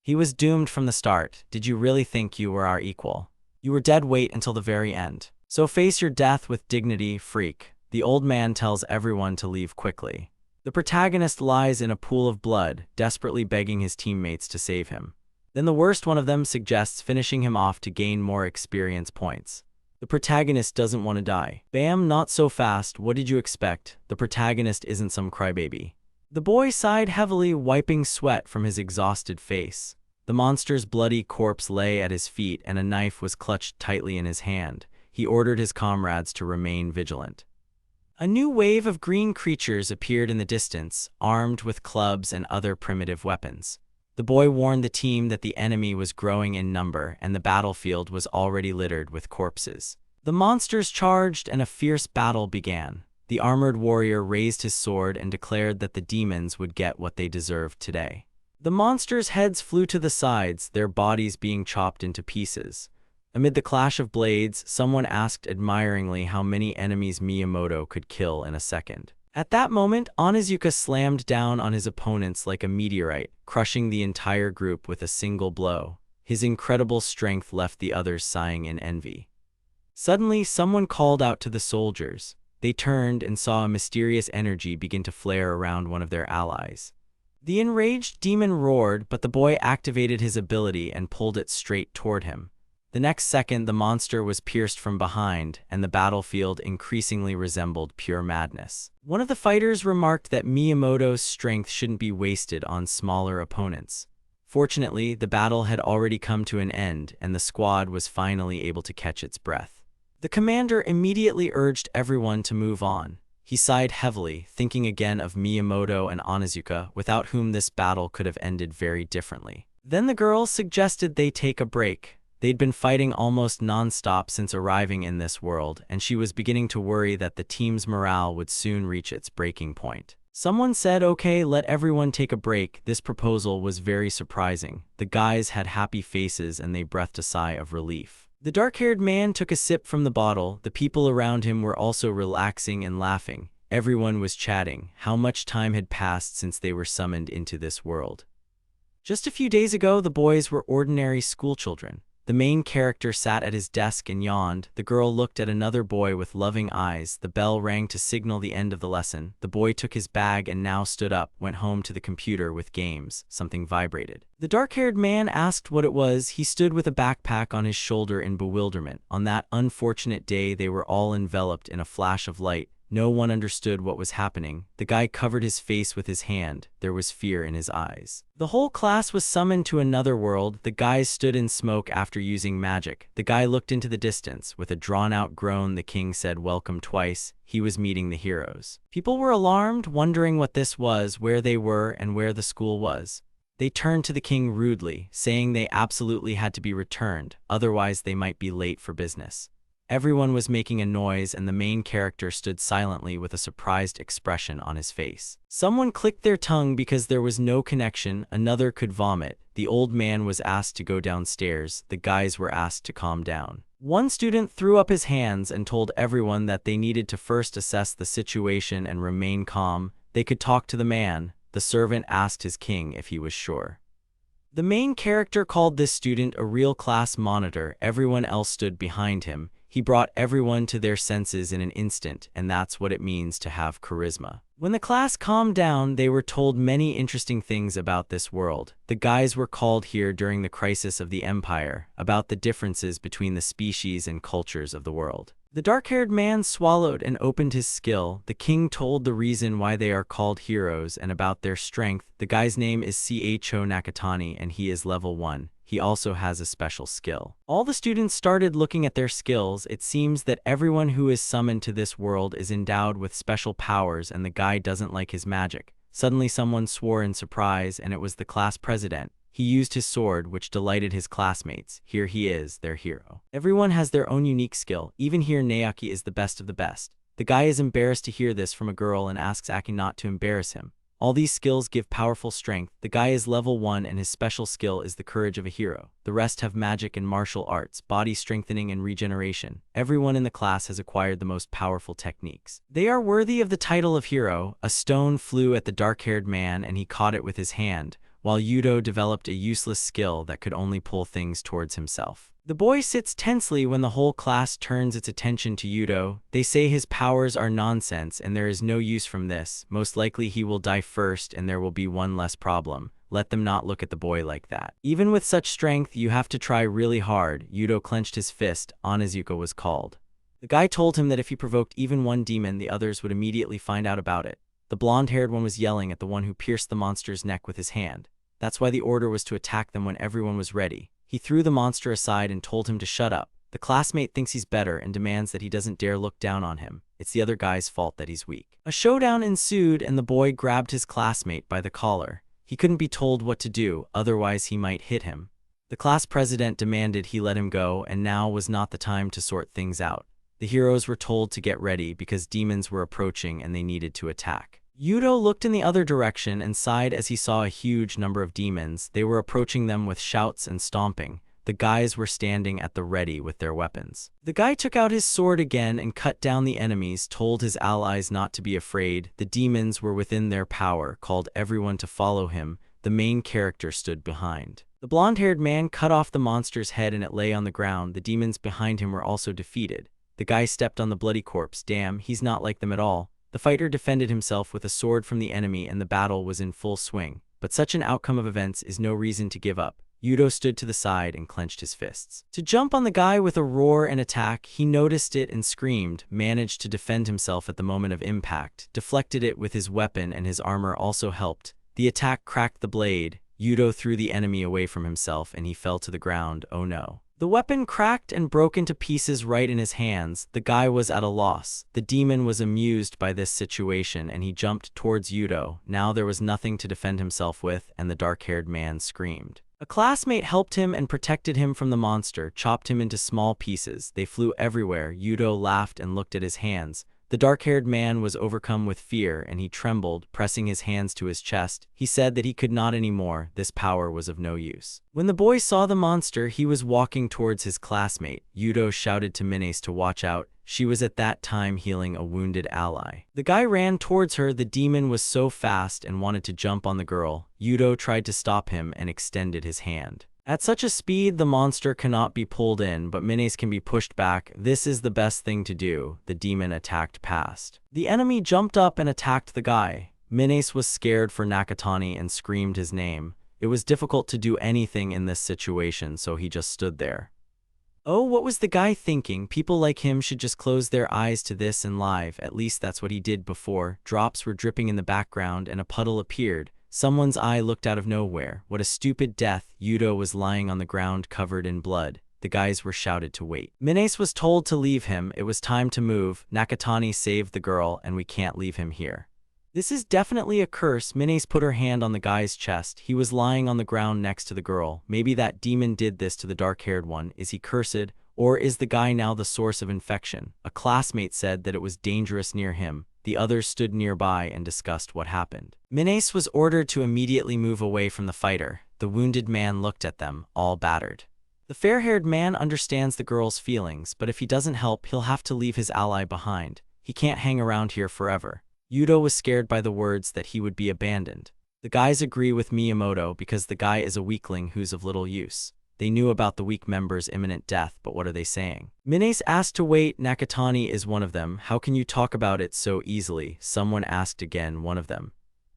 He was doomed from the start. Did you really think you were our equal? You were dead weight until the very end. So face your death with dignity, freak. The old man tells everyone to leave quickly. The protagonist lies in a pool of blood, desperately begging his teammates to save him. Then the worst one of them suggests finishing him off to gain more experience points. The protagonist doesn't want to die. Bam, not so fast. What did you expect? The protagonist isn't some crybaby. The boy sighed heavily, wiping sweat from his exhausted face. The monster's bloody corpse lay at his feet and a knife was clutched tightly in his hand. He ordered his comrades to remain vigilant. A new wave of green creatures appeared in the distance, armed with clubs and other primitive weapons. The boy warned the team that the enemy was growing in number and the battlefield was already littered with corpses. The monsters charged and a fierce battle began. The armored warrior raised his sword and declared that the demons would get what they deserved today. The monsters' heads flew to the sides, their bodies being chopped into pieces. Amid the clash of blades, someone asked admiringly how many enemies Miyamoto could kill in a second. At that moment, Onizuka slammed down on his opponents like a meteorite, crushing the entire group with a single blow. His incredible strength left the others sighing in envy. Suddenly, someone called out to the soldiers. They turned and saw a mysterious energy begin to flare around one of their allies. The enraged demon roared, but the boy activated his ability and pulled it straight toward him. The next second, the monster was pierced from behind, and the battlefield increasingly resembled pure madness. One of the fighters remarked that Miyamoto's strength shouldn't be wasted on smaller opponents. Fortunately, the battle had already come to an end, and the squad was finally able to catch its breath. The commander immediately urged everyone to move on. He sighed heavily, thinking again of Miyamoto and Onizuka, without whom this battle could have ended very differently. Then the girl suggested they take a break. They'd been fighting almost non-stop since arriving in this world, and she was beginning to worry that the team's morale would soon reach its breaking point. Someone said, "Okay, let everyone take a break." This proposal was very surprising. The guys had happy faces and they breathed a sigh of relief. The dark-haired man took a sip from the bottle. The people around him were also relaxing and laughing. Everyone was chatting. How much time had passed since they were summoned into this world. Just a few days ago, the boys were ordinary schoolchildren. The main character sat at his desk and yawned. The girl looked at another boy with loving eyes. The bell rang to signal the end of the lesson. The boy took his bag and now stood up, went home to the computer with games. Something vibrated. The dark-haired man asked what it was. He stood with a backpack on his shoulder in bewilderment. On that unfortunate day, they were all enveloped in a flash of light. No one understood what was happening. The guy covered his face with his hand. There was fear in his eyes. The whole class was summoned to another world. The guys stood in smoke after using magic. The guy looked into the distance. With a drawn-out groan, the king said welcome twice. He was meeting the heroes. People were alarmed, wondering what this was, where they were, and where the school was. They turned to the king rudely, saying they absolutely had to be returned, otherwise they might be late for business. Everyone was making a noise and the main character stood silently with a surprised expression on his face. Someone clicked their tongue because there was no connection. Another could vomit. The old man was asked to go downstairs. The guys were asked to calm down. One student threw up his hands and told everyone that they needed to first assess the situation and remain calm. They could talk to the man. The servant asked his king if he was sure. The main character called this student a real class monitor. Everyone else stood behind him. He brought everyone to their senses in an instant, and that's what it means to have charisma. When the class calmed down, they were told many interesting things about this world. The guys were called here during the crisis of the Empire, about the differences between the species and cultures of the world. The dark-haired man swallowed and opened his skill. The king told the reason why they are called heroes and about their strength. The guy's name is Cho Nakatani and he is level 1. He also has a special skill. All the students started looking at their skills. It seems that everyone who is summoned to this world is endowed with special powers and the guy doesn't like his magic. Suddenly someone swore in surprise and it was the class president. He used his sword, which delighted his classmates. Here he is, their hero. Everyone has their own unique skill. Even here, Naoki is the best of the best. The guy is embarrassed to hear this from a girl and asks Aki not to embarrass him. All these skills give powerful strength. The guy is level 1 and his special skill is the courage of a hero. The rest have magic and martial arts, body strengthening and regeneration. Everyone in the class has acquired the most powerful techniques. They are worthy of the title of hero. A stone flew at the dark-haired man and he caught it with his hand. while Yudo developed a useless skill that could only pull things towards himself. The boy sits tensely when the whole class turns its attention to Yudo. They say his powers are nonsense and there is no use from this. Most likely he will die first and there will be one less problem. Let them not look at the boy like that. Even with such strength, you have to try really hard. Yudo clenched his fist. Onizuka was called. The guy told him that if he provoked even one demon, the others would immediately find out about it. The blonde-haired one was yelling at the one who pierced the monster's neck with his hand. That's why the order was to attack them when everyone was ready. He threw the monster aside and told him to shut up. The classmate thinks he's better and demands that he doesn't dare look down on him. It's the other guy's fault that he's weak. A showdown ensued and the boy grabbed his classmate by the collar. He couldn't be told what to do, otherwise he might hit him. The class president demanded he let him go, and now was not the time to sort things out. The heroes were told to get ready because demons were approaching and they needed to attack. Yudo looked in the other direction and sighed as he saw a huge number of demons. They were approaching them with shouts and stomping. The guys were standing at the ready with their weapons. The guy took out his sword again and cut down the enemies, told his allies not to be afraid. The demons were within their power, called everyone to follow him. The main character stood behind. The blonde-haired man cut off the monster's head and it lay on the ground. The demons behind him were also defeated. The guy stepped on the bloody corpse. Damn, he's not like them at all. The fighter defended himself with a sword from the enemy and the battle was in full swing. But such an outcome of events is no reason to give up. Yudo stood to the side and clenched his fists. To jump on the guy with a roar and attack, he noticed it and screamed, managed to defend himself at the moment of impact, deflected it with his weapon and his armor also helped. The attack cracked the blade. Yudo threw the enemy away from himself and he fell to the ground. Oh no. The weapon cracked and broke into pieces right in his hands. The guy was at a loss. The demon was amused by this situation and he jumped towards Yudo. Now there was nothing to defend himself with and the dark-haired man screamed. A classmate helped him and protected him from the monster, chopped him into small pieces. They flew everywhere. Yudo laughed and looked at his hands. The dark-haired man was overcome with fear and he trembled, pressing his hands to his chest. He said that he could not anymore. This power was of no use. When the boy saw the monster, he was walking towards his classmate. Yudo shouted to Minace to watch out. She was at that time healing a wounded ally. The guy ran towards her. The demon was so fast and wanted to jump on the girl. Yudo tried to stop him and extended his hand. At such a speed, the monster cannot be pulled in, but Minace can be pushed back. This is the best thing to do. The demon attacked past. The enemy jumped up and attacked the guy. Minace was scared for Nakatani and screamed his name. It was difficult to do anything in this situation, so he just stood there. Oh, what was the guy thinking? People like him should just close their eyes to this and live. At least that's what he did before. Drops were dripping in the background and a puddle appeared. Someone's eye looked out of nowhere. What a stupid death. Yudo was lying on the ground covered in blood. The guys were shouted to wait. Minace was told to leave him. It was time to move. Nakatani saved the girl and we can't leave him here. This is definitely a curse. Minace put her hand on the guy's chest. He was lying on the ground next to the girl. Maybe that demon did this to the dark-haired one. Is he cursed? Or is the guy now the source of infection? A classmate said that it was dangerous near him. The others stood nearby and discussed what happened. Minace was ordered to immediately move away from the fighter. The wounded man looked at them, all battered. The fair-haired man understands the girl's feelings, but if he doesn't help, he'll have to leave his ally behind. He can't hang around here forever. Yudo was scared by the words that he would be abandoned. The guys agree with Miyamoto because the guy is a weakling who's of little use. They knew about the weak member's imminent death, but what are they saying? Minace asked to wait. Nakatani is one of them. How can you talk about it so easily? Someone asked again, one of them.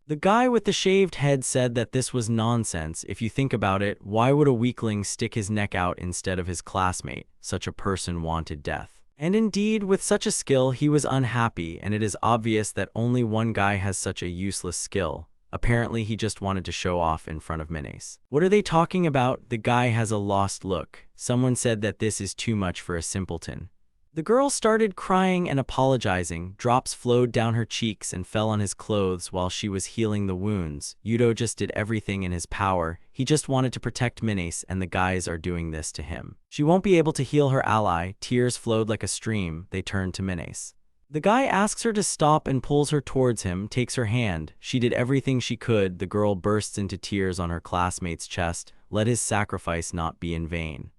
The guy with the shaved head said that this was nonsense. If you think about it, why would a weakling stick his neck out instead of his classmate? Such a person wanted death. And indeed, with such a skill, he was unhappy, and it is obvious that only one guy has such a useless skill. Apparently, he just wanted to show off in front of Minace. What are they talking about? The guy has a lost look. Someone said that this is too much for a simpleton. The girl started crying and apologizing. Drops flowed down her cheeks and fell on his clothes while she was healing the wounds. Yudo just did everything in his power. He just wanted to protect Minace, and the guys are doing this to him. She won't be able to heal her ally. Tears flowed like a stream. They turned to Minace. The guy asks her to stop and pulls her towards him, takes her hand. She did everything she could. The girl bursts into tears on her classmate's chest. Let his sacrifice not be in vain.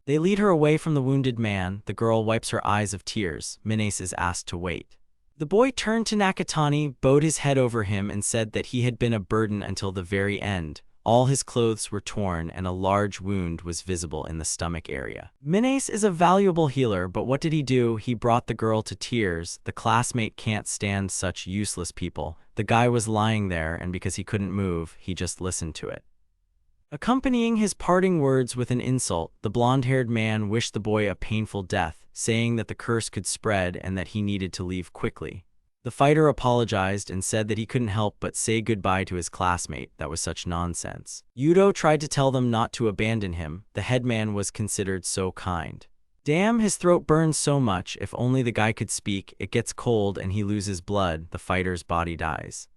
They lead her away from the wounded man. The girl wipes her eyes of tears. Minace is asked to wait. The boy turned to Nakatani, bowed his head over him and said that he had been a burden until the very end. All his clothes were torn and a large wound was visible in the stomach area. Minace is a valuable healer, but what did he do? He brought the girl to tears. The classmate can't stand such useless people. The guy was lying there, and because he couldn't move, he just listened to it. Accompanying his parting words with an insult, the blonde-haired man wished the boy a painful death, saying that the curse could spread and that he needed to leave quickly. The fighter apologized and said that he couldn't help but say goodbye to his classmate. That was such nonsense. Yudo tried to tell them not to abandon him. The headman was considered so kind. Damn, his throat burns so much. If only the guy could speak. It gets cold and he loses blood. The fighter's body dies.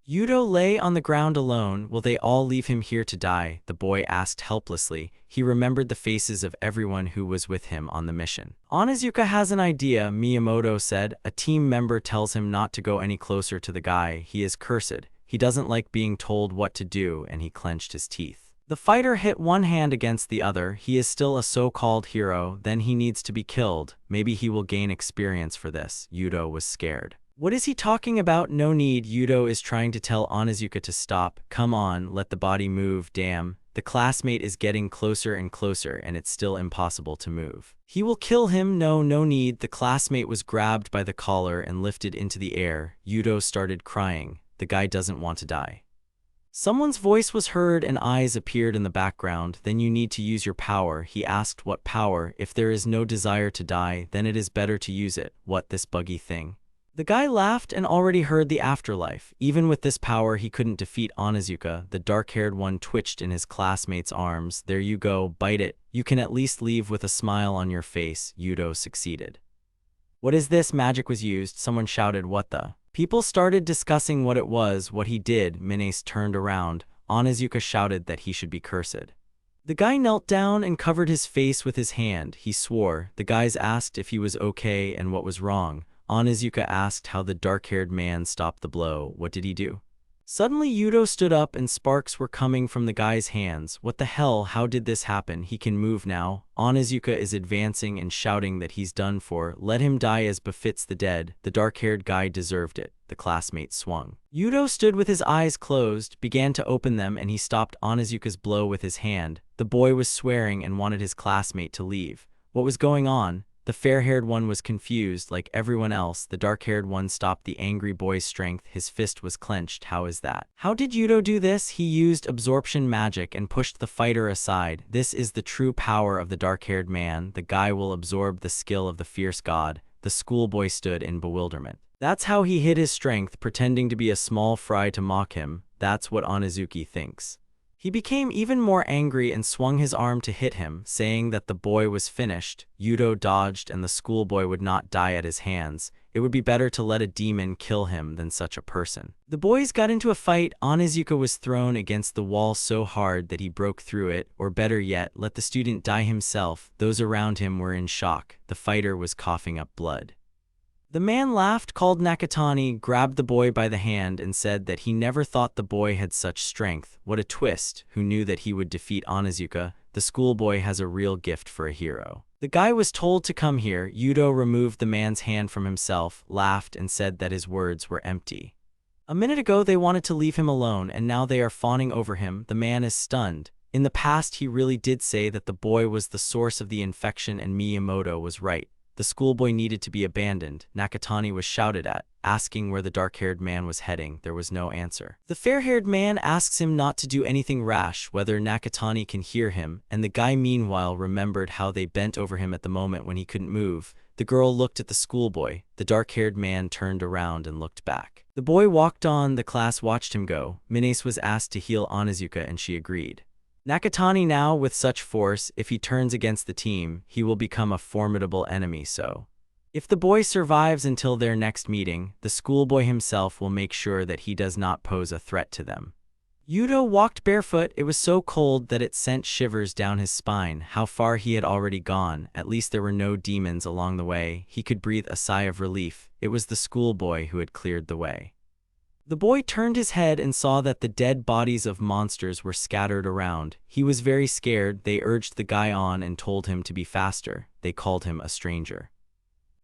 Yudo lay on the ground alone. Will they all leave him here to die? The boy asked helplessly. He remembered the faces of everyone who was with him on the mission. Onizuka has an idea, Miyamoto said. A team member tells him not to go any closer to the guy. He is cursed. He doesn't like being told what to do, and he clenched his teeth. The fighter hit one hand against the other. He is still a so-called hero. Then he needs to be killed. Maybe he will gain experience for this. Yudo was scared. What is he talking about? No need. Yudo is trying to tell Onizuka to stop. Come on, let the body move. Damn, the classmate is getting closer and closer and it's still impossible to move. He will kill him. No need. The classmate was grabbed by the collar and lifted into the air. Yudo started crying. The guy doesn't want to die. Someone's voice was heard and eyes appeared in the background. Then you need to use your power. He asked what power? If there is no desire to die, then it is better to use it. What, this buggy thing? The guy laughed and already heard the afterlife. Even with this power, he couldn't defeat Onizuka. The dark-haired one twitched in his classmate's arms. There you go, bite it. You can at least leave with a smile on your face. Yudo succeeded. What is this? Magic was used. Someone shouted, what the? People started discussing what it was, what he did. Minace turned around. Onizuka shouted that he should be cursed. The guy knelt down and covered his face with his hand. He swore. The guys asked if he was okay and what was wrong. Onizuka asked how the dark-haired man stopped the blow. What did he do? Suddenly Yudo stood up and sparks were coming from the guy's hands. What the hell? How did this happen? He can move now. Onizuka is advancing and shouting that he's done for. Let him die as befits the dead. The dark-haired guy deserved it. The classmate swung. Yudo stood with his eyes closed, began to open them, and he stopped Onizuka's blow with his hand. The boy was swearing and wanted his classmate to leave. What was going on? The fair-haired one was confused, like everyone else. The dark-haired one stopped the angry boy's strength. His fist was clenched. How is that? How did Yudo do this? He used absorption magic and pushed the fighter aside. This is the true power of the dark-haired man. The guy will absorb the skill of the fierce god. The schoolboy stood in bewilderment. That's how he hid his strength, pretending to be a small fry to mock him. That's what Onizuki thinks. He became even more angry and swung his arm to hit him, saying that the boy was finished. Yudo dodged and the schoolboy would not die at his hands. It would be better to let a demon kill him than such a person. The boys got into a fight. Onizuka was thrown against the wall so hard that he broke through it, or better yet, let the student die himself. Those around him were in shock. The fighter was coughing up blood. The man laughed, called Nakatani, grabbed the boy by the hand, and said that he never thought the boy had such strength. What a twist! Who knew that he would defeat Onizuka? The schoolboy has a real gift for a hero. The guy was told to come here. Yudo removed the man's hand from himself, laughed, and said that his words were empty. A minute ago they wanted to leave him alone, and now they are fawning over him. The man is stunned. In the past he really did say that the boy was the source of the infection, and Miyamoto was right. The schoolboy needed to be abandoned. Nakatani was shouted at, asking where the dark-haired man was heading. There was no answer. The fair-haired man asks him not to do anything rash, whether Nakatani can hear him, and the guy meanwhile remembered how they bent over him at the moment when he couldn't move. The girl looked at the schoolboy. The dark-haired man turned around and looked back. The boy walked on. The class watched him go. Minace was asked to heal Onizuka and she agreed. Nakatani now, with such force, if he turns against the team, he will become a formidable enemy. So, if the boy survives until their next meeting, the schoolboy himself will make sure that he does not pose a threat to them. Yudo walked barefoot. It was so cold that it sent shivers down his spine. How far he had already gone. At least there were no demons along the way. He could breathe a sigh of relief. It was the schoolboy who had cleared the way. The boy turned his head and saw that the dead bodies of monsters were scattered around. He was very scared. They urged the guy on and told him to be faster. They called him a stranger.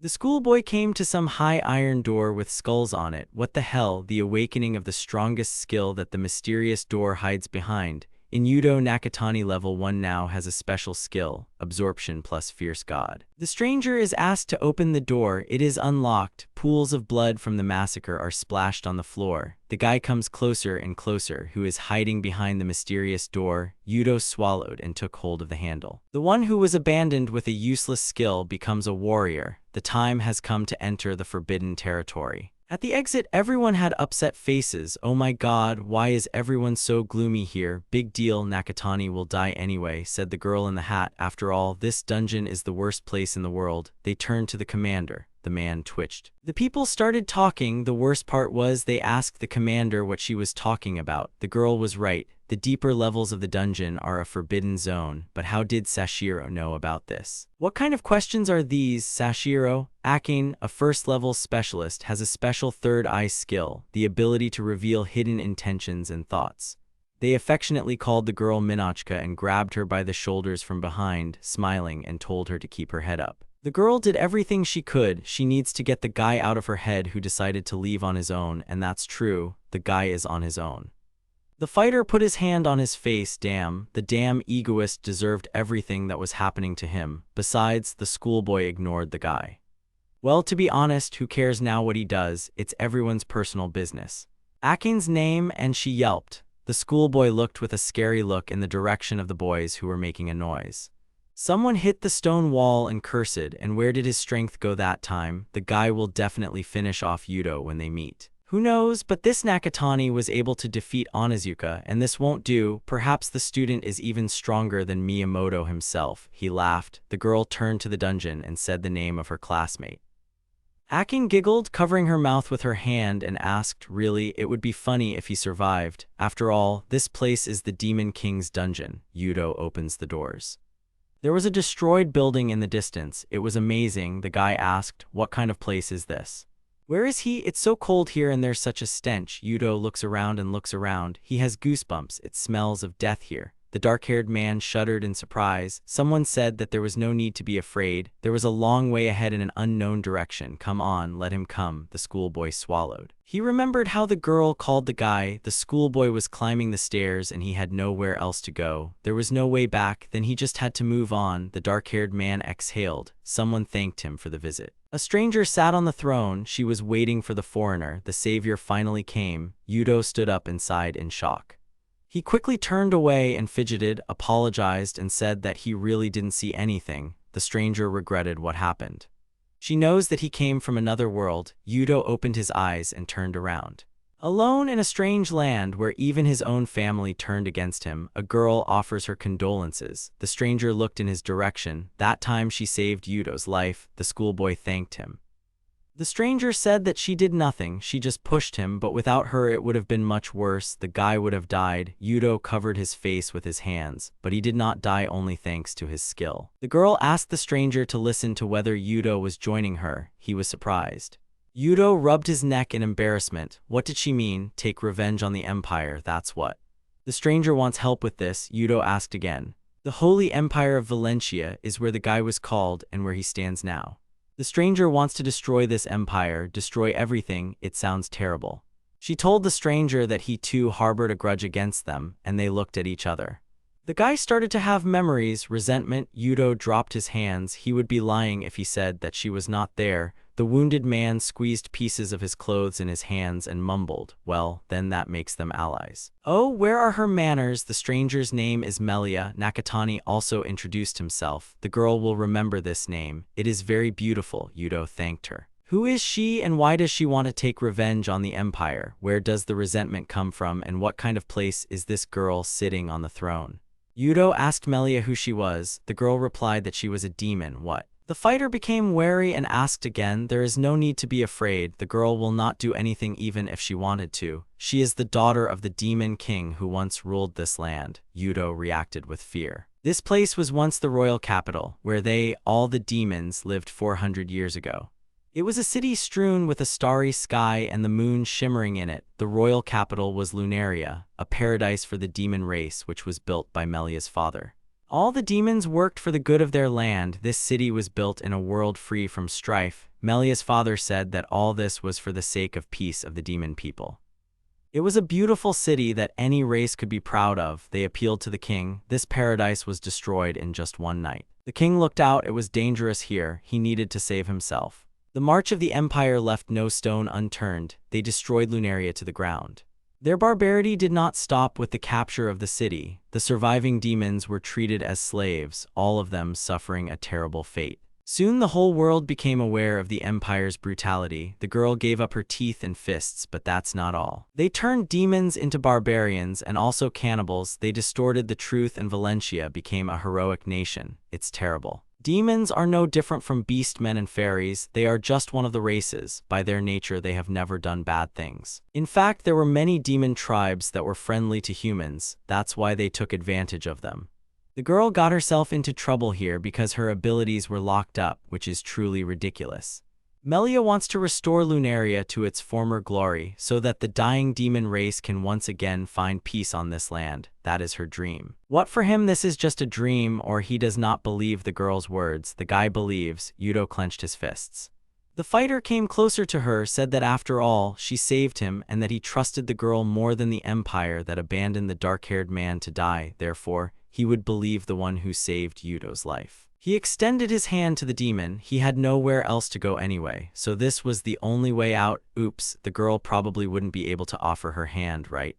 The schoolboy came to some high iron door with skulls on it. What the hell? The awakening of the strongest skill that the mysterious door hides behind. In Yudo, Nakatani level 1 now has a special skill, absorption plus fierce god. The stranger is asked to open the door. It is unlocked. Pools of blood from the massacre are splashed on the floor. The guy comes closer and closer, who is hiding behind the mysterious door. Yudo swallowed and took hold of the handle. The one who was abandoned with a useless skill becomes a warrior. The time has come to enter the forbidden territory. At the exit, everyone had upset faces. Oh my god, why is everyone so gloomy here? Big deal, Nakatani will die anyway, said the girl in the hat. After all, this dungeon is the worst place in the world. They turned to the commander. The man twitched. The people started talking. The worst part was they asked the commander what she was talking about. The girl was right. The deeper levels of the dungeon are a forbidden zone, but how did Sashiro know about this? What kind of questions are these, Sashiro? Awakens, a first-level specialist, has a special third eye skill, the ability to reveal hidden intentions and thoughts. They affectionately called the girl Minochka and grabbed her by the shoulders from behind, smiling, and told her to keep her head up. The girl did everything she could. She needs to get the guy out of her head who decided to leave on his own, and that's true, the guy is on his own. The fighter put his hand on his face. Damn, the damn egoist deserved everything that was happening to him. Besides, the schoolboy ignored the guy. Well, to be honest, who cares now what he does? It's everyone's personal business. Awakens' name, and she yelped. The schoolboy looked with a scary look in the direction of the boys who were making a noise. Someone hit the stone wall and cursed, and where did his strength go that time? The guy will definitely finish off Yudo when they meet. Who knows, but this Nakatani was able to defeat Onizuka, and this won't do. Perhaps the student is even stronger than Miyamoto himself. He laughed. The girl turned to the dungeon and said the name of her classmate. Awakens giggled, covering her mouth with her hand, and asked, really, it would be funny if he survived. After all, this place is the Demon King's dungeon. Yudo opens the doors. There was a destroyed building in the distance. It was amazing. The guy asked, what kind of place is this? Where is he? It's so cold here and there's such a stench. Yudo looks around and looks around. He has goosebumps. It smells of death here. The dark-haired man shuddered in surprise. Someone said that there was no need to be afraid. There was a long way ahead in an unknown direction. Come on, let him come. The schoolboy swallowed. He remembered how the girl called the guy. The schoolboy was climbing the stairs and he had nowhere else to go. There was no way back. Then he just had to move on. The dark-haired man exhaled. Someone thanked him for the visit. A stranger sat on the throne. She was waiting for the foreigner. The savior finally came. Yudo stood up inside in shock. He quickly turned away and fidgeted, apologized, and said that he really didn't see anything. The stranger regretted what happened. She knows that he came from another world. Yudo opened his eyes and turned around. Alone in a strange land where even his own family turned against him, a girl offers her condolences. The stranger looked in his direction. That time she saved Yudo's life. The schoolboy thanked him. The stranger said that she did nothing, she just pushed him, but without her it would have been much worse. The guy would have died. Yudo covered his face with his hands, but he did not die only thanks to his skill. The girl asked the stranger to listen to whether Yudo was joining her. He was surprised. Yudo rubbed his neck in embarrassment. What did she mean? Take revenge on the Empire, that's what. The stranger wants help with this. Yudo asked again. The Holy Empire of Valencia is where the guy was called and where he stands now. The stranger wants to destroy this empire, destroy everything. It sounds terrible. She told the stranger that he too harbored a grudge against them, and they looked at each other. The guy started to have memories, resentment. Yudo dropped his hands. He would be lying if he said that she was not there. The wounded man squeezed pieces of his clothes in his hands and mumbled, well, then that makes them allies. Oh, where are her manners? The stranger's name is Melia. Nakatani also introduced himself. The girl will remember this name. It is very beautiful. Yudo thanked her. Who is she and why does she want to take revenge on the Empire? Where does the resentment come from and what kind of place is this girl sitting on the throne? Yudo asked Melia who she was. The girl replied that she was a demon. What? The fighter became wary and asked again, there is no need to be afraid. The girl will not do anything even if she wanted to. She is the daughter of the Demon King who once ruled this land. Yudo reacted with fear. This place was once the royal capital, where they, all the demons, lived 400 years ago. It was a city strewn with a starry sky and the moon shimmering in it. The royal capital was Lunaria, a paradise for the demon race which was built by Melia's father. All the demons worked for the good of their land. This city was built in a world free from strife. Melia's father said that all this was for the sake of peace of the demon people. It was a beautiful city that any race could be proud of. They appealed to the king. This paradise was destroyed in just one night. The king looked out. It was dangerous here. He needed to save himself. The march of the empire left no stone unturned. They destroyed Lunaria to the ground. Their barbarity did not stop with the capture of the city. The surviving demons were treated as slaves, all of them suffering a terrible fate. Soon the whole world became aware of the empire's brutality. The girl gave up her teeth and fists, but that's not all. They turned demons into barbarians and also cannibals. They distorted the truth, and Valencia became a heroic nation. It's terrible. Demons are no different from beastmen and fairies. They are just one of the races. By their nature, they have never done bad things. In fact, there were many demon tribes that were friendly to humans. That's why they took advantage of them. The girl got herself into trouble here because her abilities were locked up, which is truly ridiculous. Melia wants to restore Lunaria to its former glory so that the dying demon race can once again find peace on this land. That is her dream. What for him this is just a dream, or he does not believe the girl's words. The guy believes. Yudo clenched his fists. The fighter came closer to her, said that after all, she saved him and that he trusted the girl more than the empire that abandoned the dark-haired man to die. Therefore, he would believe the one who saved Yudo's life. He extended his hand to the demon. He had nowhere else to go anyway, so this was the only way out. Oops, the girl probably wouldn't be able to offer her hand, right?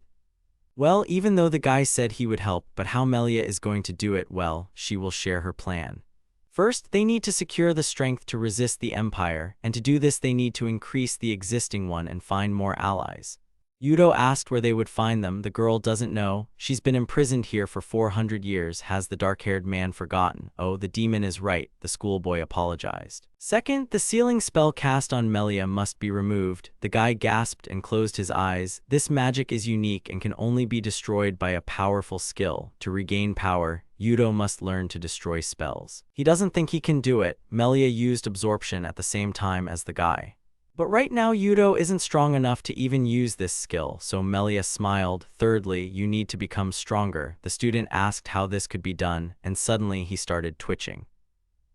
Well, even though the guy said he would help, but how Melia is going to do it? Well, she will share her plan. First, they need to secure the strength to resist the empire, and to do this they need to increase the existing one and find more allies. Yudo asked where they would find them. The girl doesn't know. She's been imprisoned here for 400 years. Has the dark-haired man forgotten? Oh, the demon is right, the schoolboy apologized. Second, the sealing spell cast on Melia must be removed. The guy gasped and closed his eyes. This magic is unique and can only be destroyed by a powerful skill. To regain power, Yudo must learn to destroy spells. He doesn't think he can do it. Melia used absorption at the same time as the guy. But right now Yudo isn't strong enough to even use this skill, so Melia smiled. Thirdly, you need to become stronger. The student asked how this could be done, and suddenly he started twitching.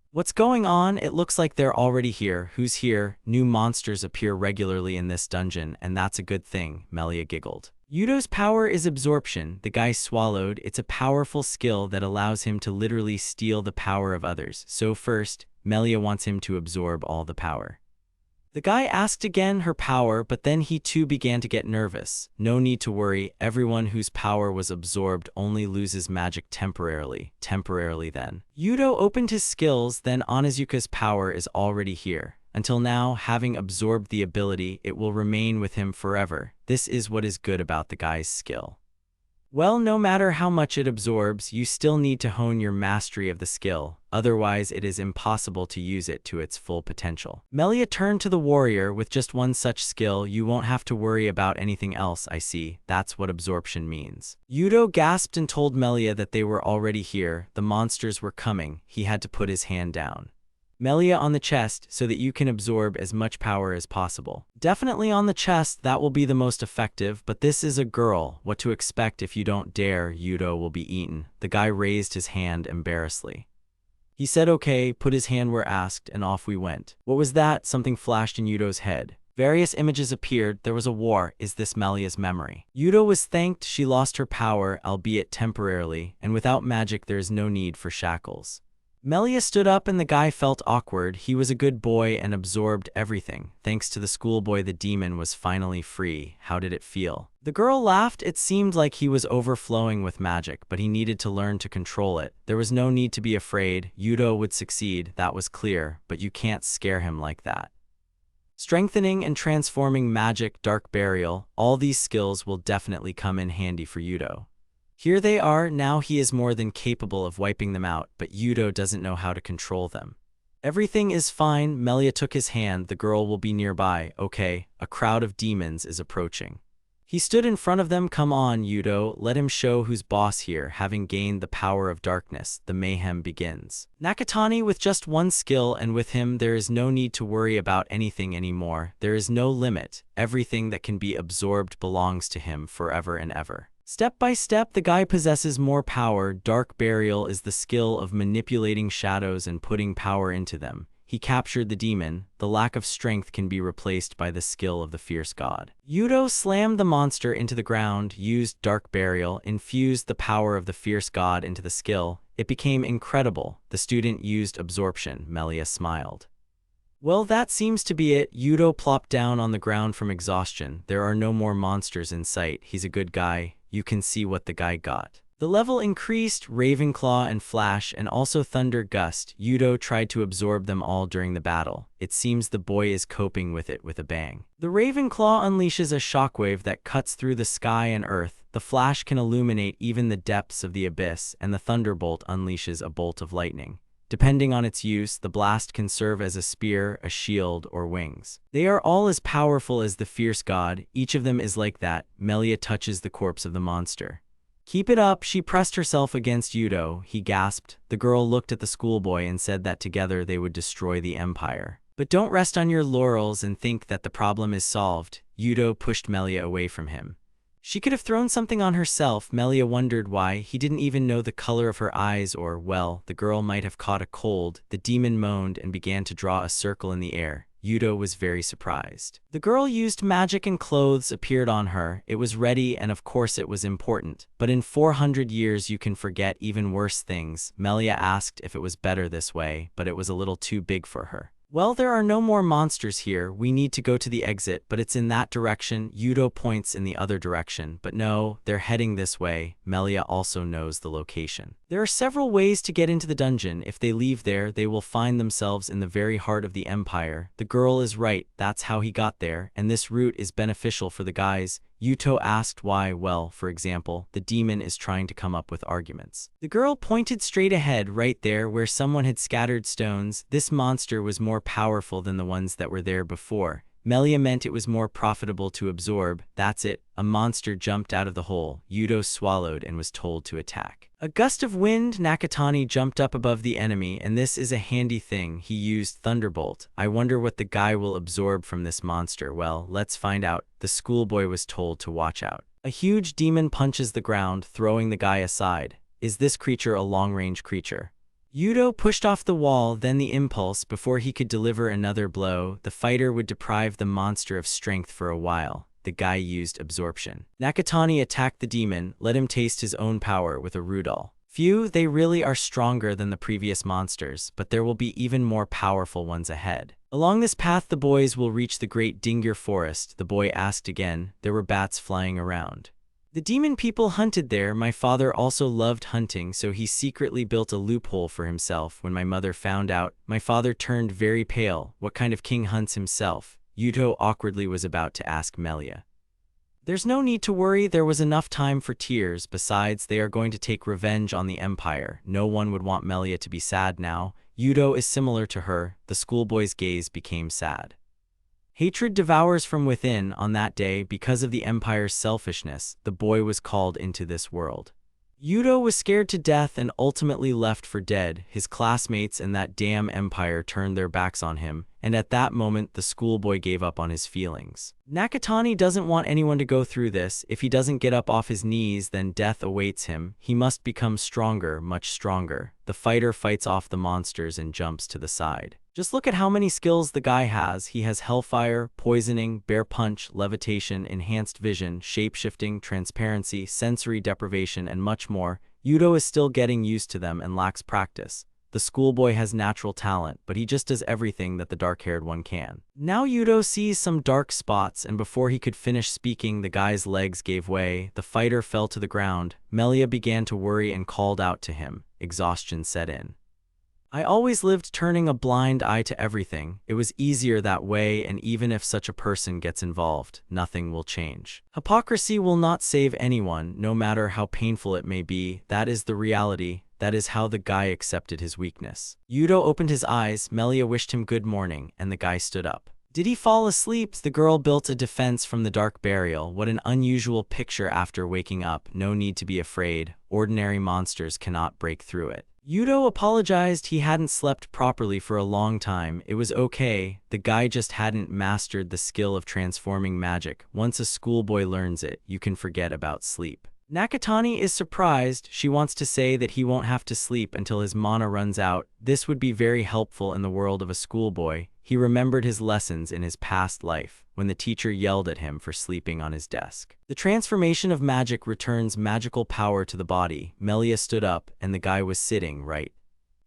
What's going on? It looks like they're already here. Who's here? New monsters appear regularly in this dungeon, and that's a good thing, Melia giggled. Yudo's power is absorption. The guy swallowed. It's a powerful skill that allows him to literally steal the power of others. So first, Melia wants him to absorb all the power. The guy asked again her power, but then he too began to get nervous. No need to worry, everyone whose power was absorbed only loses magic temporarily. Then. Yudo opened his skills, then Onizuka's power is already here. Until now, having absorbed the ability, it will remain with him forever. This is what is good about the guy's skill. Well, no matter how much it absorbs, you still need to hone your mastery of the skill, otherwise it is impossible to use it to its full potential. Melia turned to the warrior. With just one such skill, you won't have to worry about anything else. I see, that's what absorption means. Yudo gasped and told Melia that they were already here. The monsters were coming. He had to put his hand down. Melia on the chest so that you can absorb as much power as possible. Definitely on the chest, that will be the most effective, but this is a girl. What to expect if you don't dare? Yudo will be eaten. The guy raised his hand embarrassedly. He said okay, put his hand where asked, and off we went. What was that? Something flashed in Yudo's head. Various images appeared. There was a war. Is this Melia's memory? Yudo was thanked. She lost her power, albeit temporarily, and without magic there is no need for shackles. Melia stood up and the guy felt awkward. He was a good boy and absorbed everything. Thanks to the schoolboy, the demon was finally free. How did it feel? The girl laughed. It seemed like he was overflowing with magic, but he needed to learn to control it. There was no need to be afraid. Yudo would succeed, that was clear, but you can't scare him like that. Strengthening and transforming magic, dark burial, all these skills will definitely come in handy for Yudo. Here they are. Now he is more than capable of wiping them out, but Yudo doesn't know how to control them. Everything is fine. Melia took his hand. The girl will be nearby. Okay, a crowd of demons is approaching. He stood in front of them. Come on, Yudo, let him show who's boss here. Having gained the power of darkness, the mayhem begins. Nakatani with just one skill, and with him there is no need to worry about anything anymore. There is no limit. Everything that can be absorbed belongs to him forever and ever. Step by step, the guy possesses more power. Dark burial is the skill of manipulating shadows and putting power into them. he captured the demon. The lack of strength can be replaced by the skill of the fierce god. Yudo slammed the monster into the ground, used dark burial, infused the power of the fierce god into the skill. It became incredible. The student used absorption. Melia smiled. Well, that seems to be it. Yudo plopped down on the ground from exhaustion. There are no more monsters in sight. He's a good guy. You can see what the guy got. The level increased, Ravenclaw and Flash, and also Thunder Gust. Yudo tried to absorb them all during the battle. It seems the boy is coping with it with a bang. The Ravenclaw unleashes a shockwave that cuts through the sky and earth. The Flash can illuminate even the depths of the abyss, and the Thunderbolt unleashes a bolt of lightning. Depending on its use, the blast can serve as a spear, a shield, or wings. They are all as powerful as the fierce god. Each of them is like that. Melia touches the corpse of the monster. Keep it up. She pressed herself against Yudo. He gasped. The girl looked at the schoolboy and said that together they would destroy the empire. But don't rest on your laurels and think that the problem is solved. Yudo pushed Melia away from him. She could have thrown something on herself. Melia wondered why. He didn't even know the color of her eyes or, well, the girl might have caught a cold. The demon moaned and began to draw a circle in the air. Yudo was very surprised. The girl used magic and clothes appeared on her. It was ready and of course it was important. But in 400 years you can forget even worse things. Melia asked if it was better this way, but it was a little too big for her. Well, there are no more monsters here. We need to go to the exit, but it's in that direction. Yudo points in the other direction, but no, they're heading this way. Melia also knows the location. There are several ways to get into the dungeon. If they leave there, they will find themselves in the very heart of the empire. The girl is right. That's how he got there, and this route is beneficial for the guys. Yuto asked why. Well, for example, the demon is trying to come up with arguments. The girl pointed straight ahead, right there where someone had scattered stones. This monster was more powerful than the ones that were there before. Melia meant it was more profitable to absorb. That's it. A monster jumped out of the hole. Yudo swallowed and was told to attack. A gust of wind. Nakatani jumped up above the enemy, and this is a handy thing. He used Thunderbolt. I wonder what the guy will absorb from this monster. Well, let's find out. The schoolboy was told to watch out. A huge demon punches the ground, throwing the guy aside. Is this creature a long-range creature? Yudo pushed off the wall, then the impulse. Before he could deliver another blow, the fighter would deprive the monster of strength for a while. The guy used absorption. Nakatani attacked the demon, let him taste his own power with a Rudol. Phew, they really are stronger than the previous monsters, but there will be even more powerful ones ahead. Along this path the boys will reach the great Dingir forest. The boy asked again. There were bats flying around. The demon people hunted there. My father also loved hunting, so he secretly built a loophole for himself. When my mother found out, my father turned very pale. What kind of king hunts himself? Yuto awkwardly was about to ask Melia. There's no need to worry. There was enough time for tears. Besides, they are going to take revenge on the empire. No one would want Melia to be sad now. Yuto is similar to her. The schoolboy's gaze became sad. Hatred devours from within. On that day, because of the empire's selfishness, the boy was called into this world. Yudo was scared to death and ultimately left for dead. His classmates and that damn empire turned their backs on him, and at that moment the schoolboy gave up on his feelings. Nakatani doesn't want anyone to go through this. If he doesn't get up off his knees, then death awaits him. He must become stronger, much stronger. The fighter fights off the monsters and jumps to the side. Just look at how many skills the guy has. He has Hellfire, Poisoning, Bear Punch, Levitation, Enhanced Vision, Shapeshifting, Transparency, Sensory Deprivation, and much more. Yudo is still getting used to them and lacks practice. The schoolboy has natural talent, but he just does everything that the dark-haired one can. Now Yudo sees some dark spots, and before he could finish speaking, the guy's legs gave way. The fighter fell to the ground. Melia began to worry and called out to him. Exhaustion set in. I always lived turning a blind eye to everything. It was easier that way, and even if such a person gets involved, nothing will change. Hypocrisy will not save anyone, no matter how painful it may be. That is the reality. That is how the guy accepted his weakness. Yudo opened his eyes. Melia wished him good morning, and the guy stood up. Did he fall asleep? The girl built a defense from the dark burial. What an unusual picture after waking up. No need to be afraid. Ordinary monsters cannot break through it. Yudo apologized. He hadn't slept properly for a long time. It was okay. The guy just hadn't mastered the skill of transforming magic. Once a schoolboy learns it, you can forget about sleep. Nakatani is surprised. She wants to say that he won't have to sleep until his mana runs out. This would be very helpful in the world of a schoolboy. He remembered his lessons in his past life, when the teacher yelled at him for sleeping on his desk. The transformation of magic returns magical power to the body. Melia stood up, and the guy was sitting right.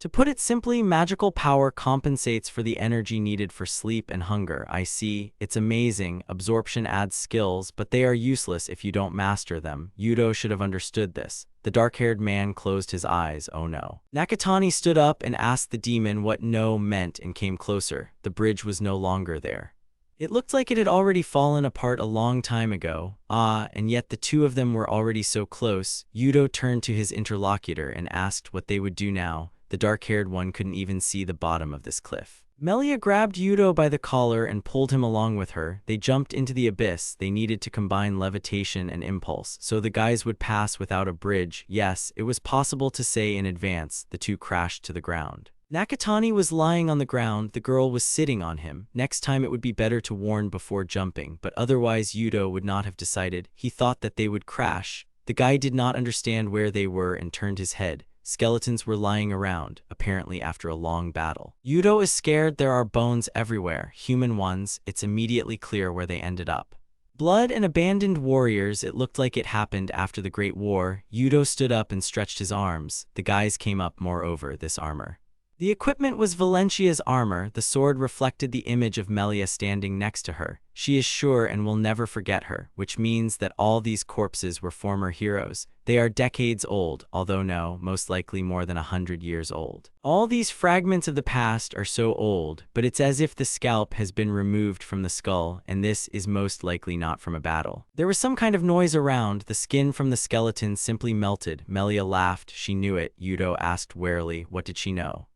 To put it simply, magical power compensates for the energy needed for sleep and hunger. I see. It's amazing. Absorption adds skills, but they are useless if you don't master them. Yudo should have understood this. The dark-haired man closed his eyes. Oh no. Nakatani stood up and asked the demon what no meant and came closer. The bridge was no longer there. It looked like it had already fallen apart a long time ago. And yet the two of them were already so close. Yudo turned to his interlocutor and asked what they would do now. The dark-haired one couldn't even see the bottom of this cliff. Melia grabbed Yudo by the collar and pulled him along with her. They jumped into the abyss. They needed to combine levitation and impulse, so the guys would pass without a bridge. Yes, it was possible to say in advance. The two crashed to the ground. Nakatani was lying on the ground. The girl was sitting on him. Next time it would be better to warn before jumping, but otherwise Yudo would not have decided. He thought that they would crash. The guy did not understand where they were and turned his head. Skeletons were lying around, apparently after a long battle. Yudo is scared. There are bones everywhere, human ones. It's immediately clear where they ended up. Blood and abandoned warriors. It looked like it happened after the Great War. Yudo stood up and stretched his arms. The guys came up. Moreover, this armor. The equipment was Valencia's armor. The sword reflected the image of Melia standing next to her. She is sure and will never forget her, which means that all these corpses were former heroes. They are decades old, although no, most likely more than 100 years old. All these fragments of the past are so old, but it's as if the scalp has been removed from the skull, and this is most likely not from a battle. There was some kind of noise around. The skin from the skeleton simply melted. Melia laughed. She knew it. Yudo asked warily, what did she know?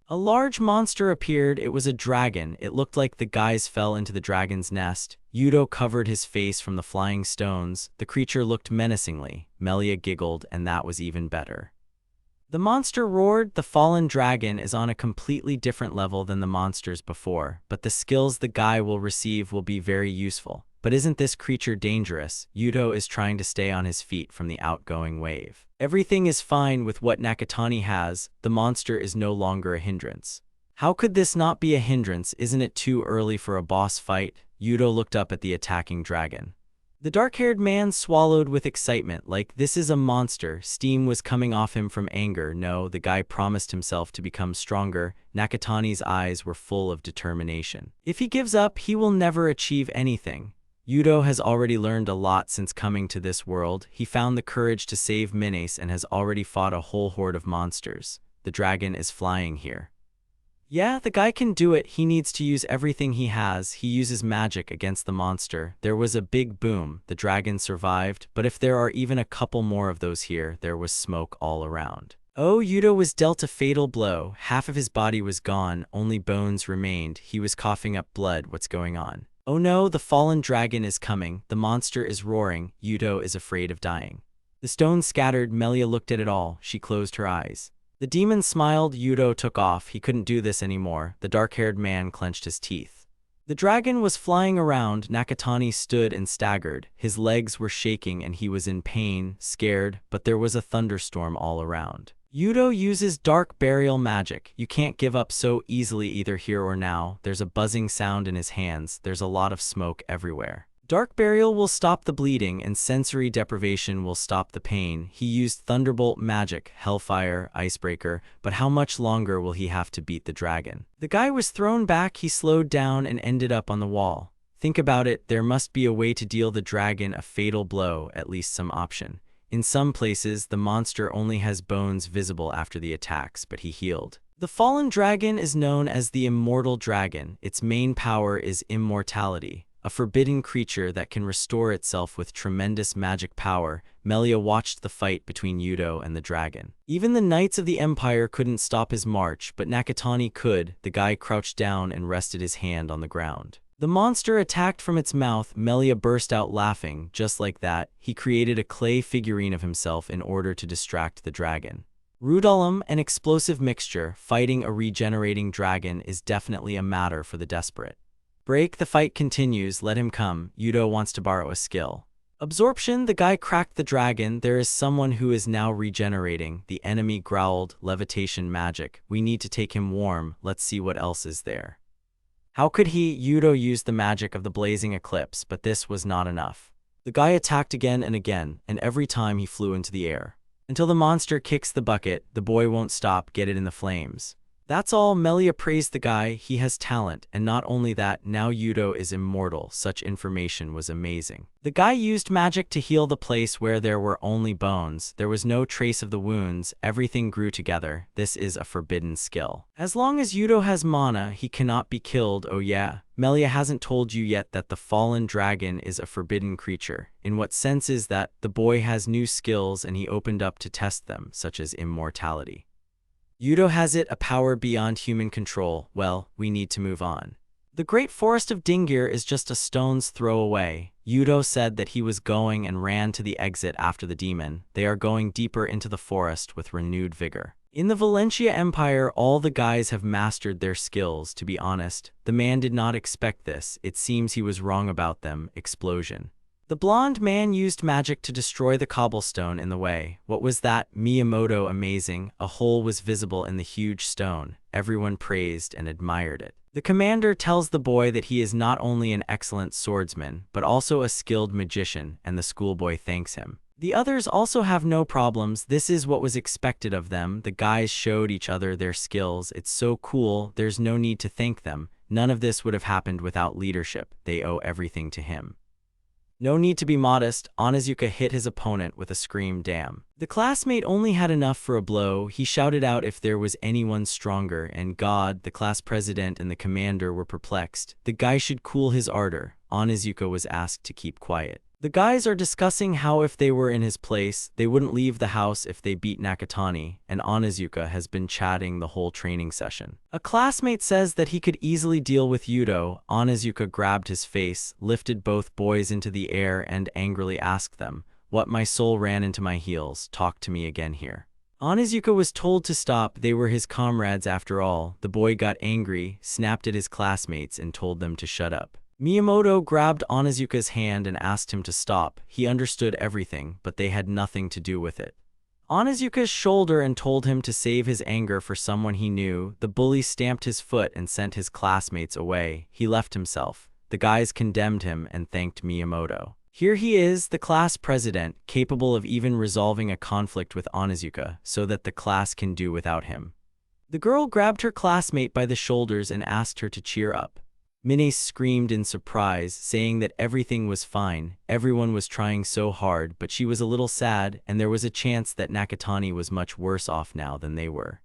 A large monster appeared. It was a dragon. It looked like the guys fell into the dragon's nest. Yudo covered his face from the flying stones. The creature looked menacingly. Melia giggled, and that was even better. The monster roared. The fallen dragon is on a completely different level than the monsters before, but the skills the guy will receive will be very useful. But isn't this creature dangerous? Yudo is trying to stay on his feet from the outgoing wave. Everything is fine with what Nakatani has. The monster is no longer a hindrance. How could this not be a hindrance? Isn't it too early for a boss fight? Yudo looked up at the attacking dragon. The dark-haired man swallowed with excitement, like this is a monster. Steam was coming off him from anger. No, the guy promised himself to become stronger. Nakatani's eyes were full of determination. If he gives up, he will never achieve anything. Yudo has already learned a lot since coming to this world. He found the courage to save Minas and has already fought a whole horde of monsters. The dragon is flying here. Yeah, the guy can do it. He needs to use everything he has. He uses magic against the monster. There was a big boom. The dragon survived, but if there are even a couple more of those here, there was smoke all around. Oh, Yudo was dealt a fatal blow. Half of his body was gone. Only bones remained. He was coughing up blood. What's going on? Oh no, the fallen dragon is coming. The monster is roaring. Yudo is afraid of dying. The stones scattered. Melia looked at it all. She closed her eyes. The demon smiled. Yudo took off. He couldn't do this anymore. The dark-haired man clenched his teeth. The dragon was flying around. Nakatani stood and staggered. His legs were shaking and he was in pain, scared, but there was a thunderstorm all around. Yudo uses dark burial magic. You can't give up so easily either here or now. There's a buzzing sound in his hands. There's a lot of smoke everywhere. Dark burial will stop the bleeding and sensory deprivation will stop the pain. He used thunderbolt magic, hellfire, icebreaker, but how much longer will he have to beat the dragon? The guy was thrown back. He slowed down and ended up on the wall. Think about it. There must be a way to deal the dragon a fatal blow, at least some option. In some places, the monster only has bones visible after the attacks, but he healed. The fallen dragon is known as the immortal dragon. Its main power is immortality, a forbidden creature that can restore itself with tremendous magic power. Melia watched the fight between Yudo and the dragon. Even the Knights of the Empire couldn't stop his march, but Nakatani could. The guy crouched down and rested his hand on the ground. The monster attacked from its mouth. Melia burst out laughing. Just like that, he created a clay figurine of himself in order to distract the dragon. Rudolum, an explosive mixture. Fighting a regenerating dragon is definitely a matter for the desperate. Break. The fight continues. Let him come. Yudo wants to borrow a skill. Absorption, the guy cracked the dragon. There is someone who is now regenerating. The enemy growled, levitation magic. We need to take him warm. Let's see what else is there. How could he? Yudo used the magic of the blazing eclipse, but this was not enough. The guy attacked again, and every time he flew into the air. Until the monster kicks the bucket, the boy won't stop, get it in the flames. That's all. Melia praised the guy. He has talent, and not only that, now Yudo is immortal. Such information was amazing. The guy used magic to heal the place where there were only bones. There was no trace of the wounds. Everything grew together. This is a forbidden skill. As long as Yudo has mana, he cannot be killed. Oh yeah. Melia hasn't told you yet that the fallen dragon is a forbidden creature. In what sense is that? The boy has new skills and he opened up to test them, such as immortality. Yudo has it, a power beyond human control. Well, we need to move on. The great forest of Dingir is just a stone's throw away. Yudo said that he was going and ran to the exit after the demon. They are going deeper into the forest with renewed vigor. In the Valencia Empire, all the guys have mastered their skills. To be honest, the man did not expect this. It seems he was wrong about them. Explosion. The blonde man used magic to destroy the cobblestone in the way. What was that? Miyamoto, amazing. A hole was visible in the huge stone. Everyone praised and admired it. The commander tells the boy that he is not only an excellent swordsman, but also a skilled magician, and the schoolboy thanks him. The others also have no problems. This is what was expected of them. The guys showed each other their skills. It's so cool. There's no need to thank them. None of this would have happened without leadership. They owe everything to him. No need to be modest. Onizuka hit his opponent with a scream. Damn. The classmate only had enough for a blow. He shouted out if there was anyone stronger, and God, the class president and the commander were perplexed. The guy should cool his ardor. Onizuka was asked to keep quiet. The guys are discussing how if they were in his place, they wouldn't leave the house if they beat Nakatani, and Onizuka has been chatting the whole training session. A classmate says that he could easily deal with Yudo. Onizuka grabbed his face, lifted both boys into the air and angrily asked them, "What? My soul ran into my heels. Talk to me again here." Onizuka was told to stop. They were his comrades after all. The boy got angry, snapped at his classmates, and told them to shut up. Miyamoto grabbed Onizuka's hand and asked him to stop. He understood everything, but they had nothing to do with it. Onizuka's shoulder and told him to save his anger for someone he knew. The bully stamped his foot and sent his classmates away. He left himself. The guys condemned him and thanked Miyamoto. Here he is, the class president, capable of even resolving a conflict with Onizuka so that the class can do without him. The girl grabbed her classmate by the shoulders and asked her to cheer up. Minace screamed in surprise, saying that everything was fine. Everyone was trying so hard, but she was a little sad, and there was a chance that Nakatani was much worse off now than they were.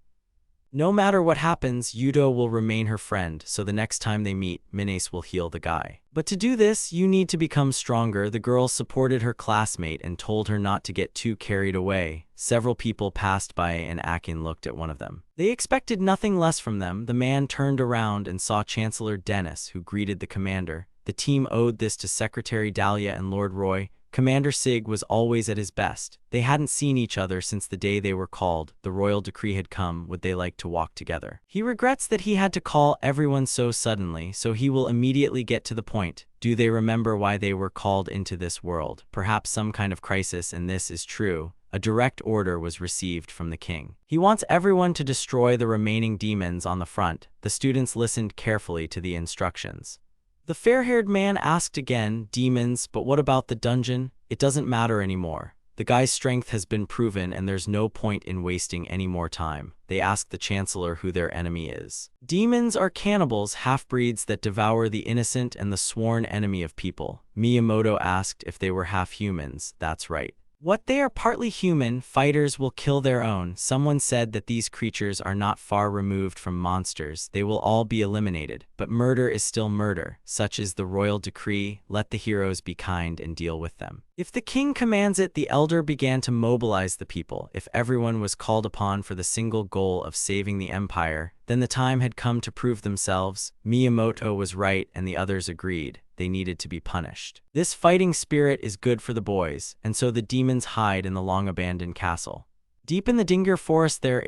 No matter what happens, Yudo will remain her friend, so the next time they meet, Minace will heal the guy. But to do this, you need to become stronger. The girl supported her classmate and told her not to get too carried away. Several people passed by and Akin looked at one of them. They expected nothing less from them. The man turned around and saw Chancellor Dennis, who greeted the commander. The team owed this to Secretary Dahlia and Lord Roy. Commander Sig was always at his best. They hadn't seen each other since the day they were called. The royal decree had come. Would they like to walk together? He regrets that he had to call everyone so suddenly, so he will immediately get to the point. Do they remember why they were called into this world? Perhaps some kind of crisis, and this is true. A direct order was received from the king. He wants everyone to destroy the remaining demons on the front. The students listened carefully to the instructions. The fair-haired man asked again, "Demons, but what about the dungeon?" "It doesn't matter anymore. The guy's strength has been proven and there's no point in wasting any more time." They asked the chancellor who their enemy is. Demons are cannibals, half-breeds that devour the innocent and the sworn enemy of people. Miyamoto asked if they were half-humans. That's right. What? They are partly human. Fighters will kill their own. Someone said that these creatures are not far removed from monsters. They will all be eliminated. But murder is still murder. Such is the royal decree. Let the heroes be kind and deal with them. If the king commands it, the elder began to mobilize the people. If everyone was called upon for the single goal of saving the empire, then the time had come to prove themselves. Miyamoto was right and the others agreed. They needed to be punished. This fighting spirit is good for the boys, and so the demons hide in the long-abandoned castle. Deep in the Dingir forest there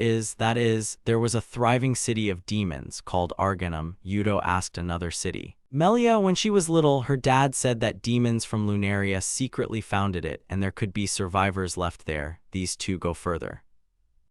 was a thriving city of demons called Arganum. Yudo asked another city. Melia, when she was little, her dad said that demons from Lunaria secretly founded it and there could be survivors left there. These two go further.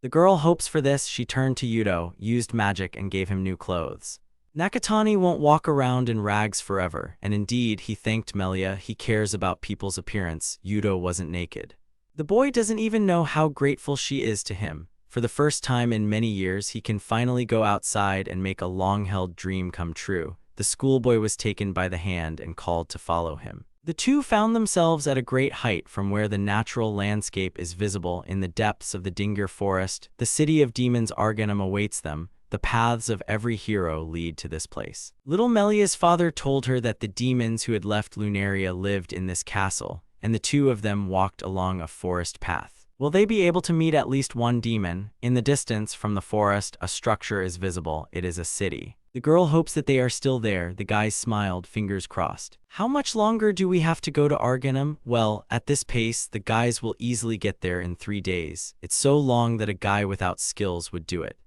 The girl hopes for this. She turned to Yudo, used magic, and gave him new clothes. Nakatani won't walk around in rags forever, and indeed, he thanked Melia. He cares about people's appearance. Yudo wasn't naked. The boy doesn't even know how grateful she is to him. For the first time in many years, he can finally go outside and make a long-held dream come true. The schoolboy was taken by the hand and called to follow him. The two found themselves at a great height from where the natural landscape is visible in the depths of the Dingir forest. The city of demons Arganum awaits them. The paths of every hero lead to this place. Little Melia's father told her that the demons who had left Lunaria lived in this castle, and the two of them walked along a forest path. Will they be able to meet at least one demon? In the distance, from the forest, a structure is visible. It is a city. The girl hopes that they are still there. The guys smiled, fingers crossed. How much longer do we have to go to Arganum? Well, at this pace, the guys will easily get there in 3 days. It's so long that a guy without skills would do it.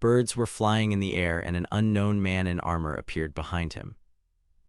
Birds were flying in the air and an unknown man in armor appeared behind him.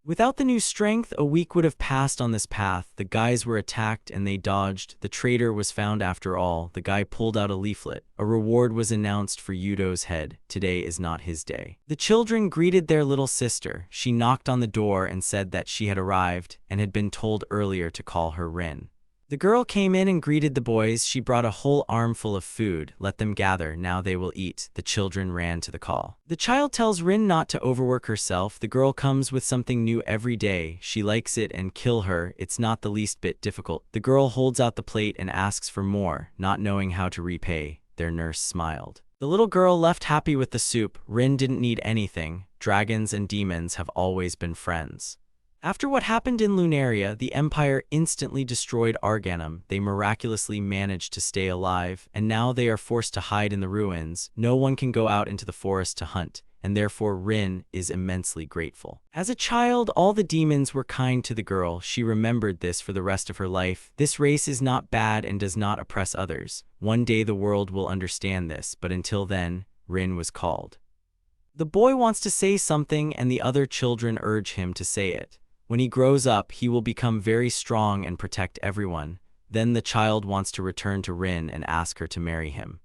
Without the new strength, a week would have passed on this path. The guys were attacked and they dodged. The traitor was found after all. The guy pulled out a leaflet. A reward was announced for Yudo's head. Today is not his day. The children greeted their little sister. She knocked on the door and said that she had arrived and had been told earlier to call her Rin. The girl came in and greeted the boys. She brought a whole armful of food. Let them gather, now they will eat. The children ran to the call. The child tells Rin not to overwork herself. The girl comes with something new every day. She likes it and kill her. It's not the least bit difficult. The girl holds out the plate and asks for more, not knowing how to repay. Their nurse smiled. The little girl left happy with the soup. Rin didn't need anything. Dragons and demons have always been friends. After what happened in Lunaria, the Empire instantly destroyed Arganum. They miraculously managed to stay alive, and now they are forced to hide in the ruins. No one can go out into the forest to hunt, and therefore Rin is immensely grateful. As a child, all the demons were kind to the girl. She remembered this for the rest of her life. This race is not bad and does not oppress others. One day the world will understand this, but until then, Rin was called. The boy wants to say something, and the other children urge him to say it. When he grows up, he will become very strong and protect everyone. Then the child wants to return to Rin and ask her to marry him.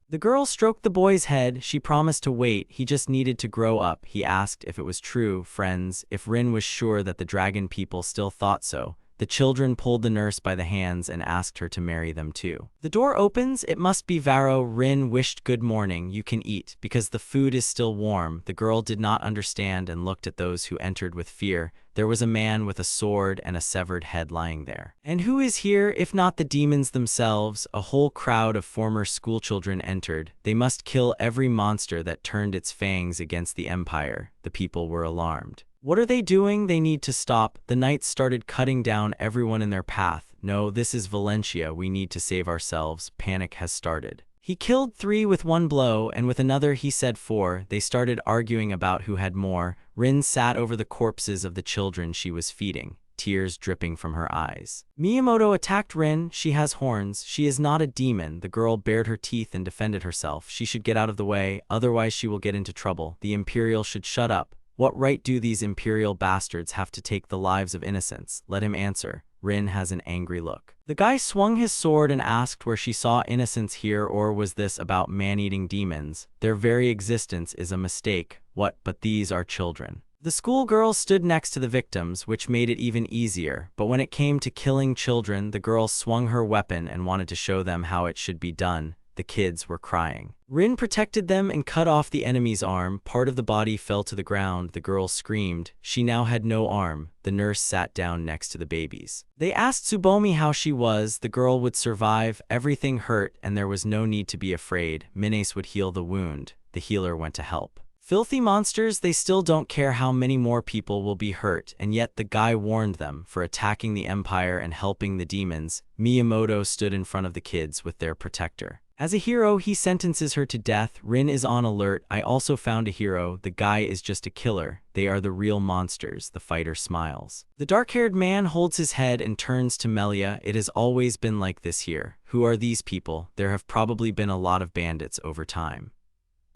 The girl stroked the boy's head. She promised to wait. He just needed to grow up. He asked if it was true, friends, if Rin was sure that the dragon people still thought so. The children pulled the nurse by the hands and asked her to marry them too. The door opens. It must be Varro. Rin wished good morning. You can eat, because the food is still warm. The girl did not understand and looked at those who entered with fear. There was a man with a sword and a severed head lying there. And who is here, if not the demons themselves? A whole crowd of former schoolchildren entered. They must kill every monster that turned its fangs against the Empire. The people were alarmed. What are they doing? They need to stop. The knights started cutting down everyone in their path. No, this is Valencia. We need to save ourselves. Panic has started. He killed 3 with 1 blow, and with another he said 4. They started arguing about who had more. Rin sat over the corpses of the children she was feeding, tears dripping from her eyes. Miyamoto attacked Rin. She has horns. She is not a demon. The girl bared her teeth and defended herself. She should get out of the way, otherwise she will get into trouble. The Imperial should shut up. What right do these Imperial bastards have to take the lives of innocents? Let him answer. Rin has an angry look. The guy swung his sword and asked where she saw innocence here, or was this about man-eating demons? Their very existence is a mistake. What? But these are children. The schoolgirl stood next to the victims, which made it even easier. But when it came to killing children, the girl swung her weapon and wanted to show them how it should be done. The kids were crying. Rin protected them and cut off the enemy's arm. Part of the body fell to the ground. The girl screamed. She now had no arm. The nurse sat down next to the babies. They asked Tsubomi how she was. The girl would survive. Everything hurt, and there was no need to be afraid. Minace would heal the wound. The healer went to help. Filthy monsters, they still don't care how many more people will be hurt, and yet the guy warned them for attacking the Empire and helping the demons. Miyamoto stood in front of the kids with their protector. As a hero, he sentences her to death. Rin is on alert. I also found a hero. The guy is just a killer. They are the real monsters. The fighter smiles. The dark-haired man holds his head and turns to Melia. It has always been like this here. Who are these people? There have probably been a lot of bandits over time.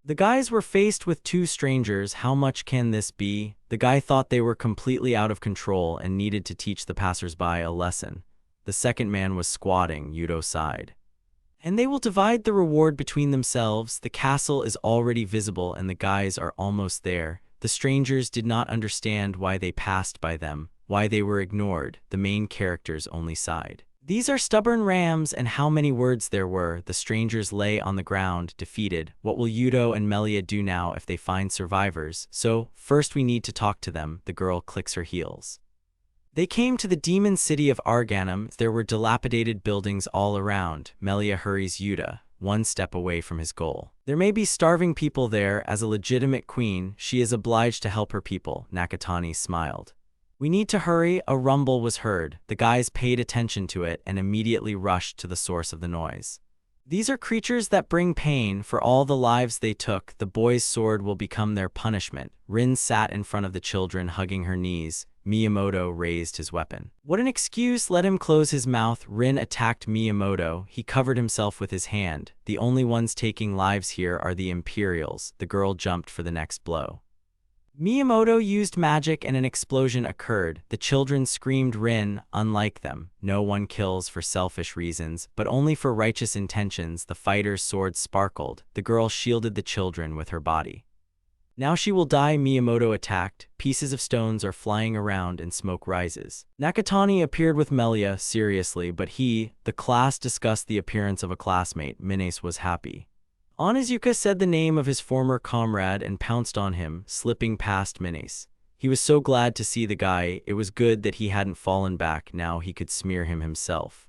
The guys were faced with two strangers. How much can this be? The guy thought they were completely out of control and needed to teach the passersby a lesson. The second man was squatting. Yudo sighed. And they will divide the reward between themselves. The castle is already visible and the guys are almost there. The strangers did not understand why they passed by them, why they were ignored. The main characters only sighed. These are stubborn rams, and how many words there were. The strangers lay on the ground, defeated. What will Yudo and Melia do now if they find survivors? So, first we need to talk to them. The girl clicks her heels. They came to the demon city of Arganum. There were dilapidated buildings all around. Melia hurries Yuda, one step away from his goal. There may be starving people there. As a legitimate queen, she is obliged to help her people. Nakatani smiled. We need to hurry. A rumble was heard. The guys paid attention to it and immediately rushed to the source of the noise. These are creatures that bring pain. For all the lives they took, the boy's sword will become their punishment. Rin sat in front of the children, hugging her knees. Miyamoto raised his weapon. What an excuse! Let him close his mouth. Rin attacked Miyamoto. He covered himself with his hand. The only ones taking lives here are the Imperials. The girl jumped for the next blow. Miyamoto used magic and an explosion occurred. The children screamed. Rin, unlike them, no one kills for selfish reasons, but only for righteous intentions. The fighter's sword sparkled. The girl shielded the children with her body. Now she will die. Miyamoto attacked. Pieces of stones are flying around and smoke rises. Nakatani appeared with Melia, seriously, but the class discussed the appearance of a classmate. Minace was happy. Onizuka said the name of his former comrade and pounced on him, slipping past Minace. He was so glad to see the guy. It was good that he hadn't fallen back. Now he could smear him himself.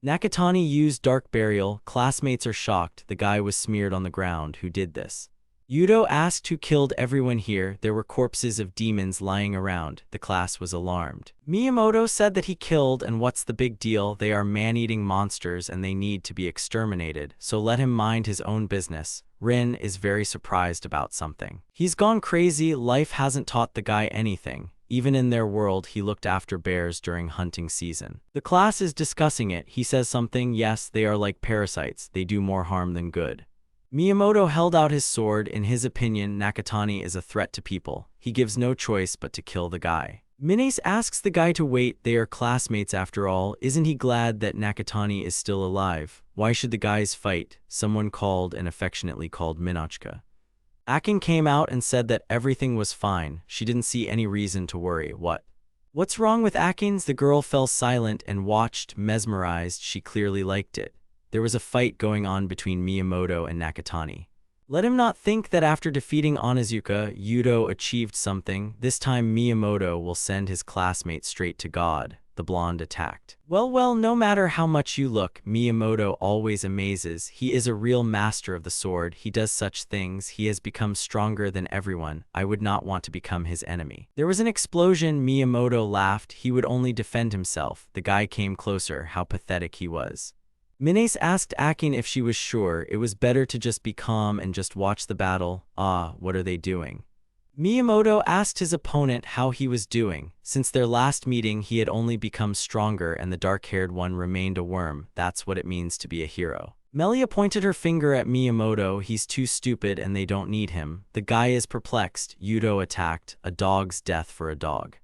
Nakatani used dark burial. Classmates are shocked. The guy was smeared on the ground. Who did this? Yudo asked who killed everyone here. There were corpses of demons lying around. The class was alarmed. Miyamoto said that he killed, and what's the big deal? They are man-eating monsters and they need to be exterminated, so let him mind his own business. Rin is very surprised about something. He's gone crazy. Life hasn't taught the guy anything. Even in their world, he looked after bears during hunting season. The class is discussing it. He says something. Yes, they are like parasites. They do more harm than good. Miyamoto held out his sword. In his opinion, Nakatani is a threat to people. He gives no choice but to kill the guy. Minace asks the guy to wait. They are classmates after all. Isn't he glad that Nakatani is still alive? Why should the guys fight? Someone called and affectionately called Minochka. Akin came out and said that everything was fine. She didn't see any reason to worry. What's wrong with Akins? The girl fell silent and watched, mesmerized. She clearly liked it. There was a fight going on between Miyamoto and Nakatani. Let him not think that after defeating Onizuka, Yudo achieved something. This time Miyamoto will send his classmate straight to God. The blonde attacked. Well, no matter how much you look, Miyamoto always amazes. He is a real master of the sword. He does such things. He has become stronger than everyone. I would not want to become his enemy. There was an explosion. Miyamoto laughed. He would only defend himself. The guy came closer. How pathetic he was. Minace asked Akin if she was sure it was better to just be calm and just watch the battle. What are they doing? Miyamoto asked his opponent how he was doing. Since their last meeting, he had only become stronger and the dark-haired one remained a worm. That's what it means to be a hero. Melia pointed her finger at Miyamoto. He's too stupid and they don't need him. The guy is perplexed. Yudo attacked. A dog's death for a dog.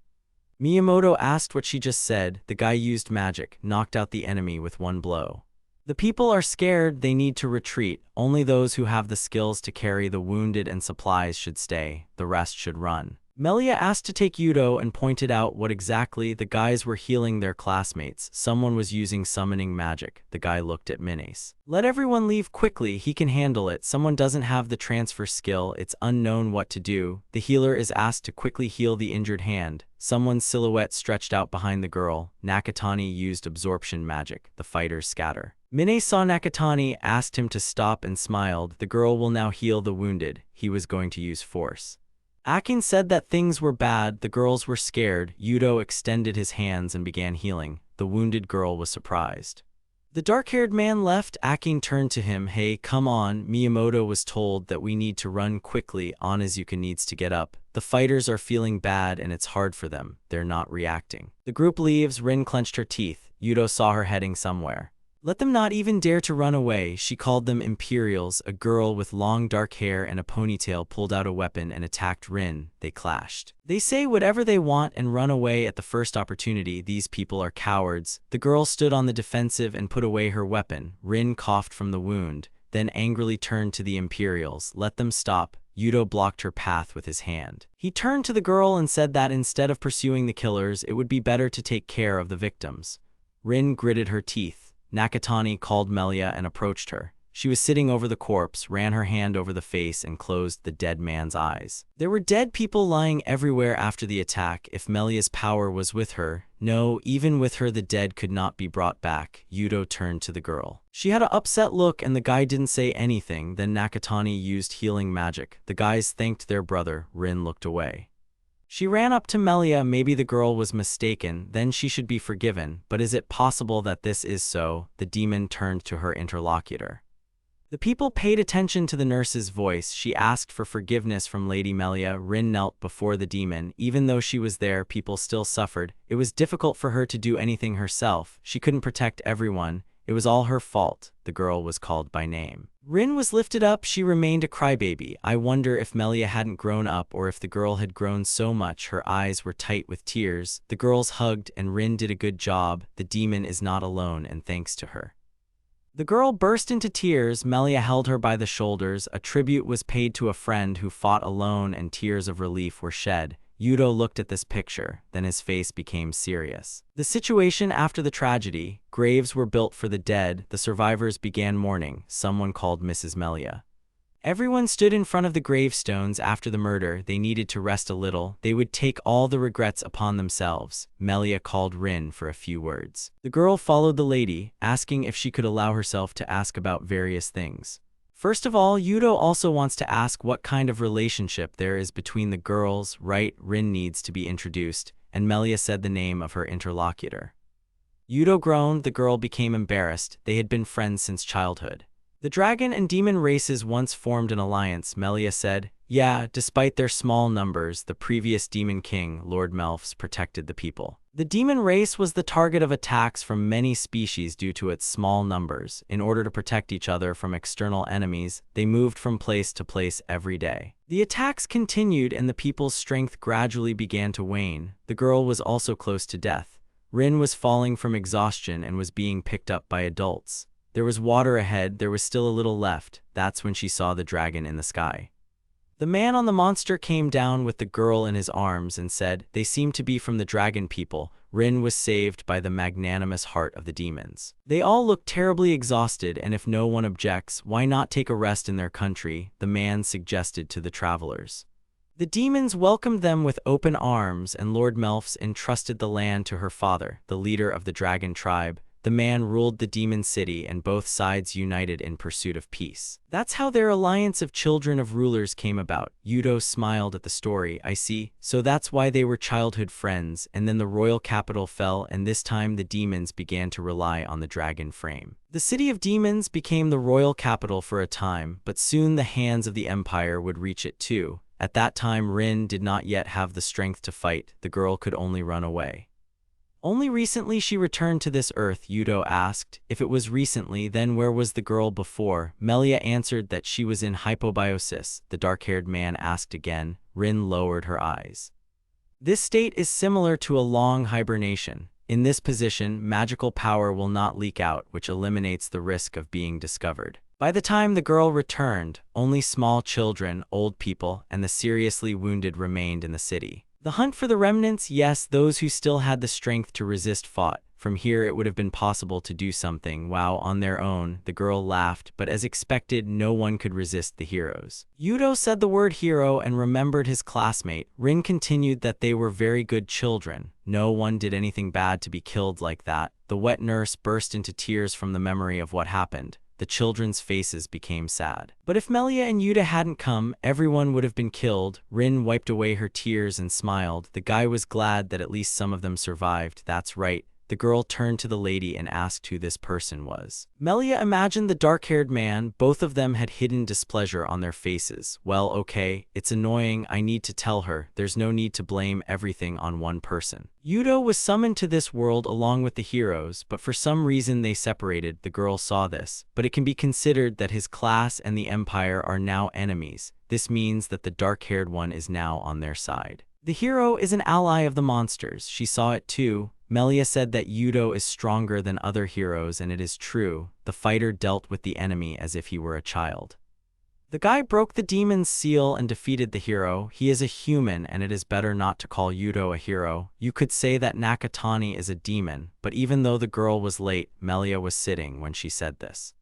Miyamoto asked what she just said. The guy used magic, knocked out the enemy with one blow. The people are scared. They need to retreat. Only those who have the skills to carry the wounded and supplies should stay. The rest should run. Melia asked to take Yudo and pointed out what exactly. The guys were healing their classmates. Someone was using summoning magic. The guy looked at Minace. Let everyone leave quickly. He can handle it. Someone doesn't have the transfer skill. It's unknown what to do. The healer is asked to quickly heal the injured hand. Someone's silhouette stretched out behind the girl. Nakatani used absorption magic. The fighters scatter. Minace saw Nakatani, asked him to stop and smiled. The girl will now heal the wounded. He was going to use force. Akin said that things were bad. The girls were scared. Yudo extended his hands and began healing. The wounded girl was surprised. The dark-haired man left. Akin turned to him. Hey, come on. Miyamoto was told that we need to run quickly. Onizuka needs to get up. The fighters are feeling bad and it's hard for them. They're not reacting. The group leaves. Rin clenched her teeth. Yudo saw her heading somewhere. Let them not even dare to run away. She called them Imperials. A girl with long dark hair and a ponytail pulled out a weapon and attacked Rin. They clashed. They say whatever they want and run away at the first opportunity. These people are cowards. The girl stood on the defensive and put away her weapon. Rin coughed from the wound, then angrily turned to the Imperials. Let them stop. Yudo blocked her path with his hand. He turned to the girl and said that instead of pursuing the killers, it would be better to take care of the victims. Rin gritted her teeth. Nakatani called Melia and approached her. She was sitting over the corpse, ran her hand over the face, and closed the dead man's eyes. There were dead people lying everywhere after the attack. If Melia's power was with her, no, even with her the dead could not be brought back. Yudo turned to the girl. She had an upset look and the guy didn't say anything. Then Nakatani used healing magic. The guys thanked their brother. Rin looked away. She ran up to Melia. Maybe the girl was mistaken, then she should be forgiven, but is it possible that this is so? The demon turned to her interlocutor. The people paid attention to the nurse's voice. She asked for forgiveness from Lady Melia. Rin knelt before the demon. Even though she was there, people still suffered. It was difficult for her to do anything herself. She couldn't protect everyone. It was all her fault. The girl was called by name. Rin was lifted up. She remained a crybaby. I wonder if Melia hadn't grown up or if the girl had grown so much her eyes were tight with tears. The girls hugged and Rin did a good job. The demon is not alone and thanks to her. The girl burst into tears. Melia held her by the shoulders. A tribute was paid to a friend who fought alone and tears of relief were shed. Yudo looked at this picture, then his face became serious. The situation after the tragedy, graves were built for the dead, the survivors began mourning. Someone called Mrs. Melia. Everyone stood in front of the gravestones after the murder. They needed to rest a little. They would take all the regrets upon themselves. Melia called Rin for a few words. The girl followed the lady, asking if she could allow herself to ask about various things. First of all, Yudo also wants to ask what kind of relationship there is between the girls, right? Rin needs to be introduced, and Melia said the name of her interlocutor. Yudo groaned. The girl became embarrassed. They had been friends since childhood. The dragon and demon races once formed an alliance, Melia said. Yeah, despite their small numbers, the previous demon king, Lord Melfs, protected the people. The demon race was the target of attacks from many species due to its small numbers. In order to protect each other from external enemies, they moved from place to place every day. The attacks continued and the people's strength gradually began to wane. The girl was also close to death. Rin was falling from exhaustion and was being picked up by adults. There was water ahead, there was still a little left. That's when she saw the dragon in the sky. The man on the monster came down with the girl in his arms and said, "They seem to be from the dragon people." Rin was saved by the magnanimous heart of the demons. They all looked terribly exhausted, and if no one objects, why not take a rest in their country? The man suggested to the travelers. The demons welcomed them with open arms, and Lord Melfs entrusted the land to her father, the leader of the dragon tribe. The man ruled the demon city and both sides united in pursuit of peace. That's how their alliance of children of rulers came about. Yudo smiled at the story. I see. So that's why they were childhood friends, and then the royal capital fell, and this time the demons began to rely on the dragon frame. The city of demons became the royal capital for a time, but soon the hands of the empire would reach it too. At that time Rin did not yet have the strength to fight. The girl could only run away. Only recently she returned to this earth, Yudo asked. If it was recently, then where was the girl before? Melia answered that she was in hypobiosis. The dark-haired man asked again. Rin lowered her eyes. This state is similar to a long hibernation. In this position, magical power will not leak out, which eliminates the risk of being discovered. By the time the girl returned, only small children, old people, and the seriously wounded remained in the city. The hunt for the remnants, yes, those who still had the strength to resist fought. From here it would have been possible to do something. Wow, on their own, the girl laughed, but as expected, no one could resist the heroes. Yudo said the word hero and remembered his classmate. Rin continued that they were very good children. No one did anything bad to be killed like that. The wet nurse burst into tears from the memory of what happened. The children's faces became sad. But if Melia and Yuda hadn't come, everyone would have been killed. Rin wiped away her tears and smiled. The guy was glad that at least some of them survived. That's right. the girl turned to the lady and asked who this person was. Melia imagined the dark-haired man. Both of them had hidden displeasure on their faces. Well, okay, it's annoying. I need to tell her. There's no need to blame everything on one person. Yudo was summoned to this world along with the heroes, but for some reason they separated. The girl saw this, but it can be considered that his class and the Empire are now enemies. This means that the dark-haired one is now on their side. The hero is an ally of the monsters. She saw it too. Melia said that Yudo is stronger than other heroes, and it is true. The fighter dealt with the enemy as if he were a child. The guy broke the demon's seal and defeated the hero. He is a human, and it is better not to call Yudo a hero. You could say that Nakatani is a demon, but even though the girl was late, Melia was sitting when she said this.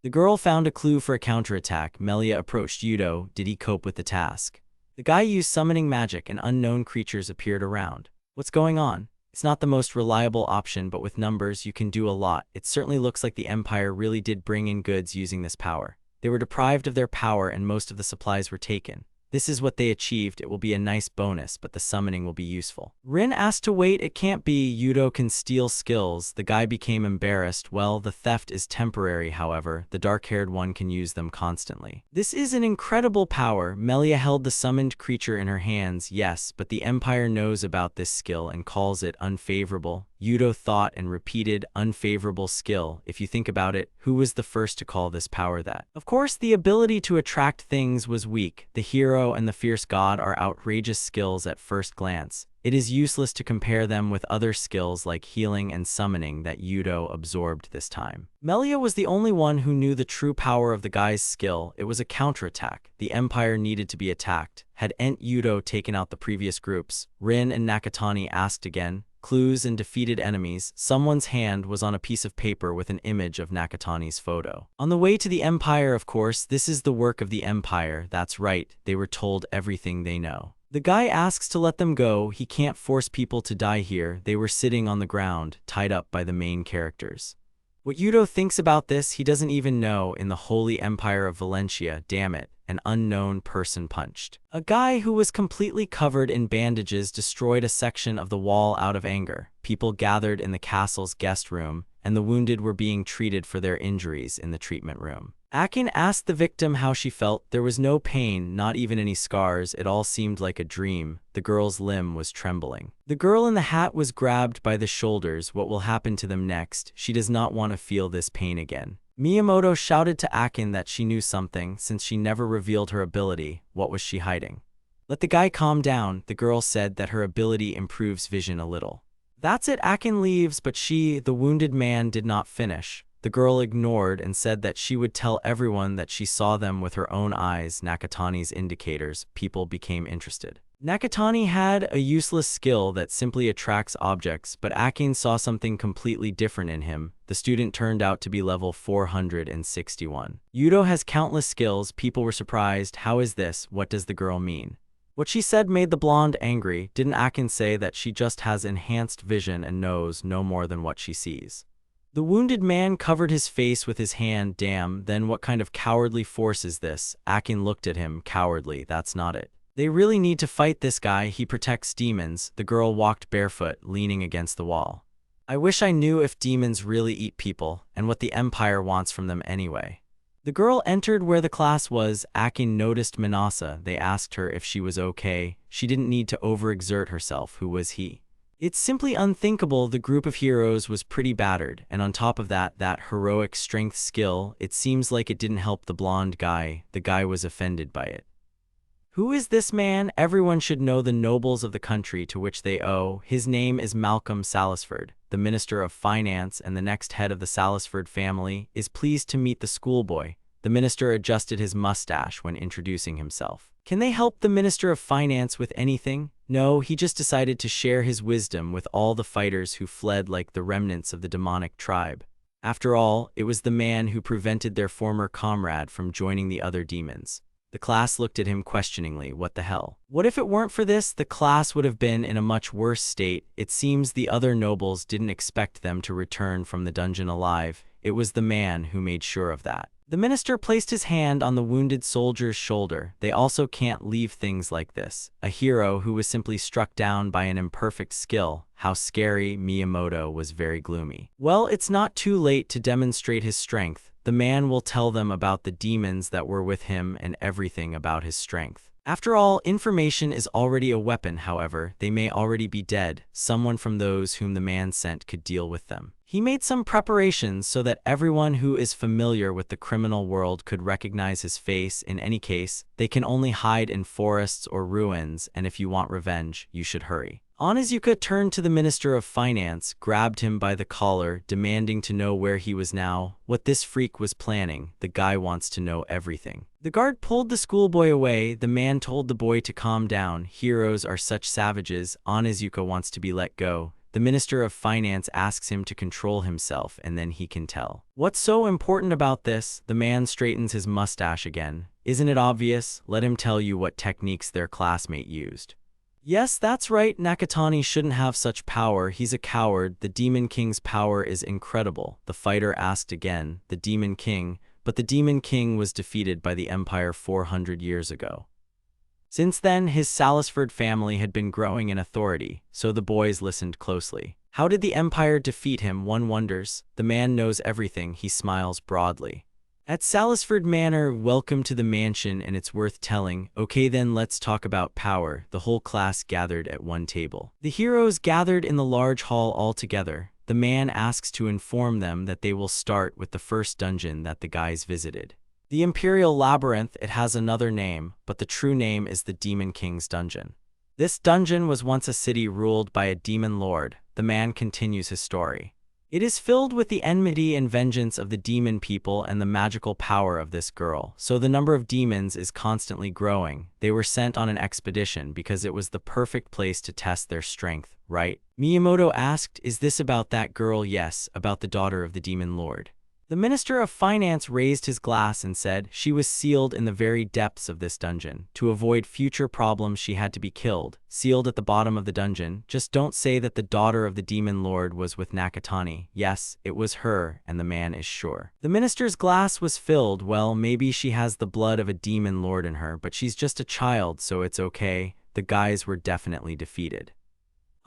The girl found a clue for a counterattack. Melia approached Yudo. Did he cope with the task? The guy used summoning magic and unknown creatures appeared around. What's going on? It's not the most reliable option, but with numbers you can do a lot. It certainly looks like the Empire really did bring in goods using this power. They were deprived of their power and most of the supplies were taken. This is what they achieved. It will be a nice bonus, but the summoning will be useful. Rin asked to wait. It can't be. Yudo can steal skills. The guy became embarrassed. Well, the theft is temporary, however. The dark-haired one can use them constantly. This is an incredible power. Melia held the summoned creature in her hands. Yes, but the Empire knows about this skill and calls it unfavorable. Yudo thought and repeated, unfavorable skill. If you think about it, who was the first to call this power that? Of course, the ability to attract things was weak. The hero and the fierce god are outrageous skills at first glance. It is useless to compare them with other skills like healing and summoning that Yudo absorbed this time. Melia was the only one who knew the true power of the guy's skill. It was a counterattack. The Empire needed to be attacked. Had Yudo taken out the previous groups? Rin and Nakatani asked again. Clues and defeated enemies. Someone's hand was on a piece of paper with an image of Nakatani's photo. On the way to the Empire, of course, this is the work of the Empire. That's right, they were told everything they know. The guy asks to let them go. He can't force people to die here. They were sitting on the ground, tied up by the main characters. What Yudo thinks about this, he doesn't even know. In the Holy Empire of Valencia, damn it, an unknown person punched. A guy who was completely covered in bandages destroyed a section of the wall out of anger. People gathered in the castle's guest room, and the wounded were being treated for their injuries in the treatment room. Akin asked the victim how she felt. There was no pain, not even any scars. It all seemed like a dream. The girl's limb was trembling. The girl in the hat was grabbed by the shoulders. What will happen to them next? She does not want to feel this pain again. Miyamoto shouted to Akin that she knew something, since she never revealed her ability. What was she hiding? Let the guy calm down. The girl said that her ability improves vision a little. That's it. Akin leaves, but the wounded man, did not finish. The girl ignored and said that she would tell everyone that she saw them with her own eyes. Nakatani's indicators. People became interested. Nakatani had a useless skill that simply attracts objects, but Akin saw something completely different in him. The student turned out to be level 461. Yudo has countless skills. People were surprised. How is this? What does the girl mean? What she said made the blonde angry. Didn't Akin say that she just has enhanced vision and knows no more than what she sees? The wounded man covered his face with his hand. Damn, then what kind of cowardly force is this? Akin looked at him. Cowardly, that's not it. They really need to fight this guy. He protects demons. The girl walked barefoot, leaning against the wall. I wish I knew if demons really eat people, and what the Empire wants from them anyway. The girl entered where the class was. Akin noticed Manasa. They asked her if she was okay. She didn't need to overexert herself. Who was he? It's simply unthinkable. The group of heroes was pretty battered, and on top of that heroic strength skill, it seems like it didn't help the blonde guy. The guy was offended by it. Who is this man? Everyone should know the nobles of the country to which they owe. His name is Malcolm Salisford, the Minister of Finance and the next head of the Salisford family, is pleased to meet the schoolboy. The minister adjusted his mustache when introducing himself. Can they help the Minister of Finance with anything? No, he just decided to share his wisdom with all the fighters who fled like the remnants of the demonic tribe. After all, it was the man who prevented their former comrade from joining the other demons. The class looked at him questioningly. What the hell? What if it weren't for this? The class would have been in a much worse state. It seems the other nobles didn't expect them to return from the dungeon alive. It was the man who made sure of that. The minister placed his hand on the wounded soldier's shoulder. They also can't leave things like this. A hero who was simply struck down by an imperfect skill. How scary. Miyamoto was very gloomy. Well, it's not too late to demonstrate his strength. The man will tell them about the demons that were with him and everything about his strength. After all, information is already a weapon. However, they may already be dead. Someone from those whom the man sent could deal with them. He made some preparations so that everyone who is familiar with the criminal world could recognize his face. In any case, they can only hide in forests or ruins, and if you want revenge, you should hurry. Onizuka turned to the Minister of Finance, grabbed him by the collar, demanding to know where he was now, what this freak was planning. The guy wants to know everything. The guard pulled the schoolboy away. The man told the boy to calm down. Heroes are such savages. Onizuka wants to be let go. The Minister of Finance asks him to control himself, and then he can tell. What's so important about this? The man straightens his mustache again. Isn't it obvious? Let him tell you what techniques their classmate used. Yes, that's right. Nakatani shouldn't have such power. He's a coward. The Demon King's power is incredible. The fighter asked again. The Demon King? But the Demon King was defeated by the Empire 400 years ago. Since then, his Salisford family had been growing in authority, so the boys listened closely. How did the Empire defeat him, one wonders? The man knows everything. He smiles broadly. At Salisford Manor, welcome to the mansion, and it's worth telling. Okay then, let's talk about power. The whole class gathered at one table. The heroes gathered in the large hall all together. The man asks to inform them that they will start with the first dungeon that the guys visited. The Imperial Labyrinth. It has another name, but the true name is the Demon King's Dungeon. This dungeon was once a city ruled by a demon lord. The man continues his story. It is filled with the enmity and vengeance of the demon people and the magical power of this girl, so the number of demons is constantly growing. They were sent on an expedition because it was the perfect place to test their strength, right? Miyamoto asked, is this about that girl? Yes, about the daughter of the demon lord. The Minister of Finance raised his glass and said she was sealed in the very depths of this dungeon. To avoid future problems, she had to be killed, sealed at the bottom of the dungeon. Just don't say that the daughter of the demon lord was with Nakatani. Yes, it was her, and the man is sure. The minister's glass was filled. Well, maybe she has the blood of a demon lord in her, but she's just a child, so it's okay. The guys were definitely defeated.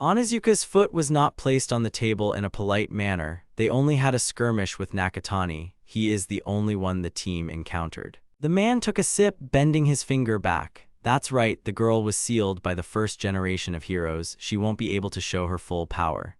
Onizuka's foot was not placed on the table in a polite manner. They only had a skirmish with Nakatani. He is the only one the team encountered. The man took a sip, bending his finger back. That's right, the girl was sealed by the first generation of heroes. She won't be able to show her full power.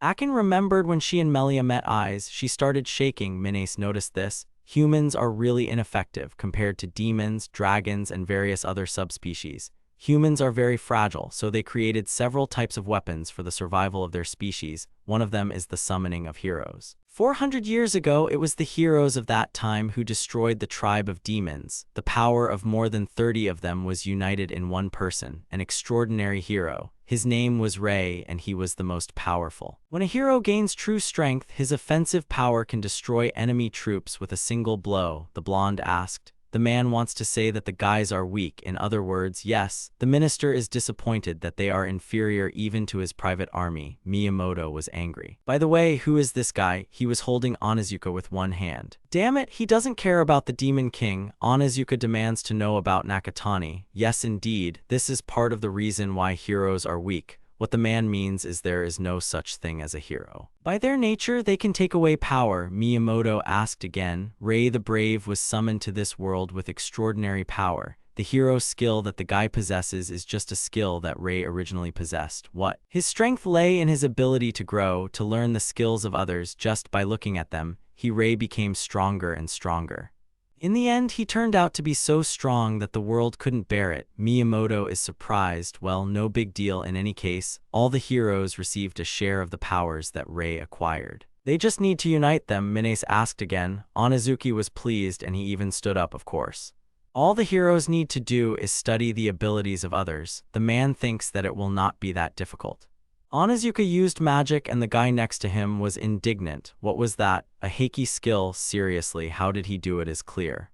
Akin remembered when she and Melia met eyes. She started shaking. Minace noticed this. Humans are really ineffective compared to demons, dragons, and various other subspecies. Humans are very fragile, so they created several types of weapons for the survival of their species. One of them is the summoning of heroes. 400 years ago, it was the heroes of that time who destroyed the tribe of demons. The power of more than 30 of them was united in one person, an extraordinary hero. His name was Rei, and he was the most powerful. When a hero gains true strength, his offensive power can destroy enemy troops with a single blow, the blonde asked. The man wants to say that the guys are weak. In other words, yes, the minister is disappointed that they are inferior even to his private army. Miyamoto was angry. By the way, who is this guy? He was holding Onizuka with one hand. Damn it, he doesn't care about the Demon King. Onizuka demands to know about Nakatani. Yes, indeed, this is part of the reason why heroes are weak. What the man means is there is no such thing as a hero. By their nature, they can take away power. Miyamoto asked again. Rei the Brave was summoned to this world with extraordinary power. The hero skill that the guy possesses is just a skill that Rei originally possessed. What? His strength lay in his ability to grow, to learn the skills of others just by looking at them. Rei became stronger and stronger. In the end, he turned out to be so strong that the world couldn't bear it. Miyamoto is surprised. Well, no big deal in any case. All the heroes received a share of the powers that Rei acquired. They just need to unite them, Minace asked again. Onizuki was pleased, and he even stood up, of course. All the heroes need to do is study the abilities of others. The man thinks that it will not be that difficult. Onizuka used magic, and the guy next to him was indignant. What was that? A Heiki skill? Seriously, how did he do it is clear.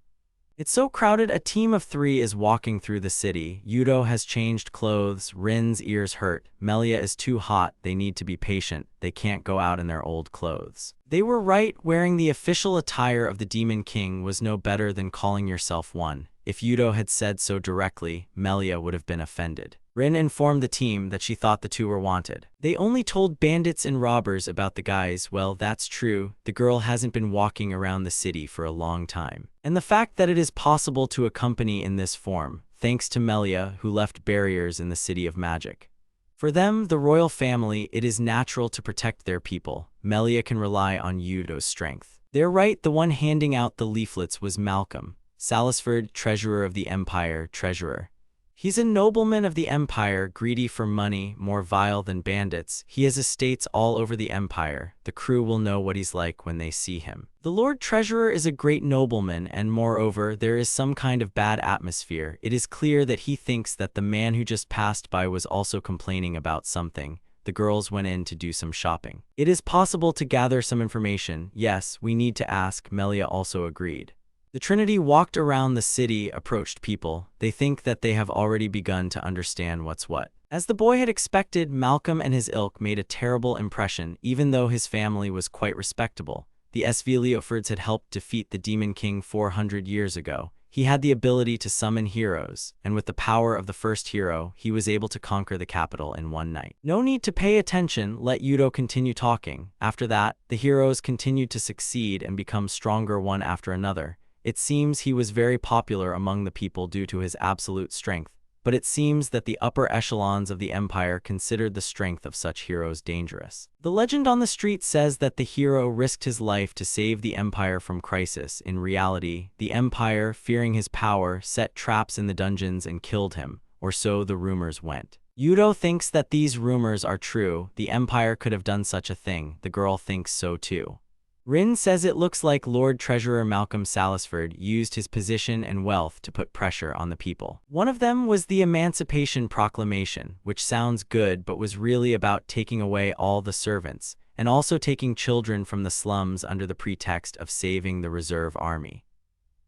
It's so crowded, a team of 3 is walking through the city. Yudo has changed clothes, Rin's ears hurt, Melia is too hot, they need to be patient, they can't go out in their old clothes. They were right, wearing the official attire of the Demon King was no better than calling yourself one. If Yudo had said so directly, Melia would have been offended. Rin informed the team that she thought the 2 were wanted. They only told bandits and robbers about the guys. Well, that's true. The girl hasn't been walking around the city for a long time. And the fact that it is possible to accompany in this form, thanks to Melia, who left barriers in the City of Magic. For them, the royal family, it is natural to protect their people. Melia can rely on Yudo's strength. They're right, the one handing out the leaflets was Malcolm, Salisford, treasurer of the Empire, treasurer. He's a nobleman of the Empire, greedy for money, more vile than bandits. He has estates all over the Empire. The crew will know what he's like when they see him. The Lord Treasurer is a great nobleman, and moreover, there is some kind of bad atmosphere. It is clear that he thinks that the man who just passed by was also complaining about something. The girls went in to do some shopping. It is possible to gather some information. Yes, we need to ask, Melia also agreed. The Trinity walked around the city, approached people. They think that they have already begun to understand what's what. As the boy had expected, Malcolm and his ilk made a terrible impression, even though his family was quite respectable. The Illyasviel had helped defeat the Demon King 400 years ago. He had the ability to summon heroes, and with the power of the first hero, he was able to conquer the capital in one night. No need to pay attention, let Yudo continue talking. After that, the heroes continued to succeed and become stronger one after another. It seems he was very popular among the people due to his absolute strength, but it seems that the upper echelons of the Empire considered the strength of such heroes dangerous. The legend on the street says that the hero risked his life to save the Empire from crisis. In reality, the Empire, fearing his power, set traps in the dungeons and killed him, or so the rumors went. Yudo thinks that these rumors are true. The Empire could have done such a thing. The girl thinks so too. Rin says it looks like Lord Treasurer Malcolm Salisford used his position and wealth to put pressure on the people. One of them was the Emancipation Proclamation, which sounds good but was really about taking away all the servants, and also taking children from the slums under the pretext of saving the reserve army.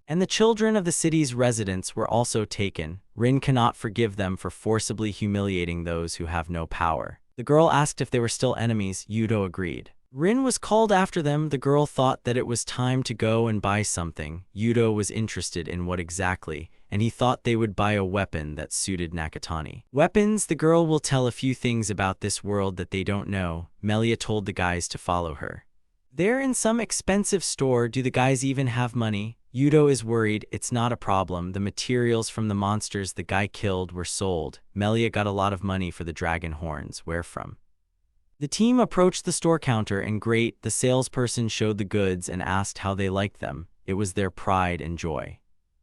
And the children of the city's residents were also taken. Rin cannot forgive them for forcibly humiliating those who have no power. The girl asked if they were still enemies. Yudo agreed. Rin was called after them. The girl thought that it was time to go and buy something. Yudo was interested in what exactly, and he thought they would buy a weapon that suited Nakatani. Weapons, the girl will tell a few things about this world that they don't know. Melia told the guys to follow her. They're in some expensive store. Do the guys even have money? Yudo is worried. It's not a problem. The materials from the monsters the guy killed were sold. Melia got a lot of money for the dragon horns. Where from? The team approached the store counter and great, the salesperson showed the goods and asked how they liked them. It was their pride and joy.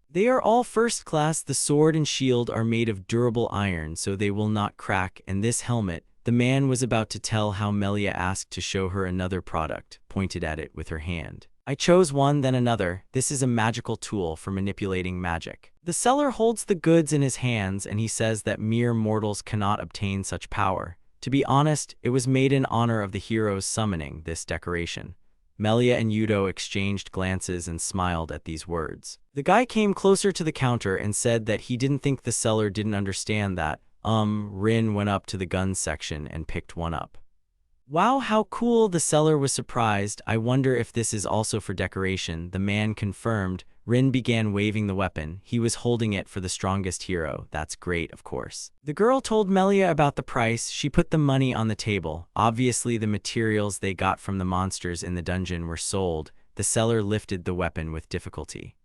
They are all first class. The sword and shield are made of durable iron so they will not crack, and this helmet, the man was about to tell how Melia asked to show her another product, pointed at it with her hand. I chose one then another. This is a magical tool for manipulating magic. The seller holds the goods in his hands and he says that mere mortals cannot obtain such power. To be honest, it was made in honor of the heroes summoning this decoration. Melia and Yudo exchanged glances and smiled at these words. The guy came closer to the counter and said that he didn't think the seller didn't understand that. Rin went up to the guns section and picked one up. Wow, how cool! The seller was surprised. I wonder if this is also for decoration. The man confirmed. Rin began waving the weapon. He was holding it for the strongest hero. That's great, of course. The girl told Melia about the price. She put the money on the table. Obviously, the materials they got from the monsters in the dungeon were sold. The seller lifted the weapon with difficulty.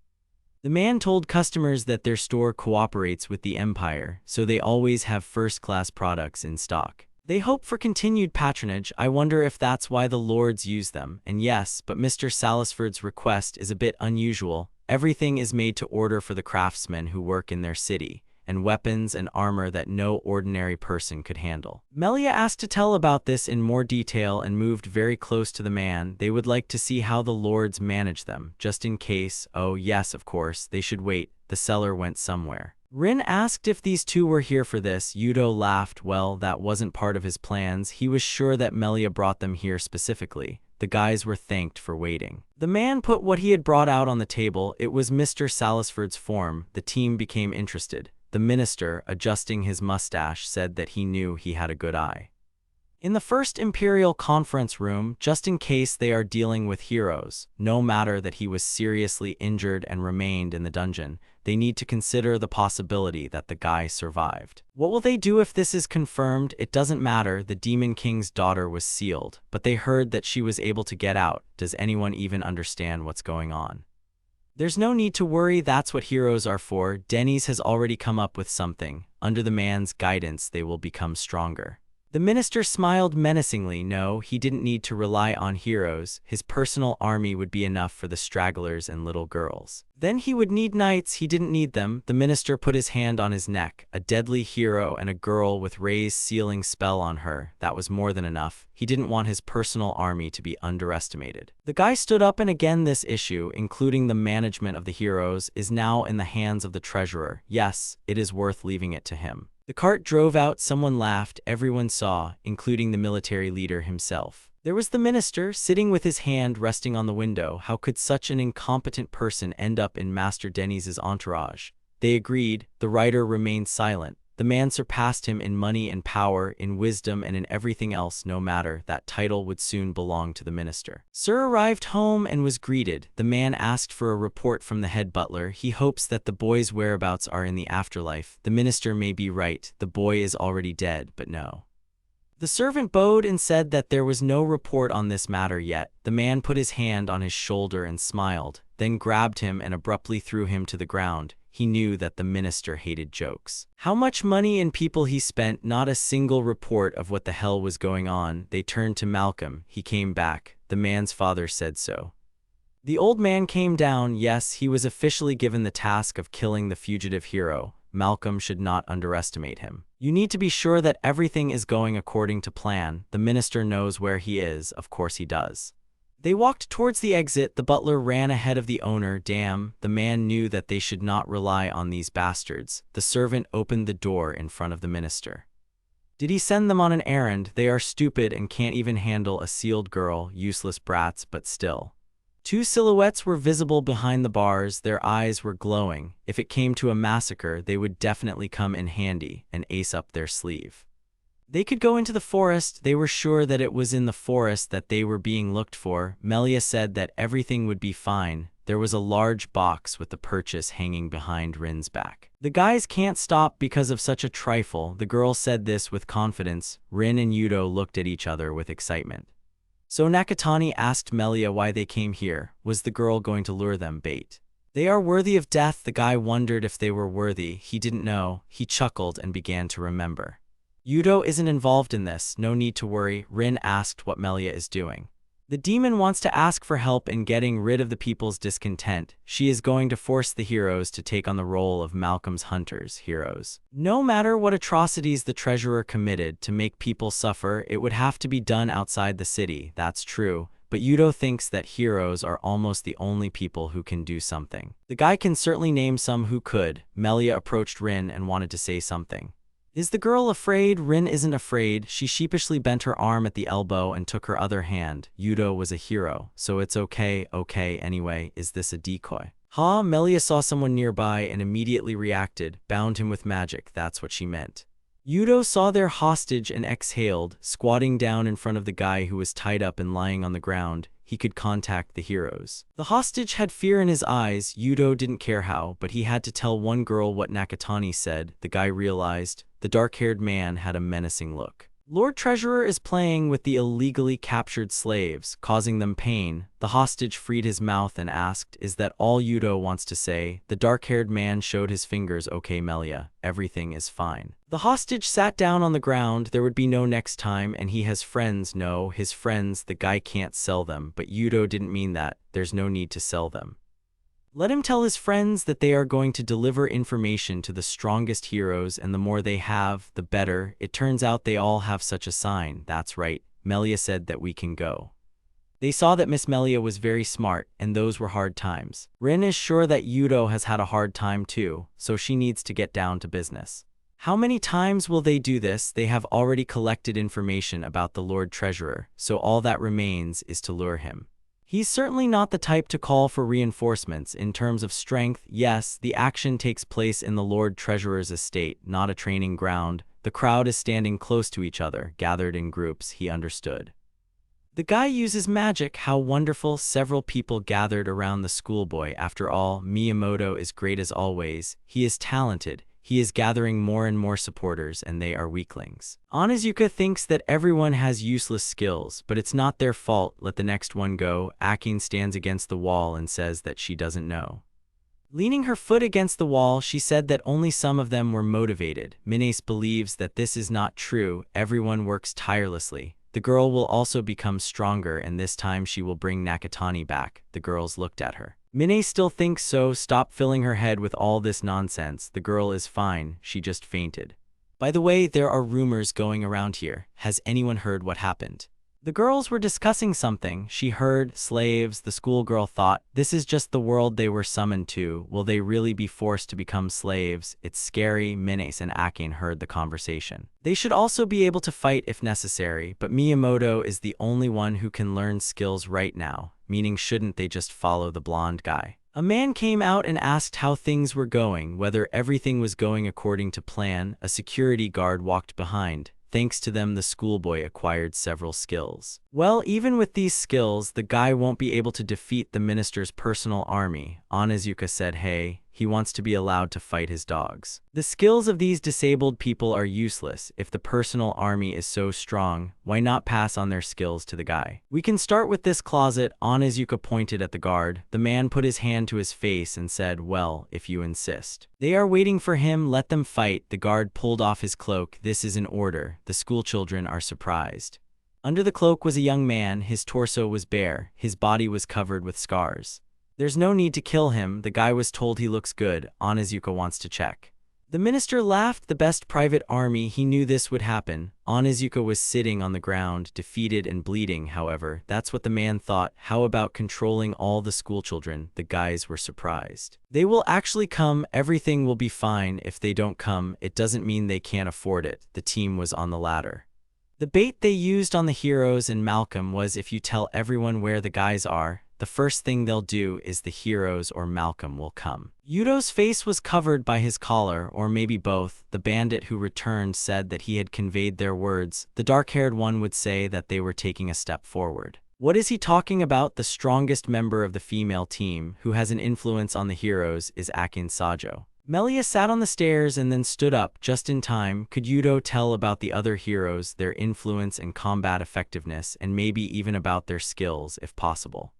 The man told customers that their store cooperates with the Empire, so they always have first-class products in stock. They hope for continued patronage. I wonder if that's why the lords use them. And yes, but Mr. Salisford's request is a bit unusual. Everything is made to order for the craftsmen who work in their city, and weapons and armor that no ordinary person could handle. Melia asked to tell about this in more detail and moved very close to the man. They would like to see how the lords manage them, just in case. Oh yes, of course, they should wait. The seller went somewhere. Rin asked if these two were here for this. Yudo laughed. Well, that wasn't part of his plans. He was sure that Melia brought them here specifically. The guys were thanked for waiting. The man put what he had brought out on the table. It was Mr. Salisford's form. The team became interested. The minister, adjusting his mustache, said that he knew he had a good eye. In the first Imperial conference room, just in case they are dealing with heroes, no matter that he was seriously injured and remained in the dungeon, they need to consider the possibility that the guy survived. What will they do if this is confirmed? It doesn't matter, the Demon King's daughter was sealed, but they heard that she was able to get out. Does anyone even understand what's going on? There's no need to worry, that's what heroes are for. Denny's has already come up with something. Under the man's guidance, they will become stronger. The minister smiled menacingly. No, he didn't need to rely on heroes. His personal army would be enough for the stragglers and little girls. Then he would need knights. He didn't need them. The minister put his hand on his neck. A deadly hero and a girl with Ray's sealing spell on her. That was more than enough. He didn't want his personal army to be underestimated. The guy stood up, and again this issue, including the management of the heroes, is now in the hands of the treasurer. Yes, it is worth leaving it to him. The cart drove out. Someone laughed. Everyone saw, including the military leader himself. There was the minister, sitting with his hand resting on the window. How could such an incompetent person end up in Master Denny's entourage? They agreed. The writer remained silent. The man surpassed him in money and power, in wisdom and in everything else. No matter, that title would soon belong to the minister. Sir arrived home and was greeted. The man asked for a report from the head butler. He hopes that the boy's whereabouts are in the afterlife. The minister may be right. The boy is already dead, but no. The servant bowed and said that there was no report on this matter yet. The man put his hand on his shoulder and smiled, then grabbed him and abruptly threw him to the ground. He knew that the minister hated jokes. How much money and people he spent, not a single report of what the hell was going on. They turned to Malcolm. He came back. The man's father said so. The old man came down. Yes, he was officially given the task of killing the fugitive hero. Malcolm should not underestimate him. You need to be sure that everything is going according to plan. The minister knows where he is. Of course he does. They walked towards the exit. The butler ran ahead of the owner. Damn, the man knew that they should not rely on these bastards. The servant opened the door in front of the minister. Did he send them on an errand? They are stupid and can't even handle a sealed girl. Useless brats, but still. Two silhouettes were visible behind the bars. Their eyes were glowing. If it came to a massacre, they would definitely come in handy, an ace up their sleeve. They could go into the forest. They were sure that it was in the forest that they were being looked for. Melia said that everything would be fine. There was a large box with the purchase hanging behind Rin's back. The guys can't stop because of such a trifle. The girl said this with confidence. Rin and Yudo looked at each other with excitement. So Nakatani asked Melia why they came here. Was the girl going to lure them bait? They are worthy of death. The guy wondered if they were worthy. He didn't know. He chuckled and began to remember. Yudo isn't involved in this. No need to worry. Rin asked what Melia is doing. The demon wants to ask for help in getting rid of the people's discontent. She is going to force the heroes to take on the role of Malcolm's hunters, heroes. No matter what atrocities the treasurer committed to make people suffer, it would have to be done outside the city. That's true. But Yudo thinks that heroes are almost the only people who can do something. The guy can certainly name some who could. Melia approached Rin and wanted to say something. Is the girl afraid? Rin isn't afraid. She sheepishly bent her arm at the elbow and took her other hand. Yudo was a hero, so it's okay. Okay, anyway, is this a decoy? Ha, Melia saw someone nearby and immediately reacted. Bound him with magic, that's what she meant. Yudo saw their hostage and exhaled, squatting down in front of the guy who was tied up and lying on the ground. He could contact the heroes. The hostage had fear in his eyes. Yudo didn't care how, but he had to tell one girl what Nakatani said. The guy realized. The dark-haired man had a menacing look. Lord Treasurer is playing with the illegally captured slaves, causing them pain. The hostage freed his mouth and asked, is that all Yudo wants to say? The dark-haired man showed his fingers. Okay, Melia, everything is fine. The hostage sat down on the ground. There would be no next time, and he has friends. No, his friends, the guy can't sell them, but Yudo didn't mean that. There's no need to sell them. Let him tell his friends that they are going to deliver information to the strongest heroes, and the more they have, the better. It turns out they all have such a sign. That's right. Melia said that we can go. They saw that Miss Melia was very smart, and those were hard times. Rin is sure that Yudo has had a hard time too, so she needs to get down to business. How many times will they do this? They have already collected information about the Lord Treasurer, so all that remains is to lure him. He's certainly not the type to call for reinforcements in terms of strength. Yes, the action takes place in the Lord Treasurer's estate, not a training ground. The crowd is standing close to each other, gathered in groups, he understood. The guy uses magic. How wonderful. Several people gathered around the schoolboy. After all, Miyamoto is great as always. He is talented. He is gathering more and more supporters, and they are weaklings. Onizuka thinks that everyone has useless skills, but it's not their fault. Let the next one go. Akin stands against the wall and says that she doesn't know. Leaning her foot against the wall, she said that only some of them were motivated. Minace believes that this is not true. Everyone works tirelessly. The girl will also become stronger, and this time she will bring Nakatani back. The girls looked at her. Minace still thinks so. Stop filling her head with all this nonsense. The girl is fine. She just fainted. By the way, there are rumors going around here. Has anyone heard what happened? The girls were discussing something. She heard slaves. The schoolgirl thought, this is just the world they were summoned to. Will they really be forced to become slaves? It's scary. Minace and Akin heard the conversation. They should also be able to fight if necessary, but Miyamoto is the only one who can learn skills right now, meaning shouldn't they just follow the blonde guy? A man came out and asked how things were going, whether everything was going according to plan. A security guard walked behind. Thanks to them, the schoolboy acquired several skills. Well, even with these skills, the guy won't be able to defeat the minister's personal army. Onizuka said, hey, he wants to be allowed to fight his dogs. The skills of these disabled people are useless. If the personal army is so strong, why not pass on their skills to the guy? We can start with this closet. Onizuka pointed at the guard. The man put his hand to his face and said, well, if you insist. They are waiting for him. Let them fight. The guard pulled off his cloak. This is an order. The schoolchildren are surprised. Under the cloak was a young man. His torso was bare. His body was covered with scars. There's no need to kill him. The guy was told he looks good. Onizuka wants to check. The minister laughed. The best private army. He knew this would happen. Onizuka was sitting on the ground, defeated and bleeding, however. That's what the man thought. How about controlling all the schoolchildren? The guys were surprised. They will actually come. Everything will be fine. If they don't come, it doesn't mean they can't afford it. The team was on the ladder. The bait they used on the heroes and Malcolm was, if you tell everyone where the guys are, the first thing they'll do is the heroes or Malcolm will come. Yudo's face was covered by his collar, or maybe both. The bandit who returned said that he had conveyed their words. The dark-haired one would say that they were taking a step forward. What is he talking about? The strongest member of the female team, who has an influence on the heroes, is Akin Sajo. Melia sat on the stairs and then stood up just in time. Could Yudo tell about the other heroes, their influence and combat effectiveness, and maybe even about their skills, if possible?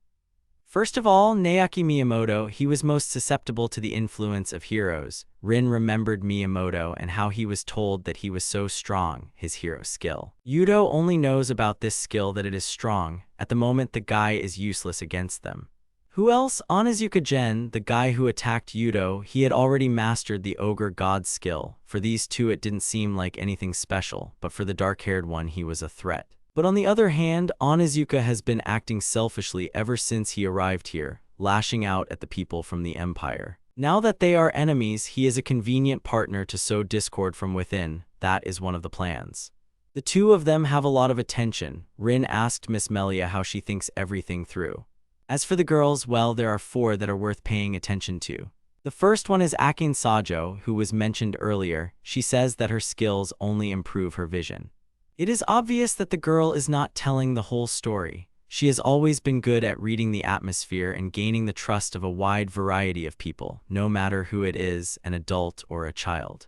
First of all, Naoki Miyamoto. He was most susceptible to the influence of heroes. Rin remembered Miyamoto and how he was told that he was so strong, his hero skill. Yudo only knows about this skill, that it is strong. At the moment, the guy is useless against them. Who else? Onizuka Gen, the guy who attacked Yudo. He had already mastered the ogre god skill. For these two it didn't seem like anything special, but for the dark-haired one he was a threat. But on the other hand, Onizuka has been acting selfishly ever since he arrived here, lashing out at the people from the Empire. Now that they are enemies, he is a convenient partner to sow discord from within. That is one of the plans. The two of them have a lot of attention. Rin asked Miss Melia how she thinks everything through. As for the girls, well, there are 4 that are worth paying attention to. The first one is Akin Sajo, who was mentioned earlier. She says that her skills only improve her vision. It is obvious that the girl is not telling the whole story. She has always been good at reading the atmosphere and gaining the trust of a wide variety of people, no matter who it is, an adult or a child.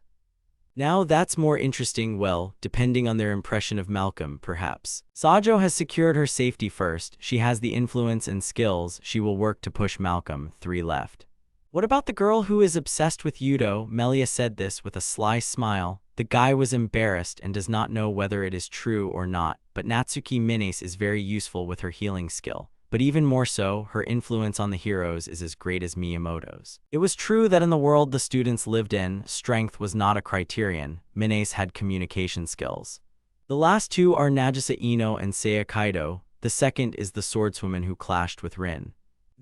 Now that's more interesting, well, depending on their impression of Malcolm, perhaps. Sajo has secured her safety first. She has the influence and skills. She will work to push Malcolm. 3 left. What about the girl who is obsessed with Yudo? Melia said this with a sly smile. The guy was embarrassed and does not know whether it is true or not, but Natsuki Minace is very useful with her healing skill. But even more so, her influence on the heroes is as great as Miyamoto's. It was true that in the world the students lived in, strength was not a criterion. Minace had communication skills. The last 2 are Nagisa Ino and Seiya Kaido. The second is the swordswoman who clashed with Rin.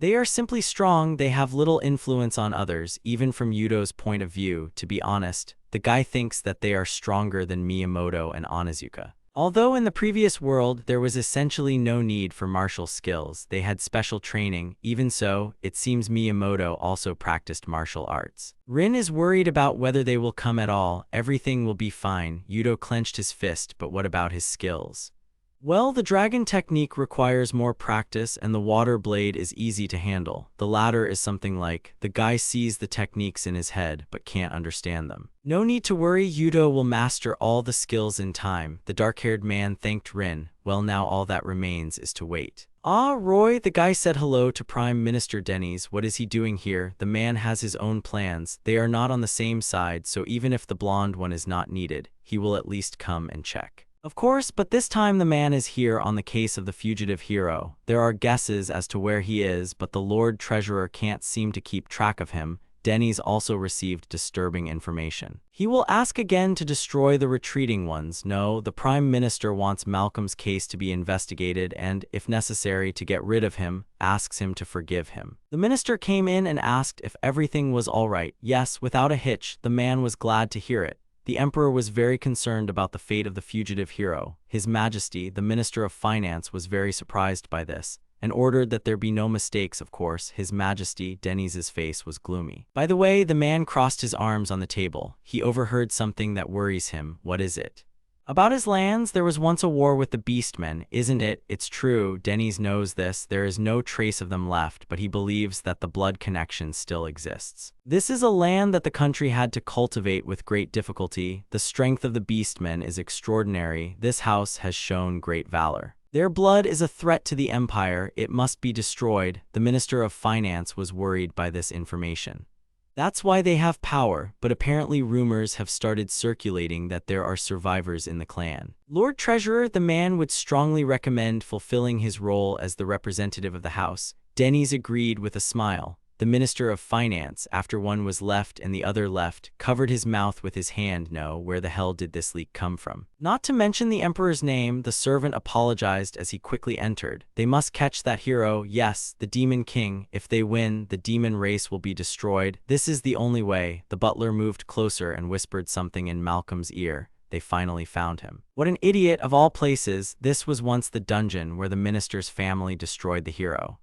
They are simply strong. They have little influence on others, even from Yudo's point of view. To be honest, the guy thinks that they are stronger than Miyamoto and Onizuka. Although in the previous world there was essentially no need for martial skills, they had special training. Even so, it seems Miyamoto also practiced martial arts. Rin is worried about whether they will come at all. Everything will be fine. Yudo clenched his fist, but what about his skills? Well, the dragon technique requires more practice and the water blade is easy to handle. The latter is something like, the guy sees the techniques in his head but can't understand them. No need to worry, Yudo will master all the skills in time. The dark-haired man thanked Rin. Well, now all that remains is to wait. Ah, Roy, the guy said hello to Prime Minister Denny's. What is he doing here? The man has his own plans. They are not on the same side, so even if the blonde one is not needed, he will at least come and check. Of course, but this time the man is here on the case of the fugitive hero. There are guesses as to where he is, but the Lord Treasurer can't seem to keep track of him. Denny's also received disturbing information. He will ask again to destroy the retreating ones. No, the Prime Minister wants Malcolm's case to be investigated and, if necessary, to get rid of him, asks him to forgive him. The minister came in and asked if everything was all right. Yes, without a hitch, the man was glad to hear it. The emperor was very concerned about the fate of the fugitive hero. His Majesty, the Minister of Finance, was very surprised by this, and ordered that there be no mistakes. Of course, His Majesty, Denny's face was gloomy. By the way, the man crossed his arms on the table. He overheard something that worries him. What is it? About his lands, there was once a war with the beastmen, isn't it? It's true, Denny's knows this. There is no trace of them left, but he believes that the blood connection still exists. This is a land that the country had to cultivate with great difficulty. The strength of the beastmen is extraordinary. This house has shown great valor. Their blood is a threat to the empire. It must be destroyed. The Minister of Finance was worried by this information. That's why they have power, but apparently rumors have started circulating that there are survivors in the clan. Lord Treasurer, the man would strongly recommend fulfilling his role as the representative of the house. Denny's agreed with a smile. The Minister of Finance, after one was left and the other left, covered his mouth with his hand. No, where the hell did this leak come from? Not to mention the Emperor's name, the servant apologized as he quickly entered. They must catch that hero, yes, the Demon King. If they win, the demon race will be destroyed. This is the only way. The butler moved closer and whispered something in Malcolm's ear. They finally found him. What an idiot, of all places. This was once the dungeon where the minister's family destroyed the hero.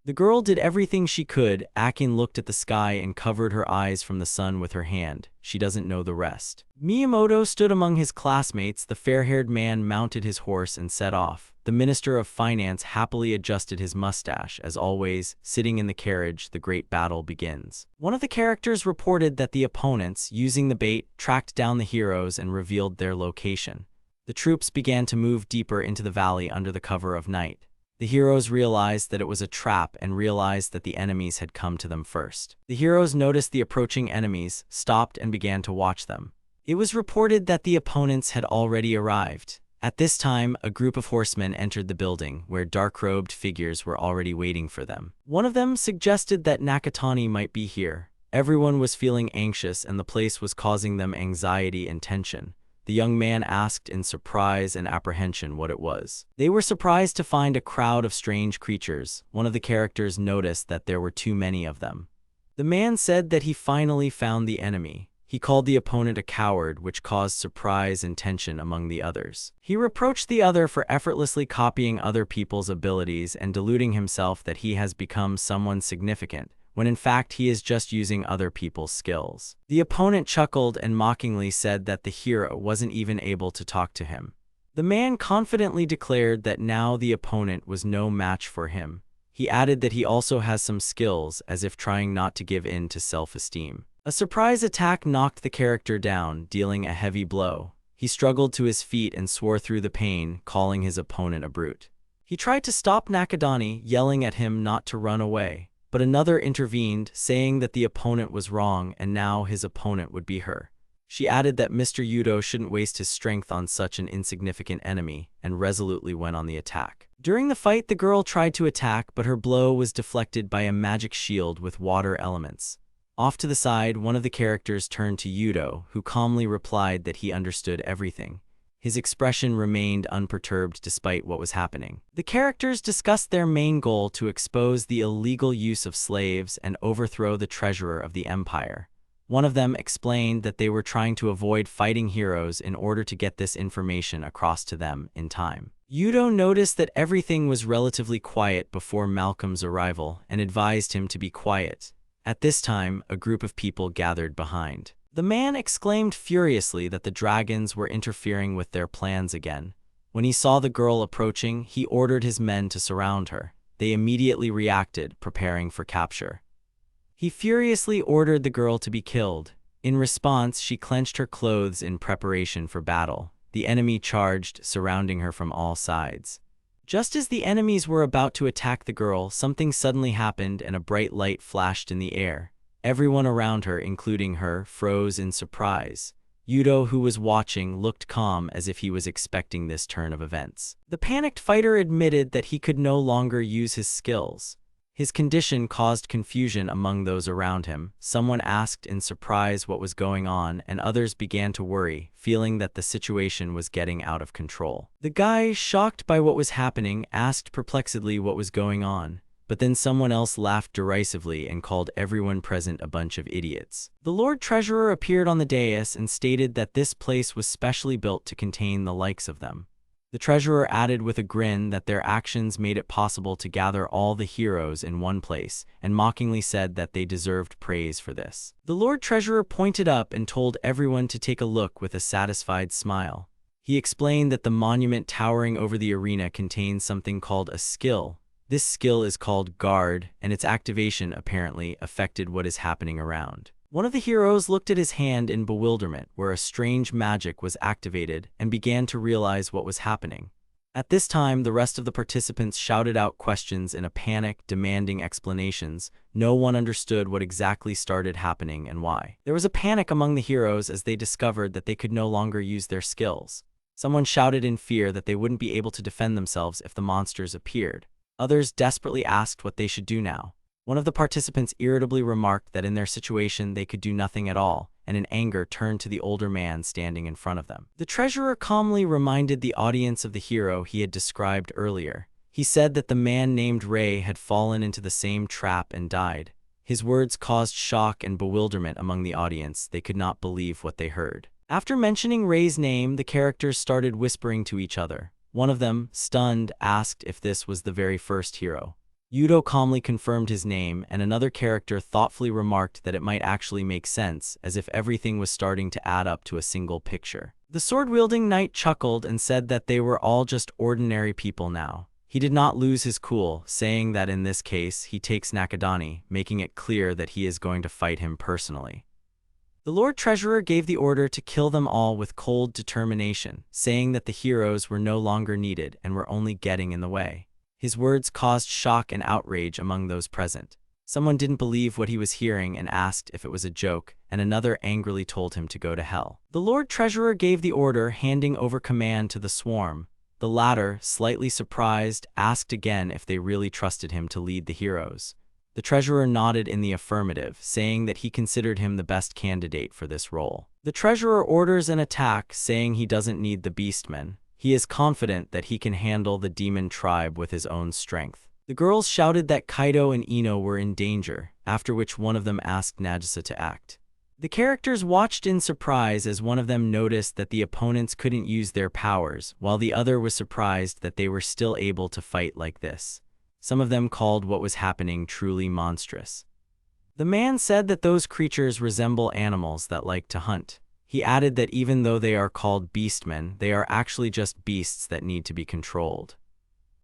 The girl did everything she could. Akin looked at the sky and covered her eyes from the sun with her hand. She doesn't know the rest. Miyamoto stood among his classmates. The fair-haired man mounted his horse and set off. The Minister of Finance happily adjusted his mustache. As always, sitting in the carriage, the great battle begins. One of the characters reported that the opponents, using the bait, tracked down the heroes and revealed their location. The troops began to move deeper into the valley under the cover of night. The heroes realized that it was a trap and realized that the enemies had come to them first. The heroes noticed the approaching enemies, stopped and began to watch them. It was reported that the opponents had already arrived. At this time, a group of horsemen entered the building, where dark-robed figures were already waiting for them. One of them suggested that Nakatani might be here. Everyone was feeling anxious and the place was causing them anxiety and tension. The young man asked in surprise and apprehension what it was. They were surprised to find a crowd of strange creatures. One of the characters noticed that there were too many of them. The man said that he finally found the enemy. He called the opponent a coward, which caused surprise and tension among the others. He reproached the other for effortlessly copying other people's abilities and deluding himself that he has become someone significant, when in fact he is just using other people's skills. The opponent chuckled and mockingly said that the hero wasn't even able to talk to him. The man confidently declared that now the opponent was no match for him. He added that he also has some skills, as if trying not to give in to self-esteem. A surprise attack knocked the character down, dealing a heavy blow. He struggled to his feet and swore through the pain, calling his opponent a brute. He tried to stop Nakadani, yelling at him not to run away. But another intervened, saying that the opponent was wrong and now his opponent would be her. She added that Mr. Yudo shouldn't waste his strength on such an insignificant enemy, and resolutely went on the attack. During the fight, the girl tried to attack, but her blow was deflected by a magic shield with water elements. Off to the side, one of the characters turned to Yudo, who calmly replied that he understood everything. His expression remained unperturbed despite what was happening. The characters discussed their main goal to expose the illegal use of slaves and overthrow the treasurer of the empire. One of them explained that they were trying to avoid fighting heroes in order to get this information across to them in time. Yudo noticed that everything was relatively quiet before Malcolm's arrival and advised him to be quiet. At this time, a group of people gathered behind. The man exclaimed furiously that the dragons were interfering with their plans again. When he saw the girl approaching, he ordered his men to surround her. They immediately reacted, preparing for capture. He furiously ordered the girl to be killed. In response, she clenched her clothes in preparation for battle. The enemy charged, surrounding her from all sides. Just as the enemies were about to attack the girl, something suddenly happened and a bright light flashed in the air. Everyone around her, including her, froze in surprise. Yudo, who was watching, looked calm as if he was expecting this turn of events. The panicked fighter admitted that he could no longer use his skills. His condition caused confusion among those around him. Someone asked in surprise what was going on, and others began to worry, feeling that the situation was getting out of control. The guy, shocked by what was happening, asked perplexedly what was going on, but then someone else laughed derisively and called everyone present a bunch of idiots. The Lord Treasurer appeared on the dais and stated that this place was specially built to contain the likes of them. The treasurer added with a grin that their actions made it possible to gather all the heroes in one place, and mockingly said that they deserved praise for this. The Lord Treasurer pointed up and told everyone to take a look with a satisfied smile. He explained that the monument towering over the arena contains something called a skill. This skill is called Guard, and its activation apparently affected what is happening around. One of the heroes looked at his hand in bewilderment, where a strange magic was activated, and began to realize what was happening. At this time, the rest of the participants shouted out questions in a panic, demanding explanations. No one understood what exactly started happening and why. There was a panic among the heroes as they discovered that they could no longer use their skills. Someone shouted in fear that they wouldn't be able to defend themselves if the monsters appeared. Others desperately asked what they should do now. One of the participants irritably remarked that in their situation they could do nothing at all, and in anger turned to the older man standing in front of them. The treasurer calmly reminded the audience of the hero he had described earlier. He said that the man named Ray had fallen into the same trap and died. His words caused shock and bewilderment among the audience. They could not believe what they heard. After mentioning Ray's name, the characters started whispering to each other. One of them, stunned, asked if this was the very first hero. Yudo calmly confirmed his name, and another character thoughtfully remarked that it might actually make sense, as if everything was starting to add up to a single picture. The sword-wielding knight chuckled and said that they were all just ordinary people now. He did not lose his cool, saying that in this case he takes Nakadani, making it clear that he is going to fight him personally. The Lord Treasurer gave the order to kill them all with cold determination, saying that the heroes were no longer needed and were only getting in the way. His words caused shock and outrage among those present. Someone didn't believe what he was hearing and asked if it was a joke, and another angrily told him to go to hell. The Lord Treasurer gave the order, handing over command to the swarm. The latter, slightly surprised, asked again if they really trusted him to lead the heroes. The treasurer nodded in the affirmative, saying that he considered him the best candidate for this role. The treasurer orders an attack, saying he doesn't need the beastmen. He is confident that he can handle the demon tribe with his own strength. The girls shouted that Kaido and Ino were in danger, after which one of them asked Nagisa to act. The characters watched in surprise as one of them noticed that the opponents couldn't use their powers, while the other was surprised that they were still able to fight like this. Some of them called what was happening truly monstrous. The man said that those creatures resemble animals that like to hunt. He added that even though they are called beastmen, they are actually just beasts that need to be controlled.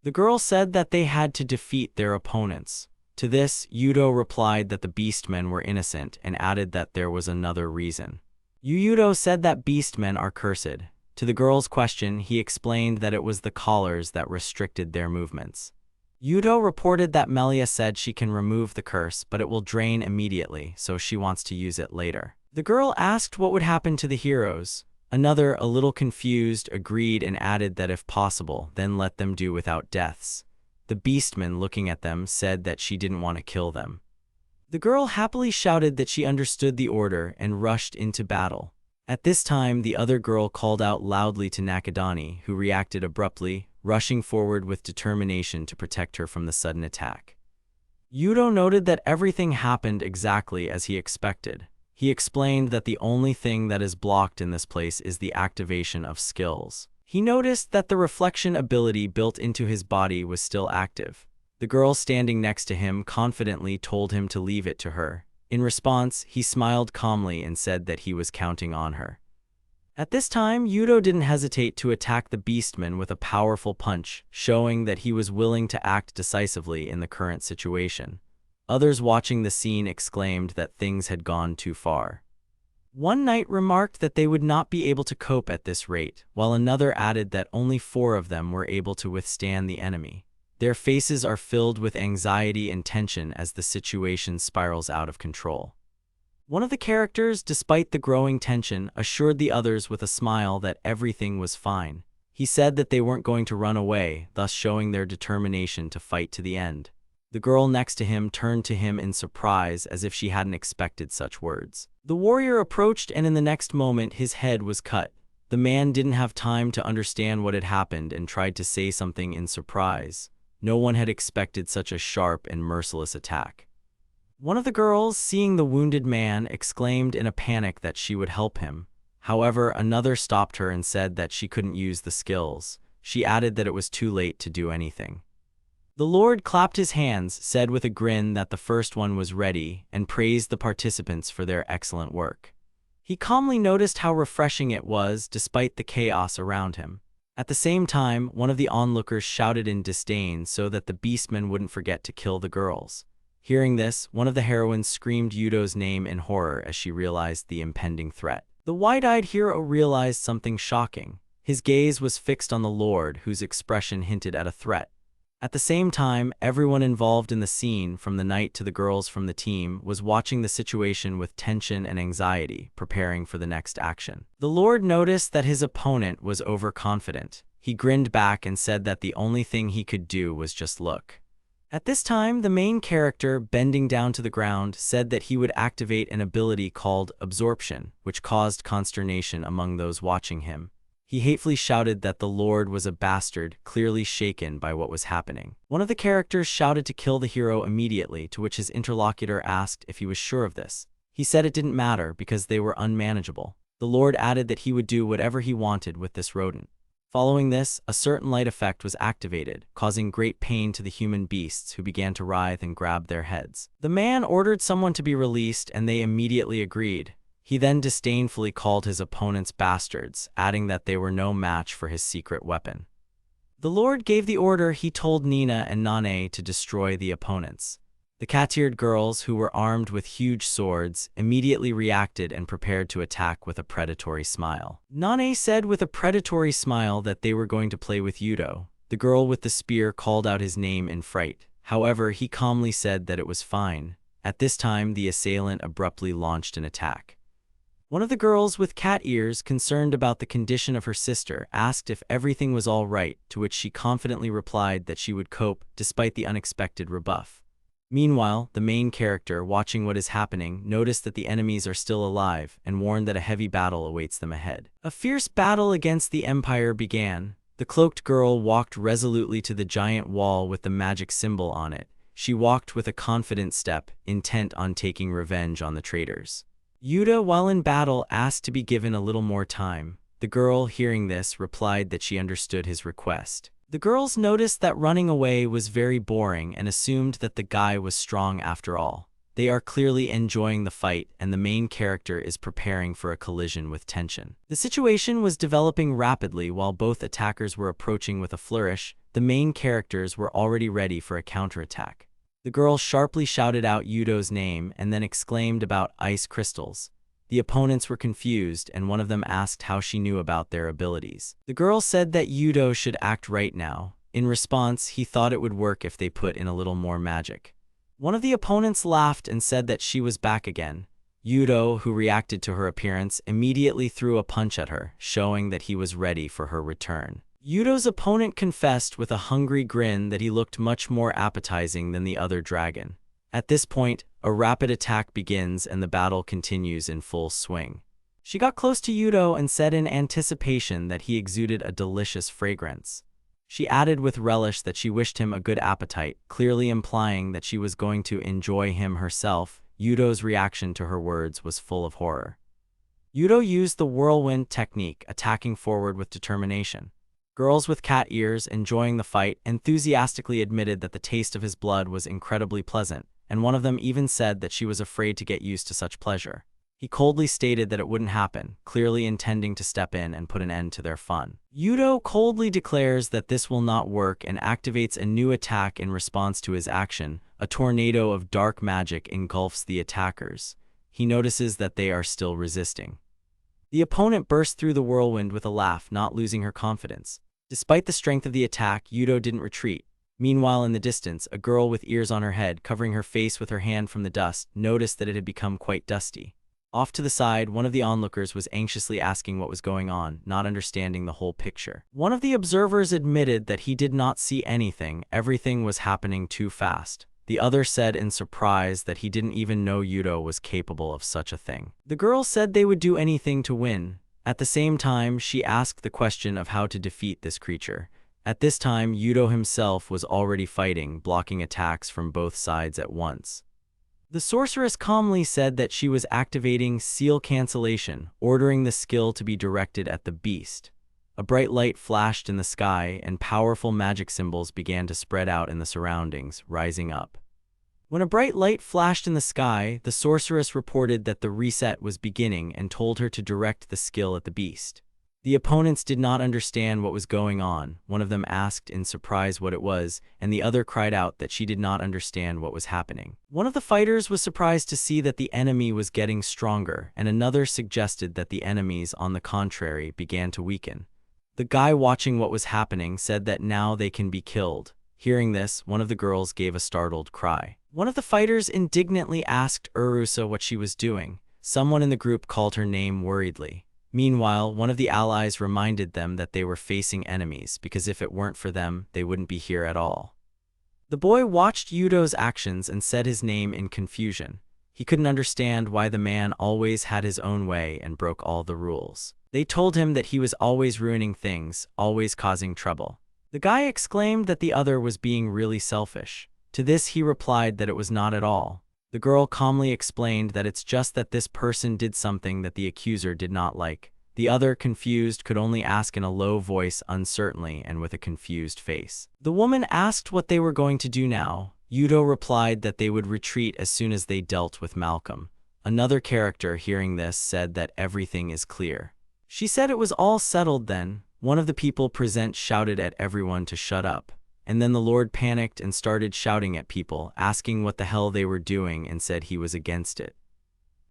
The girl said that they had to defeat their opponents. To this, Yudo replied that the beastmen were innocent and added that there was another reason. Yudo said that beastmen are cursed. To the girl's question, he explained that it was the collars that restricted their movements. Yudo reported that Melia said she can remove the curse, but it will drain immediately, so she wants to use it later. The girl asked what would happen to the heroes. Another, a little confused, agreed and added that if possible, then let them do without deaths. The beastman, looking at them, said that she didn't want to kill them. The girl happily shouted that she understood the order and rushed into battle. At this time, the other girl called out loudly to Nakadani, who reacted abruptly, rushing forward with determination to protect her from the sudden attack. Yudo noted that everything happened exactly as he expected. He explained that the only thing that is blocked in this place is the activation of skills. He noticed that the reflection ability built into his body was still active. The girl standing next to him confidently told him to leave it to her. In response, he smiled calmly and said that he was counting on her. At this time, Yudo didn't hesitate to attack the beastman with a powerful punch, showing that he was willing to act decisively in the current situation. Others watching the scene exclaimed that things had gone too far. One knight remarked that they would not be able to cope at this rate, while another added that only 4 of them were able to withstand the enemy. Their faces are filled with anxiety and tension as the situation spirals out of control. One of the characters, despite the growing tension, assured the others with a smile that everything was fine. He said that they weren't going to run away, thus showing their determination to fight to the end. The girl next to him turned to him in surprise as if she hadn't expected such words. The warrior approached and in the next moment his head was cut. The man didn't have time to understand what had happened and tried to say something in surprise. No one had expected such a sharp and merciless attack. One of the girls, seeing the wounded man, exclaimed in a panic that she would help him. However, another stopped her and said that she couldn't use the skills. She added that it was too late to do anything. The Lord clapped his hands, said with a grin that the first one was ready, and praised the participants for their excellent work. He calmly noticed how refreshing it was despite the chaos around him. At the same time, one of the onlookers shouted in disdain so that the beastman wouldn't forget to kill the girls. Hearing this, one of the heroines screamed Yudo's name in horror as she realized the impending threat. The wide-eyed hero realized something shocking. His gaze was fixed on the Lord, whose expression hinted at a threat. At the same time, everyone involved in the scene, from the knight to the girls from the team, was watching the situation with tension and anxiety, preparing for the next action. The Lord noticed that his opponent was overconfident. He grinned back and said that the only thing he could do was just look. At this time, the main character, bending down to the ground, said that he would activate an ability called absorption, which caused consternation among those watching him. He hatefully shouted that the Lord was a bastard, clearly shaken by what was happening. One of the characters shouted to kill the hero immediately, to which his interlocutor asked if he was sure of this. He said it didn't matter because they were unmanageable. The Lord added that he would do whatever he wanted with this rodent. Following this, a certain light effect was activated, causing great pain to the human beasts who began to writhe and grab their heads. The man ordered someone to be released and they immediately agreed. He then disdainfully called his opponents bastards, adding that they were no match for his secret weapon. The Lord gave the order. He told Nina and Nane to destroy the opponents. The cat-eared girls, who were armed with huge swords, immediately reacted and prepared to attack with a predatory smile. Nane said with a predatory smile that they were going to play with Yudo. The girl with the spear called out his name in fright. However, he calmly said that it was fine. At this time, the assailant abruptly launched an attack. One of the girls with cat ears, concerned about the condition of her sister, asked if everything was all right, to which she confidently replied that she would cope despite the unexpected rebuff. Meanwhile, the main character, watching what is happening, noticed that the enemies are still alive and warned that a heavy battle awaits them ahead. A fierce battle against the Empire began. The cloaked girl walked resolutely to the giant wall with the magic symbol on it. She walked with a confident step, intent on taking revenge on the traitors. Yuda, while in battle, asked to be given a little more time. The girl, hearing this, replied that she understood his request. The girls noticed that running away was very boring and assumed that the guy was strong after all. They are clearly enjoying the fight, and the main character is preparing for a collision with tension. The situation was developing rapidly while both attackers were approaching with a flourish. The main characters were already ready for a counterattack. The girl sharply shouted out Yudo's name and then exclaimed about ice crystals. The opponents were confused, and one of them asked how she knew about their abilities. The girl said that Yudo should act right now. In response, he thought it would work if they put in a little more magic. One of the opponents laughed and said that she was back again. Yudo, who reacted to her appearance, immediately threw a punch at her, showing that he was ready for her return. Yudo's opponent confessed with a hungry grin that he looked much more appetizing than the other dragon. At this point, a rapid attack begins and the battle continues in full swing. She got close to Yudo and said in anticipation that he exuded a delicious fragrance. She added with relish that she wished him a good appetite, clearly implying that she was going to enjoy him herself. Yudo's reaction to her words was full of horror. Yudo used the whirlwind technique, attacking forward with determination. Girls with cat ears, enjoying the fight, enthusiastically admitted that the taste of his blood was incredibly pleasant, and one of them even said that she was afraid to get used to such pleasure. He coldly stated that it wouldn't happen, clearly intending to step in and put an end to their fun. Yudo coldly declares that this will not work and activates a new attack in response to his action. A tornado of dark magic engulfs the attackers. He notices that they are still resisting. The opponent burst through the whirlwind with a laugh, not losing her confidence. Despite the strength of the attack, Yudo didn't retreat. Meanwhile, in the distance, a girl with ears on her head, covering her face with her hand from the dust, noticed that it had become quite dusty. Off to the side, one of the onlookers was anxiously asking what was going on, not understanding the whole picture. One of the observers admitted that he did not see anything, everything was happening too fast. The other said in surprise that he didn't even know Yudo was capable of such a thing. The girl said they would do anything to win. At the same time, she asked the question of how to defeat this creature. At this time, Yudo himself was already fighting, blocking attacks from both sides at once. The sorceress calmly said that she was activating seal cancellation, ordering the skill to be directed at the beast. A bright light flashed in the sky, and powerful magic symbols began to spread out in the surroundings, rising up. When a bright light flashed in the sky, the sorceress reported that the reset was beginning and told her to direct the skill at the beast. The opponents did not understand what was going on. One of them asked in surprise what it was, and the other cried out that she did not understand what was happening. One of the fighters was surprised to see that the enemy was getting stronger, and another suggested that the enemies, on the contrary, began to weaken. The guy watching what was happening said that now they can be killed. Hearing this, one of the girls gave a startled cry. One of the fighters indignantly asked Urusa what she was doing. Someone in the group called her name worriedly. Meanwhile, one of the allies reminded them that they were facing enemies, because if it weren't for them, they wouldn't be here at all. The boy watched Yudo's actions and said his name in confusion. He couldn't understand why the man always had his own way and broke all the rules. They told him that he was always ruining things, always causing trouble. The guy exclaimed that the other was being really selfish. To this he replied that it was not at all. The girl calmly explained that it's just that this person did something that the accuser did not like. The other, confused, could only ask in a low voice, uncertainly, and with a confused face. The woman asked what they were going to do now. Yudo replied that they would retreat as soon as they dealt with Malcolm. Another character, hearing this, said that everything is clear. She said it was all settled then. One of the people present shouted at everyone to shut up. And then the Lord panicked and started shouting at people, asking what the hell they were doing, and said he was against it.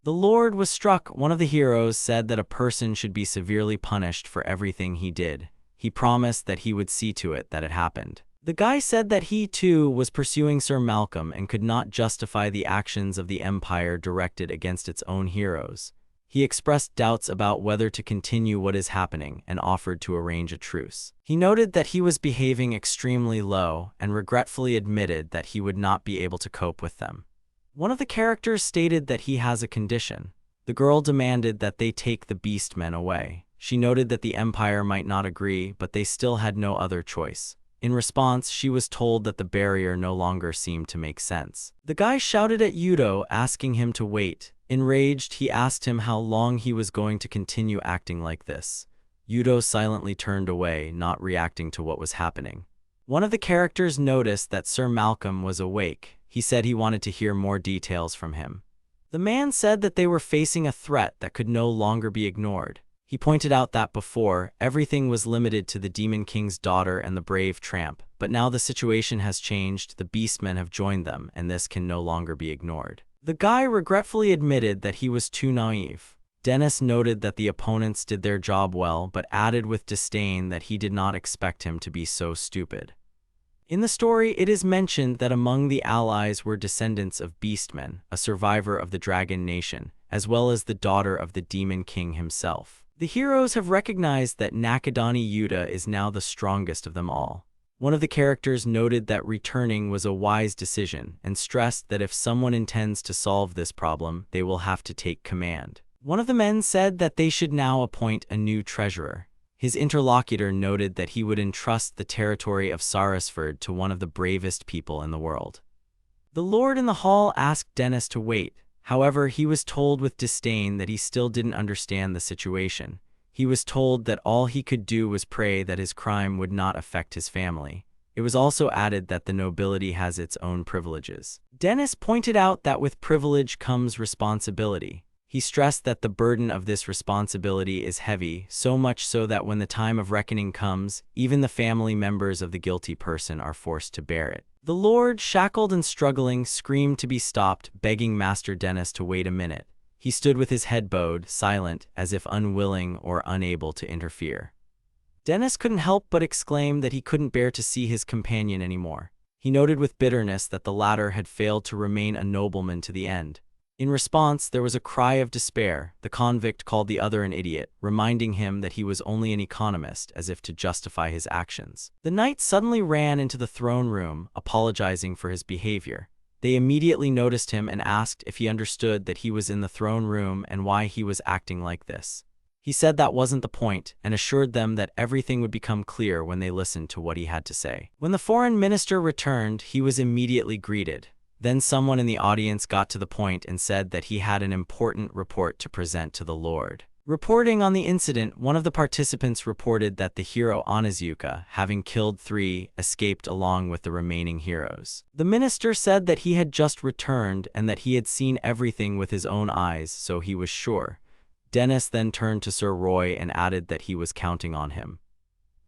The Lord was struck. One of the heroes said that a person should be severely punished for everything he did. He promised that he would see to it that it happened. The guy said that he too was pursuing Sir Malcolm and could not justify the actions of the Empire directed against its own heroes. He expressed doubts about whether to continue what is happening and offered to arrange a truce. He noted that he was behaving extremely low and regretfully admitted that he would not be able to cope with them. One of the characters stated that he has a condition. The girl demanded that they take the beastmen away. She noted that the Empire might not agree, but they still had no other choice. In response, she was told that the barrier no longer seemed to make sense. The guy shouted at Yudo, asking him to wait. Enraged, he asked him how long he was going to continue acting like this. Yudo silently turned away, not reacting to what was happening. One of the characters noticed that Sir Malcolm was awake. He said he wanted to hear more details from him. The man said that they were facing a threat that could no longer be ignored. He pointed out that before, everything was limited to the Demon King's daughter and the brave tramp, but now the situation has changed, the beastmen have joined them, and this can no longer be ignored. The guy regretfully admitted that he was too naive. Dennis noted that the opponents did their job well, but added with disdain that he did not expect him to be so stupid. In the story, it is mentioned that among the allies were descendants of beastmen, a survivor of the Dragon Nation, as well as the daughter of the Demon King himself. The heroes have recognized that Nakadani Yuta is now the strongest of them all. One of the characters noted that returning was a wise decision and stressed that if someone intends to solve this problem, they will have to take command. One of the men said that they should now appoint a new treasurer. His interlocutor noted that he would entrust the territory of Sarasford to one of the bravest people in the world. The Lord in the hall asked Dennis to wait. However, he was told with disdain that he still didn't understand the situation. He was told that all he could do was pray that his crime would not affect his family. It was also added that the nobility has its own privileges. Dennis pointed out that with privilege comes responsibility. He stressed that the burden of this responsibility is heavy, so much so that when the time of reckoning comes, even the family members of the guilty person are forced to bear it. The Lord, shackled and struggling, screamed to be stopped, begging Master Dennis to wait a minute. He stood with his head bowed, silent, as if unwilling or unable to interfere. Dennis couldn't help but exclaim that he couldn't bear to see his companion anymore. He noted with bitterness that the latter had failed to remain a nobleman to the end. In response, there was a cry of despair. The convict called the other an idiot, reminding him that he was only an economist, as if to justify his actions. The knight suddenly ran into the throne room, apologizing for his behavior. They immediately noticed him and asked if he understood that he was in the throne room and why he was acting like this. He said that wasn't the point, and assured them that everything would become clear when they listened to what he had to say. When the foreign minister returned, he was immediately greeted. Then someone in the audience got to the point and said that he had an important report to present to the Lord. Reporting on the incident, one of the participants reported that the hero Onizuka, having killed 3, escaped along with the remaining heroes. The minister said that he had just returned and that he had seen everything with his own eyes, so he was sure. Dennis then turned to Sir Roy and added that he was counting on him.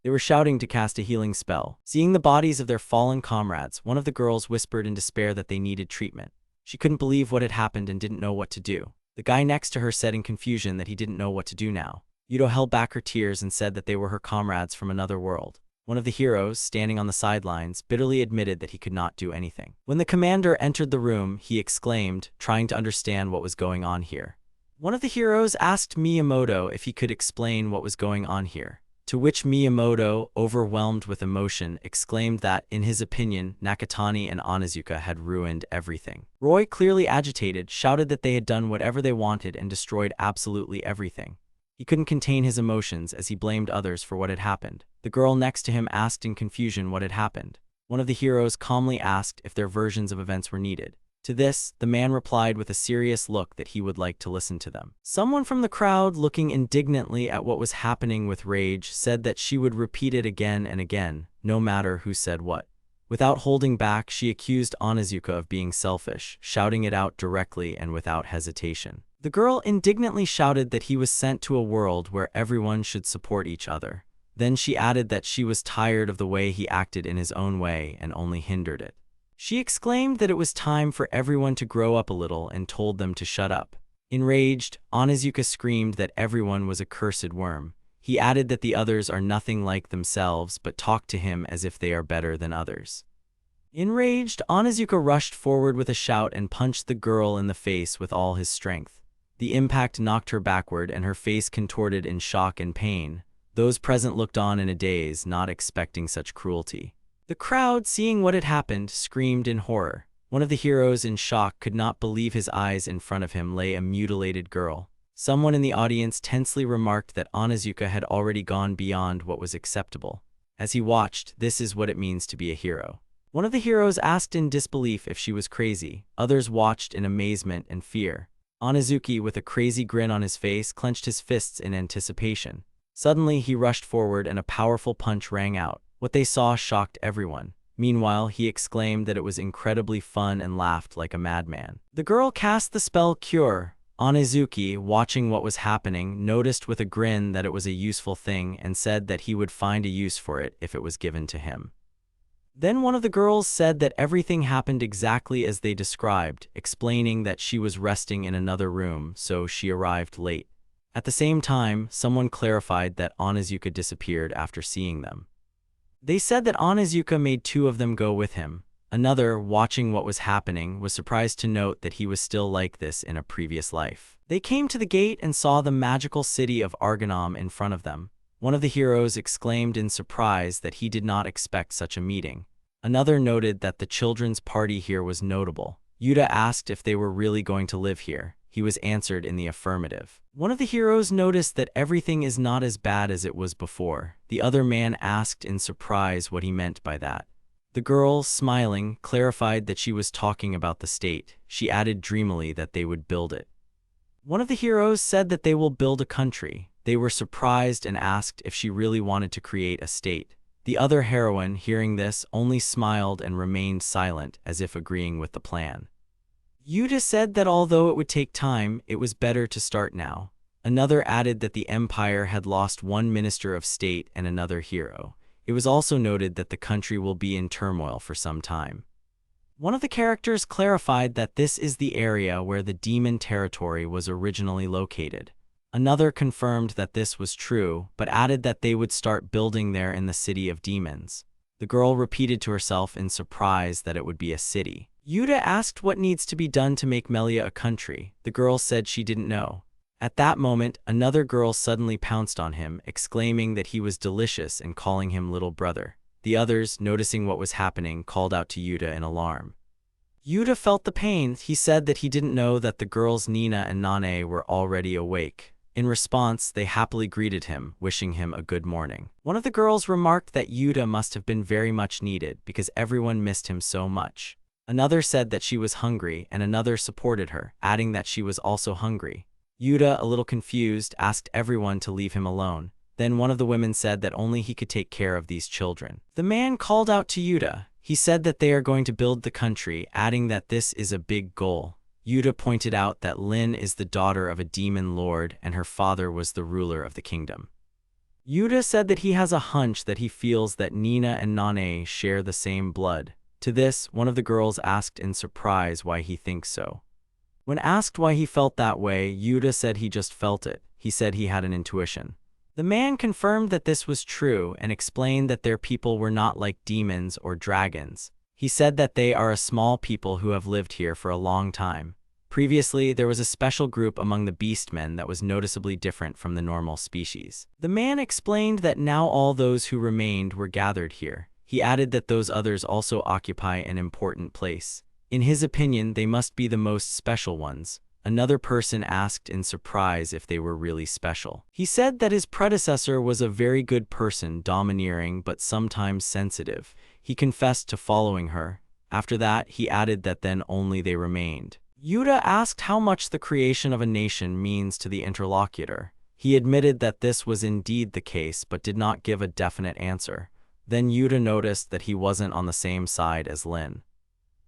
They were shouting to cast a healing spell. Seeing the bodies of their fallen comrades, one of the girls whispered in despair that they needed treatment. She couldn't believe what had happened and didn't know what to do. The guy next to her said in confusion that he didn't know what to do now. Yudo held back her tears and said that they were her comrades from another world. One of the heroes, standing on the sidelines, bitterly admitted that he could not do anything. When the commander entered the room, he exclaimed, trying to understand what was going on here. One of the heroes asked Miyamoto if he could explain what was going on here. To which Miyamoto, overwhelmed with emotion, exclaimed that, in his opinion, Nakatani and Onizuka had ruined everything. Roy, clearly agitated, shouted that they had done whatever they wanted and destroyed absolutely everything. He couldn't contain his emotions as he blamed others for what had happened. The girl next to him asked in confusion what had happened. One of the heroes calmly asked if their versions of events were needed. To this, the man replied with a serious look that he would like to listen to them. Someone from the crowd, looking indignantly at what was happening with rage, said that she would repeat it again and again, no matter who said what. Without holding back, she accused Onizuka of being selfish, shouting it out directly and without hesitation. The girl indignantly shouted that he was sent to a world where everyone should support each other. Then she added that she was tired of the way he acted in his own way and only hindered it. She exclaimed that it was time for everyone to grow up a little and told them to shut up. Enraged, Onizuka screamed that everyone was a cursed worm. He added that the others are nothing like themselves but talk to him as if they are better than others. Enraged, Onizuka rushed forward with a shout and punched the girl in the face with all his strength. The impact knocked her backward and her face contorted in shock and pain. Those present looked on in a daze, not expecting such cruelty. The crowd, seeing what had happened, screamed in horror. One of the heroes, in shock, could not believe his eyes. In front of him lay a mutilated girl. Someone in the audience tensely remarked that Onizuka had already gone beyond what was acceptable. As he watched, this is what it means to be a hero. One of the heroes asked in disbelief if she was crazy. Others watched in amazement and fear. Onizuki, with a crazy grin on his face, clenched his fists in anticipation. Suddenly, he rushed forward and a powerful punch rang out. What they saw shocked everyone. Meanwhile, he exclaimed that it was incredibly fun and laughed like a madman. The girl cast the spell Cure. Onizuki, watching what was happening, noticed with a grin that it was a useful thing and said that he would find a use for it if it was given to him. Then one of the girls said that everything happened exactly as they described, explaining that she was resting in another room, so she arrived late. At the same time, someone clarified that Onizuka disappeared after seeing them. They said that Onizuka made 2 of them go with him. Another, watching what was happening, was surprised to note that he was still like this in a previous life. They came to the gate and saw the magical city of Argonam in front of them. One of the heroes exclaimed in surprise that he did not expect such a meeting. Another noted that the children's party here was notable. Yuta asked if they were really going to live here. He was answered in the affirmative. One of the heroes noticed that everything is not as bad as it was before. The other man asked in surprise what he meant by that. The girl, smiling, clarified that she was talking about the state. She added dreamily that they would build it. One of the heroes said that they will build a country. They were surprised and asked if she really wanted to create a state. The other heroine, hearing this, only smiled and remained silent, as if agreeing with the plan. Yuta said that although it would take time, it was better to start now. Another added that the empire had lost one minister of state and another hero. It was also noted that the country will be in turmoil for some time. One of the characters clarified that this is the area where the demon territory was originally located. Another confirmed that this was true, but added that they would start building there in the city of demons. The girl repeated to herself in surprise that it would be a city. Yuta asked what needs to be done to make Melia a country. The girl said she didn't know. At that moment, another girl suddenly pounced on him, exclaiming that he was delicious and calling him little brother. The others, noticing what was happening, called out to Yuta in alarm. Yuta felt the pain. He said that he didn't know that the girls Nina and Nane were already awake. In response, they happily greeted him, wishing him a good morning. One of the girls remarked that Yuta must have been very much needed because everyone missed him so much. Another said that she was hungry, and another supported her, adding that she was also hungry. Yuta, a little confused, asked everyone to leave him alone. Then one of the women said that only he could take care of these children. The man called out to Yuta. He said that they are going to build the country, adding that this is a big goal. Yuta pointed out that Lin is the daughter of a demon lord and her father was the ruler of the kingdom. Yuta said that he has a hunch that he feels that Nina and Nane share the same blood. To this, one of the girls asked in surprise why he thinks so. When asked why he felt that way, Yuta said he just felt it. He said he had an intuition. The man confirmed that this was true and explained that their people were not like demons or dragons. He said that they are a small people who have lived here for a long time. Previously, there was a special group among the beastmen that was noticeably different from the normal species. The man explained that now all those who remained were gathered here. He added that those others also occupy an important place. In his opinion, they must be the most special ones. Another person asked in surprise if they were really special. He said that his predecessor was a very good person, domineering but sometimes sensitive. He confessed to following her. After that, he added that then only they remained. Yuta asked how much the creation of a nation means to the interlocutor. He admitted that this was indeed the case but did not give a definite answer. Then Yuta noticed that he wasn't on the same side as Lin.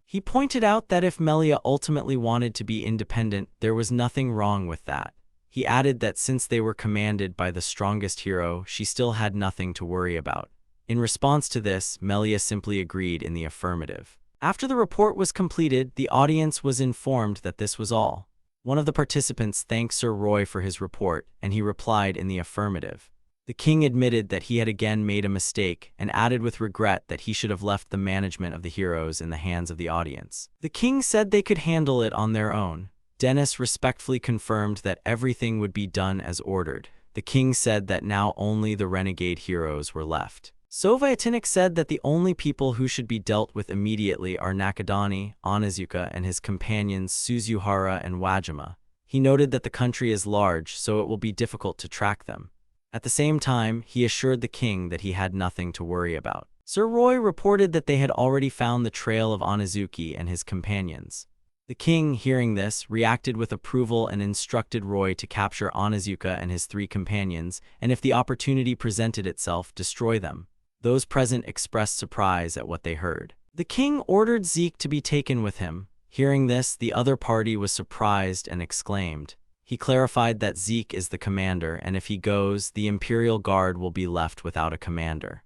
He pointed out that if Melia ultimately wanted to be independent, there was nothing wrong with that. He added that since they were commanded by the strongest hero, she still had nothing to worry about. In response to this, Melia simply agreed in the affirmative. After the report was completed, the audience was informed that this was all. One of the participants thanked Sir Roy for his report, and he replied in the affirmative. The king admitted that he had again made a mistake and added with regret that he should have left the management of the heroes in the hands of the audience. The king said they could handle it on their own. Dennis respectfully confirmed that everything would be done as ordered. The king said that now only the renegade heroes were left. Sovietinik said that the only people who should be dealt with immediately are Nakadani, Onizuka, and his companions Suzuhara and Wajima. He noted that the country is large, so it will be difficult to track them. At the same time, he assured the king that he had nothing to worry about. Sir Roy reported that they had already found the trail of Onizuki and his companions. The king, hearing this, reacted with approval and instructed Roy to capture Onizuka and his 3 companions, and if the opportunity presented itself, destroy them. Those present expressed surprise at what they heard. The king ordered Zeke to be taken with him. Hearing this, the other party was surprised and exclaimed. He clarified that Zeke is the commander, and if he goes, the Imperial Guard will be left without a commander.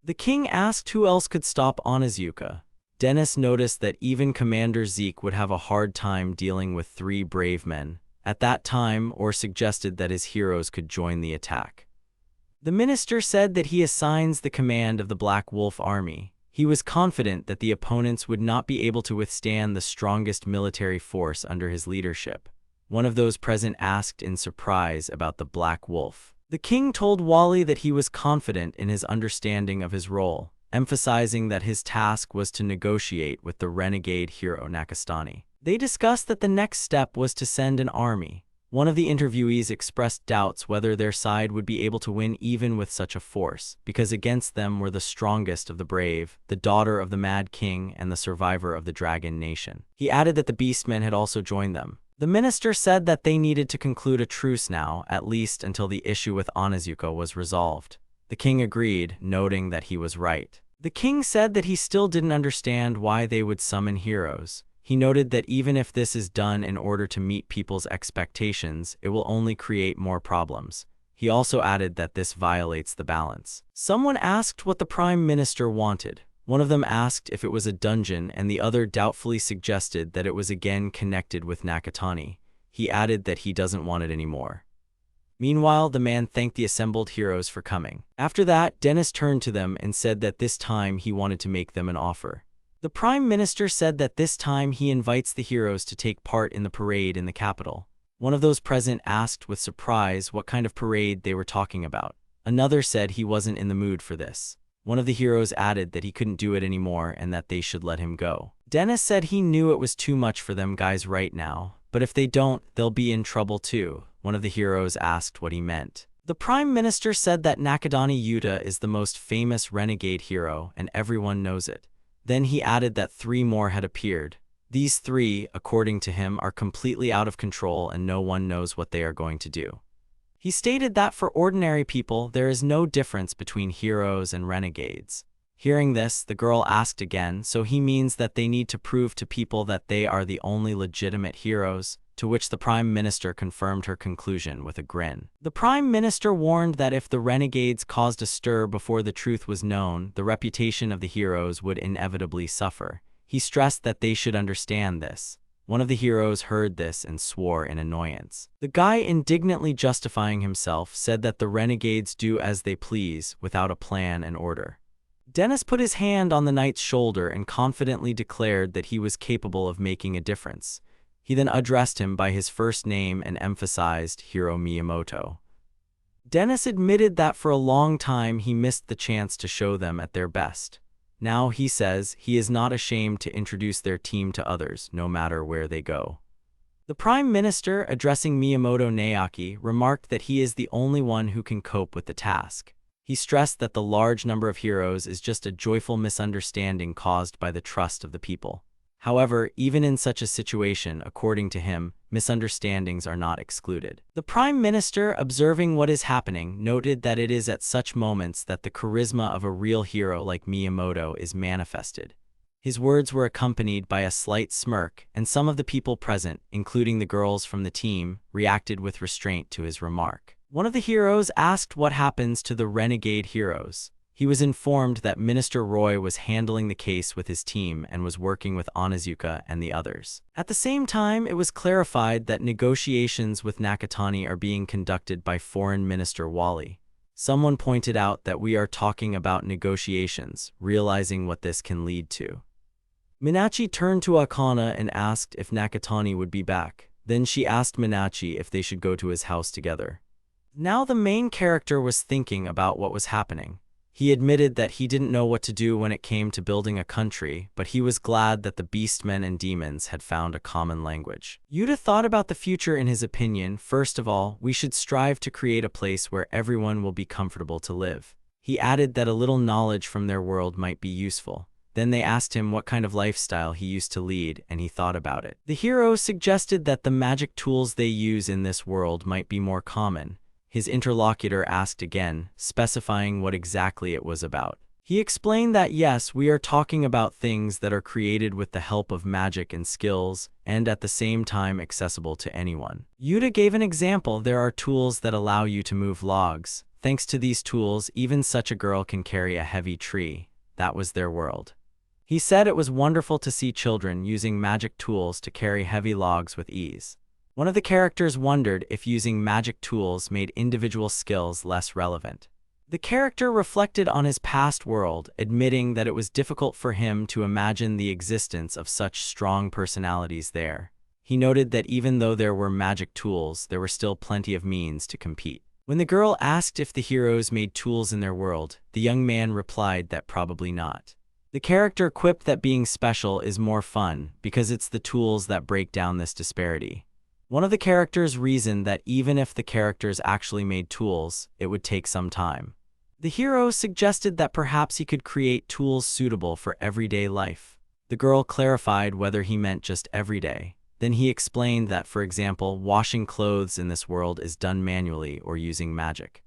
The king asked who else could stop Onizuka. Dennis noticed that even Commander Zeke would have a hard time dealing with 3 brave men at that time, or suggested that his heroes could join the attack. The minister said that he assigns the command of the Black Wolf Army. He was confident that the opponents would not be able to withstand the strongest military force under his leadership. One of those present asked in surprise about the Black Wolf. The king told Wally that he was confident in his understanding of his role, emphasizing that his task was to negotiate with the renegade hero Nakastani. They discussed that the next step was to send an army. One of the interviewees expressed doubts whether their side would be able to win even with such a force, because against them were the strongest of the brave, the daughter of the Mad King and the survivor of the Dragon Nation. He added that the Beastmen had also joined them. The minister said that they needed to conclude a truce now, at least until the issue with Onizuka was resolved. The king agreed, noting that he was right. The king said that he still didn't understand why they would summon heroes. He noted that even if this is done in order to meet people's expectations, it will only create more problems. He also added that this violates the balance. Someone asked what the prime minister wanted. One of them asked if it was a dungeon, and the other doubtfully suggested that it was again connected with Nakatani. He added that he doesn't want it anymore. Meanwhile, the man thanked the assembled heroes for coming. After that, Dennis turned to them and said that this time he wanted to make them an offer. The Prime Minister said that this time he invites the heroes to take part in the parade in the capital. One of those present asked with surprise what kind of parade they were talking about. Another said he wasn't in the mood for this. One of the heroes added that he couldn't do it anymore and that they should let him go. Dennis said he knew it was too much for them guys right now, but if they don't, they'll be in trouble too. One of the heroes asked what he meant. The Prime Minister said that Nakadani Yuta is the most famous renegade hero and everyone knows it. Then he added that 3 more had appeared. These 3, according to him, are completely out of control and no one knows what they are going to do. He stated that for ordinary people, there is no difference between heroes and renegades. Hearing this, the girl asked again, so he means that they need to prove to people that they are the only legitimate heroes, to which the Prime Minister confirmed her conclusion with a grin. The Prime Minister warned that if the renegades caused a stir before the truth was known, the reputation of the heroes would inevitably suffer. He stressed that they should understand this. One of the heroes heard this and swore in annoyance. The guy, indignantly justifying himself, said that the renegades do as they please, without a plan and order. Dennis put his hand on the knight's shoulder and confidently declared that he was capable of making a difference. He then addressed him by his first name and emphasized Hiro Miyamoto. Dennis admitted that for a long time he missed the chance to show them at their best. Now he says he is not ashamed to introduce their team to others, no matter where they go. The Prime Minister, addressing Miyamoto Naoki, remarked that he is the only one who can cope with the task. He stressed that the large number of heroes is just a joyful misunderstanding caused by the trust of the people. However, even in such a situation, according to him, misunderstandings are not excluded. The Prime Minister, observing what is happening, noted that it is at such moments that the charisma of a real hero like Miyamoto is manifested. His words were accompanied by a slight smirk, and some of the people present, including the girls from the team, reacted with restraint to his remark. One of the heroes asked what happens to the renegade heroes. He was informed that Minister Roy was handling the case with his team and was working with Onizuka and the others. At the same time, it was clarified that negotiations with Nakatani are being conducted by Foreign Minister Wally. Someone pointed out that we are talking about negotiations, realizing what this can lead to. Minachi turned to Akana and asked if Nakatani would be back. Then she asked Minachi if they should go to his house together. Now the main character was thinking about what was happening. He admitted that he didn't know what to do when it came to building a country, but he was glad that the beastmen and demons had found a common language. Yuta thought about the future in his opinion. First of all, we should strive to create a place where everyone will be comfortable to live. He added that a little knowledge from their world might be useful. Then they asked him what kind of lifestyle he used to lead, and he thought about it. The hero suggested that the magic tools they use in this world might be more common. His interlocutor asked again, specifying what exactly it was about. He explained that yes, we are talking about things that are created with the help of magic and skills, and at the same time accessible to anyone. Yuta gave an example. There are tools that allow you to move logs. Thanks to these tools, even such a girl can carry a heavy tree. That was their world. He said it was wonderful to see children using magic tools to carry heavy logs with ease. One of the characters wondered if using magic tools made individual skills less relevant. The character reflected on his past world, admitting that it was difficult for him to imagine the existence of such strong personalities there. He noted that even though there were magic tools, there were still plenty of means to compete. When the girl asked if the heroes made tools in their world, the young man replied that probably not. The character quipped that being special is more fun because it's the tools that break down this disparity. One of the characters reasoned that even if the characters actually made tools, it would take some time. The hero suggested that perhaps he could create tools suitable for everyday life. The girl clarified whether he meant just everyday. Then he explained that, for example, washing clothes in this world is done manually or using magic.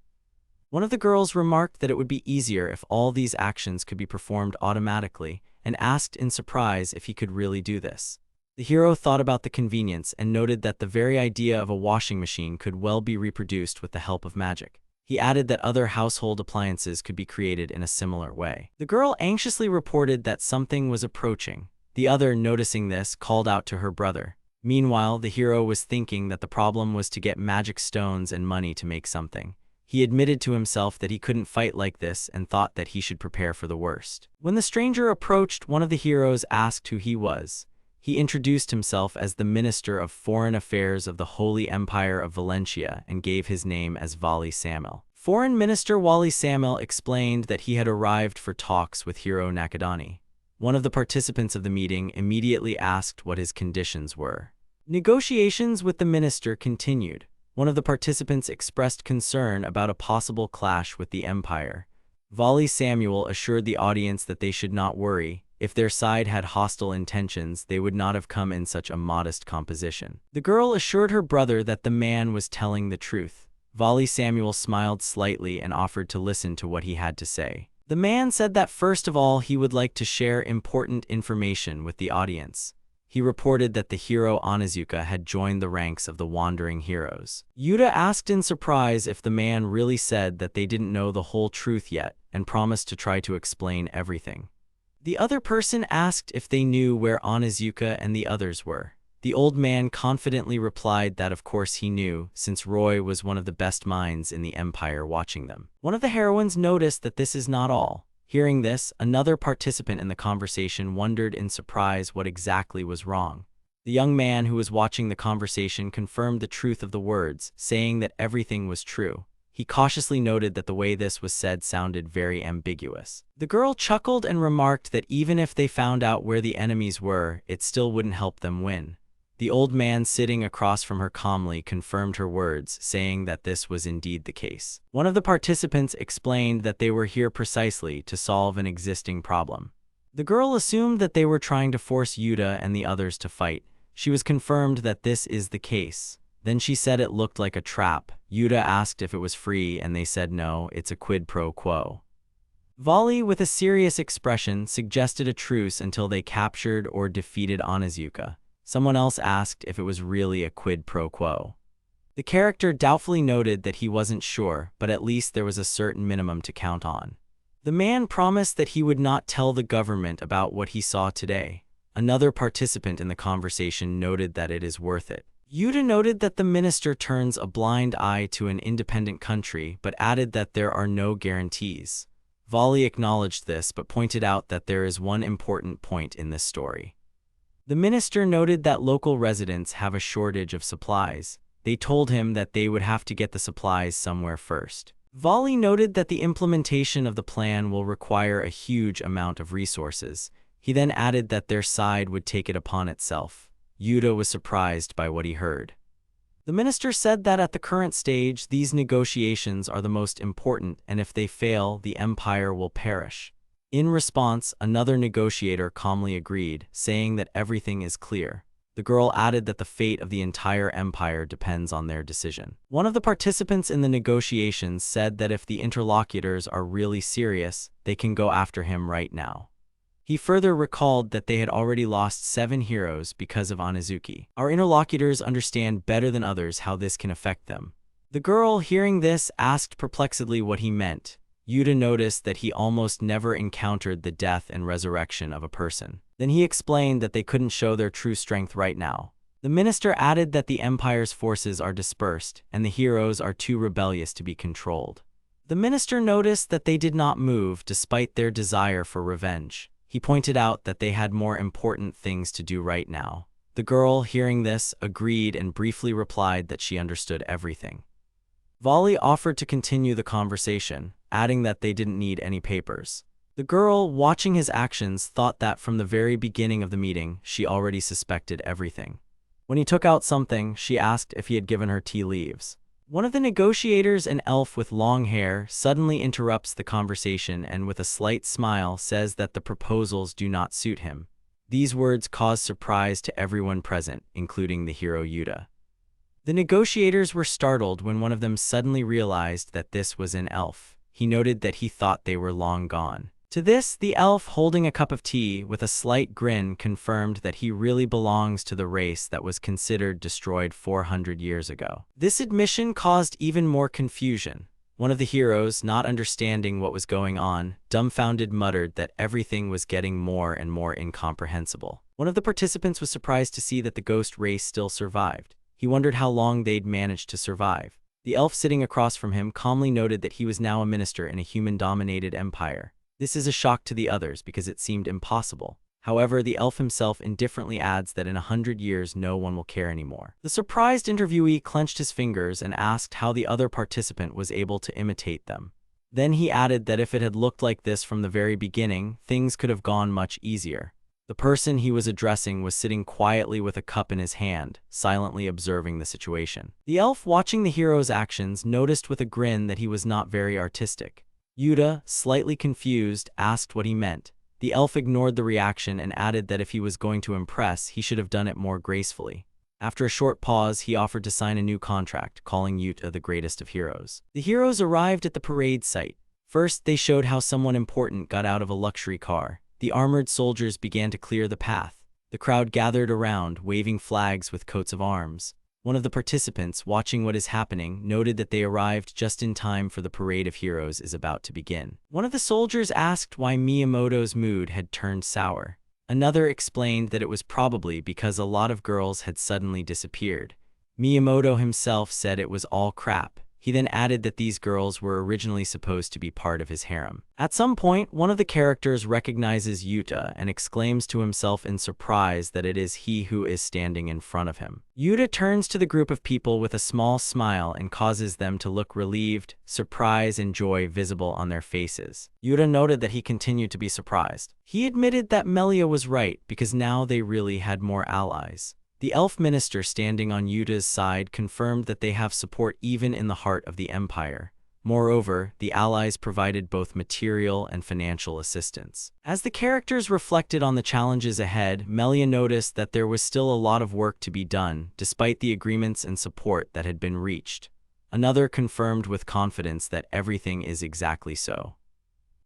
One of the girls remarked that it would be easier if all these actions could be performed automatically, and asked in surprise if he could really do this. The hero thought about the convenience and noted that the very idea of a washing machine could well be reproduced with the help of magic. He added that other household appliances could be created in a similar way. The girl anxiously reported that something was approaching. The other, noticing this, called out to her brother. Meanwhile, the hero was thinking that the problem was to get magic stones and money to make something. He admitted to himself that he couldn't fight like this and thought that he should prepare for the worst. When the stranger approached, one of the heroes asked who he was. He introduced himself as the Minister of Foreign Affairs of the Holy Empire of Valencia and gave his name as Wali Samuel. Foreign Minister Wali Samuel explained that he had arrived for talks with Hero Nakadani. One of the participants of the meeting immediately asked what his conditions were. Negotiations with the minister continued. One of the participants expressed concern about a possible clash with the empire. Wali Samuel assured the audience that they should not worry. If their side had hostile intentions, they would not have come in such a modest composition. The girl assured her brother that the man was telling the truth. Wali Samuel smiled slightly and offered to listen to what he had to say. The man said that first of all he would like to share important information with the audience. He reported that the hero Onizuka had joined the ranks of the wandering heroes. Yuta asked in surprise if the man really said that they didn't know the whole truth yet, and promised to try to explain everything. The other person asked if they knew where Onizuka and the others were. The old man confidently replied that of course he knew, since Roy was one of the best minds in the empire watching them. One of the heroines noticed that this is not all. Hearing this, another participant in the conversation wondered in surprise what exactly was wrong. The young man who was watching the conversation confirmed the truth of the words, saying that everything was true. He cautiously noted that the way this was said sounded very ambiguous. The girl chuckled and remarked that even if they found out where the enemies were, it still wouldn't help them win. The old man sitting across from her calmly confirmed her words, saying that this was indeed the case. One of the participants explained that they were here precisely to solve an existing problem. The girl assumed that they were trying to force Yuta and the others to fight. She was confirmed that this is the case. Then she said it looked like a trap. Yuta asked if it was free and they said no, it's a quid pro quo. Wali, with a serious expression, suggested a truce until they captured or defeated Onizuka. Someone else asked if it was really a quid pro quo. The character doubtfully noted that he wasn't sure, but at least there was a certain minimum to count on. The man promised that he would not tell the government about what he saw today. Another participant in the conversation noted that it is worth it. Yuta noted that the minister turns a blind eye to an independent country, but added that there are no guarantees. Wali acknowledged this, but pointed out that there is one important point in this story. The minister noted that local residents have a shortage of supplies. They told him that they would have to get the supplies somewhere first. Wali noted that the implementation of the plan will require a huge amount of resources. He then added that their side would take it upon itself. Yuta was surprised by what he heard. The minister said that at the current stage, these negotiations are the most important, and if they fail, the empire will perish. In response, another negotiator calmly agreed, saying that everything is clear. The girl added that the fate of the entire empire depends on their decision. One of the participants in the negotiations said that if the interlocutors are really serious, they can go after him right now. He further recalled that they had already lost 7 heroes because of Onizuki. Our interlocutors understand better than others how this can affect them. The girl, hearing this, asked perplexedly what he meant. Yuta noticed that he almost never encountered the death and resurrection of a person. Then he explained that they couldn't show their true strength right now. The minister added that the empire's forces are dispersed, and the heroes are too rebellious to be controlled. The minister noticed that they did not move despite their desire for revenge. He pointed out that they had more important things to do right now. The girl, hearing this, agreed and briefly replied that she understood everything. Wali offered to continue the conversation, adding that they didn't need any papers. The girl, watching his actions, thought that from the very beginning of the meeting, she already suspected everything. When he took out something, she asked if he had given her tea leaves. One of the negotiators, an elf with long hair, suddenly interrupts the conversation and with a slight smile says that the proposals do not suit him. These words cause surprise to everyone present, including the hero Yuta. The negotiators were startled when one of them suddenly realized that this was an elf. He noted that he thought they were long gone. To this, the elf, holding a cup of tea with a slight grin, confirmed that he really belongs to the race that was considered destroyed 400 years ago. This admission caused even more confusion. One of the heroes, not understanding what was going on, dumbfounded muttered that everything was getting more and more incomprehensible. One of the participants was surprised to see that the ghost race still survived. He wondered how long they'd managed to survive. The elf sitting across from him calmly noted that he was now a minister in a human-dominated empire. This is a shock to the others because it seemed impossible. However, the elf himself indifferently adds that in 100 years no one will care anymore. The surprised interviewee clenched his fingers and asked how the other participant was able to imitate them. Then he added that if it had looked like this from the very beginning, things could have gone much easier. The person he was addressing was sitting quietly with a cup in his hand, silently observing the situation. The elf, watching the hero's actions, noticed with a grin that he was not very artistic. Yuta, slightly confused, asked what he meant. The elf ignored the reaction and added that if he was going to impress, he should have done it more gracefully. After a short pause, he offered to sign a new contract, calling Yuta the greatest of heroes. The heroes arrived at the parade site. First, they showed how someone important got out of a luxury car. The armored soldiers began to clear the path. The crowd gathered around, waving flags with coats of arms. One of the participants, watching what is happening, noted that they arrived just in time for the parade of heroes is about to begin. One of the soldiers asked why Miyamoto's mood had turned sour. Another explained that it was probably because a lot of girls had suddenly disappeared. Miyamoto himself said it was all crap. He then added that these girls were originally supposed to be part of his harem. At some point, one of the characters recognizes Yuta and exclaims to himself in surprise that it is he who is standing in front of him. Yuta turns to the group of people with a small smile and causes them to look relieved, surprise and joy visible on their faces. Yuta noted that he continued to be surprised. He admitted that Melia was right because now they really had more allies. The elf minister standing on Yuta's side confirmed that they have support even in the heart of the empire. Moreover, the allies provided both material and financial assistance. As the characters reflected on the challenges ahead, Melia noticed that there was still a lot of work to be done, despite the agreements and support that had been reached. Another confirmed with confidence that everything is exactly so.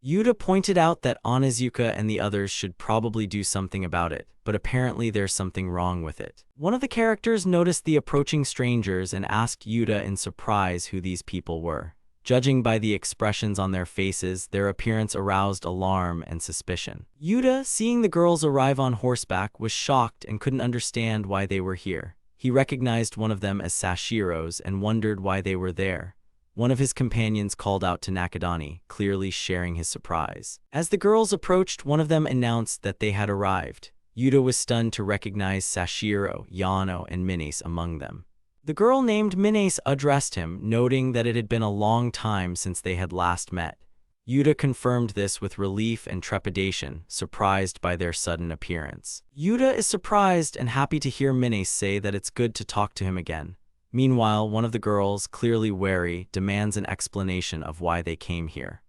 Yuta pointed out that Onizuka and the others should probably do something about it, but apparently there's something wrong with it. One of the characters noticed the approaching strangers and asked Yuta in surprise who these people were. Judging by the expressions on their faces, their appearance aroused alarm and suspicion. Yuta, seeing the girls arrive on horseback, was shocked and couldn't understand why they were here. He recognized one of them as Sashiro's and wondered why they were there. One of his companions called out to Nakadani, clearly sharing his surprise. As the girls approached, one of them announced that they had arrived. Yuta was stunned to recognize Sashiro, Yano, and Minace among them. The girl named Minace addressed him, noting that it had been a long time since they had last met. Yuta confirmed this with relief and trepidation, surprised by their sudden appearance. Yuta is surprised and happy to hear Minace say that it's good to talk to him again. Meanwhile, one of the girls, clearly wary, demands an explanation of why they came here.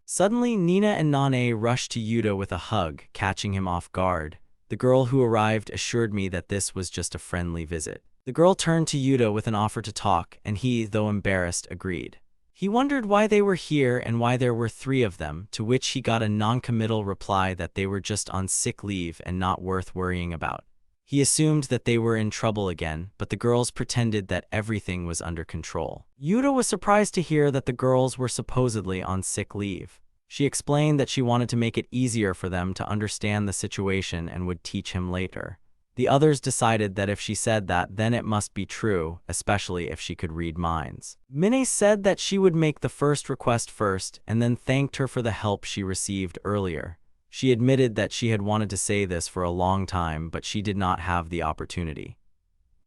Suddenly, Nina and Nane rushed to Yuta with a hug, catching him off guard. The girl who arrived assured me that this was just a friendly visit. The girl turned to Yuta with an offer to talk, and he, though embarrassed, agreed. He wondered why they were here and why there were 3 of them, to which he got a non-committal reply that they were just on sick leave and not worth worrying about. He assumed that they were in trouble again, but the girls pretended that everything was under control. Yuta was surprised to hear that the girls were supposedly on sick leave. She explained that she wanted to make it easier for them to understand the situation and would teach him later. The others decided that if she said that, then it must be true, especially if she could read minds. Minace said that she would make the first request first and then thanked her for the help she received earlier. She admitted that she had wanted to say this for a long time, but she did not have the opportunity.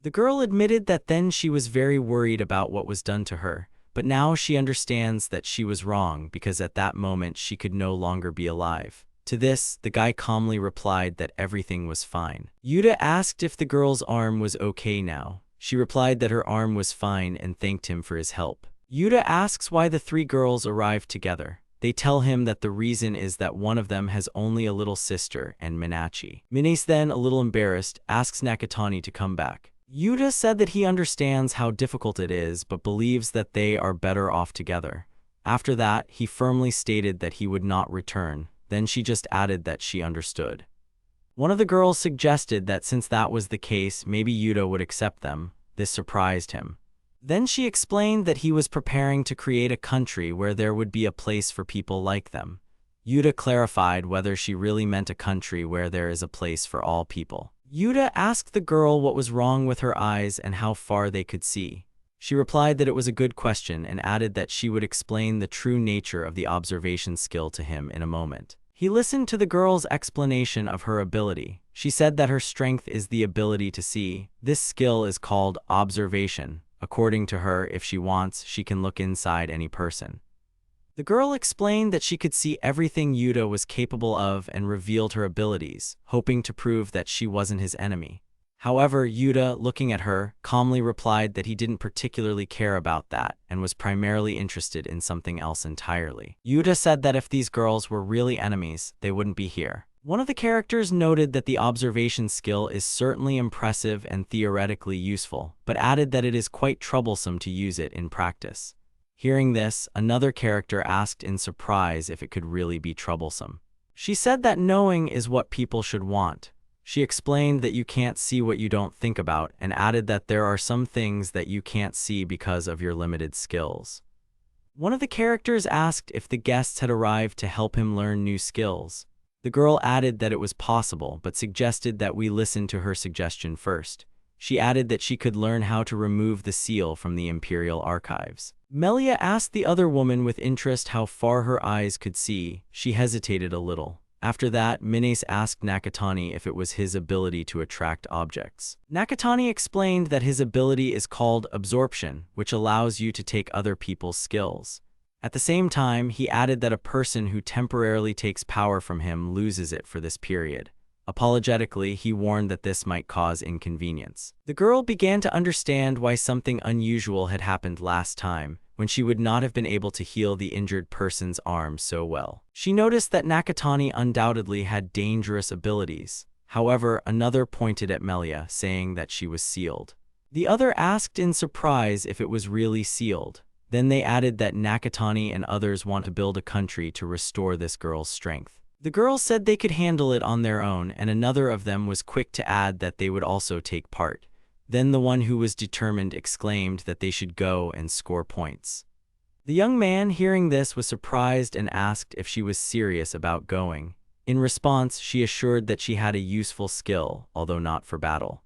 The girl admitted that then she was very worried about what was done to her, but now she understands that she was wrong because at that moment she could no longer be alive. To this, the guy calmly replied that everything was fine. Yuta asked if the girl's arm was okay now. She replied that her arm was fine and thanked him for his help. Yuta asks why the three girls arrived together. They tell him that the reason is that one of them has only a little sister and Minachi. Minace then, a little embarrassed, asks Nakatani to come back. Yuta said that he understands how difficult it is but believes that they are better off together. After that, he firmly stated that he would not return. Then she just added that she understood. One of the girls suggested that since that was the case, maybe Yuta would accept them. This surprised him. Then she explained that he was preparing to create a country where there would be a place for people like them. Yuta clarified whether she really meant a country where there is a place for all people. Yuta asked the girl what was wrong with her eyes and how far they could see. She replied that it was a good question and added that she would explain the true nature of the observation skill to him in a moment. He listened to the girl's explanation of her ability. She said that her strength is the ability to see. This skill is called observation. According to her, if she wants, she can look inside any person. The girl explained that she could see everything Yuta was capable of and revealed her abilities, hoping to prove that she wasn't his enemy. However, Yuta, looking at her, calmly replied that he didn't particularly care about that and was primarily interested in something else entirely. Yuta said that if these girls were really enemies, they wouldn't be here. One of the characters noted that the observation skill is certainly impressive and theoretically useful, but added that it is quite troublesome to use it in practice. Hearing this, another character asked in surprise if it could really be troublesome. She said that knowing is what people should want. She explained that you can't see what you don't think about and added that there are some things that you can't see because of your limited skills. One of the characters asked if the guests had arrived to help him learn new skills. The girl added that it was possible, but suggested that we listen to her suggestion first. She added that she could learn how to remove the seal from the Imperial Archives. Melia asked the other woman with interest how far her eyes could see. She hesitated a little. After that, Minace asked Nakatani if it was his ability to attract objects. Nakatani explained that his ability is called absorption, which allows you to take other people's skills. At the same time, he added that a person who temporarily takes power from him loses it for this period. Apologetically, he warned that this might cause inconvenience. The girl began to understand why something unusual had happened last time, when she would not have been able to heal the injured person's arm so well. She noticed that Nakatani undoubtedly had dangerous abilities. However, another pointed at Melia, saying that she was sealed. The other asked in surprise if it was really sealed. Then they added that Nakatani and others want to build a country to restore this girl's strength. The girls said they could handle it on their own, and another of them was quick to add that they would also take part. Then the one who was determined exclaimed that they should go and score points. The young man, hearing this, was surprised and asked if she was serious about going. In response, she assured that she had a useful skill, although not for battle.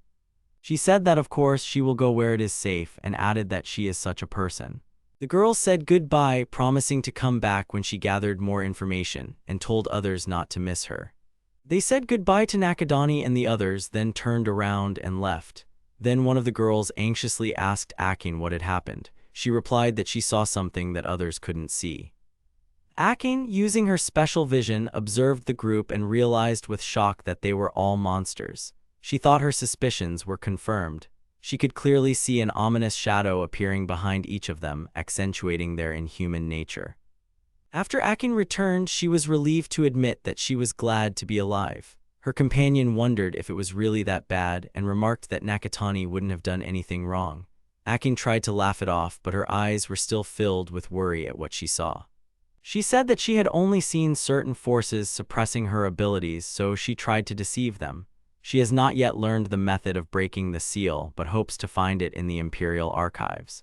She said that of course she will go where it is safe and added that she is such a person. The girl said goodbye, promising to come back when she gathered more information, and told others not to miss her. They said goodbye to Nakadani and the others, then turned around and left. Then one of the girls anxiously asked Akin what had happened. She replied that she saw something that others couldn't see. Akin, using her special vision, observed the group and realized with shock that they were all monsters. She thought her suspicions were confirmed. She could clearly see an ominous shadow appearing behind each of them, accentuating their inhuman nature. After Akin returned, she was relieved to admit that she was glad to be alive. Her companion wondered if it was really that bad and remarked that Nakatani wouldn't have done anything wrong. Akin tried to laugh it off, but her eyes were still filled with worry at what she saw. She said that she had only seen certain forces suppressing her abilities, so she tried to deceive them. She has not yet learned the method of breaking the seal, but hopes to find it in the Imperial Archives.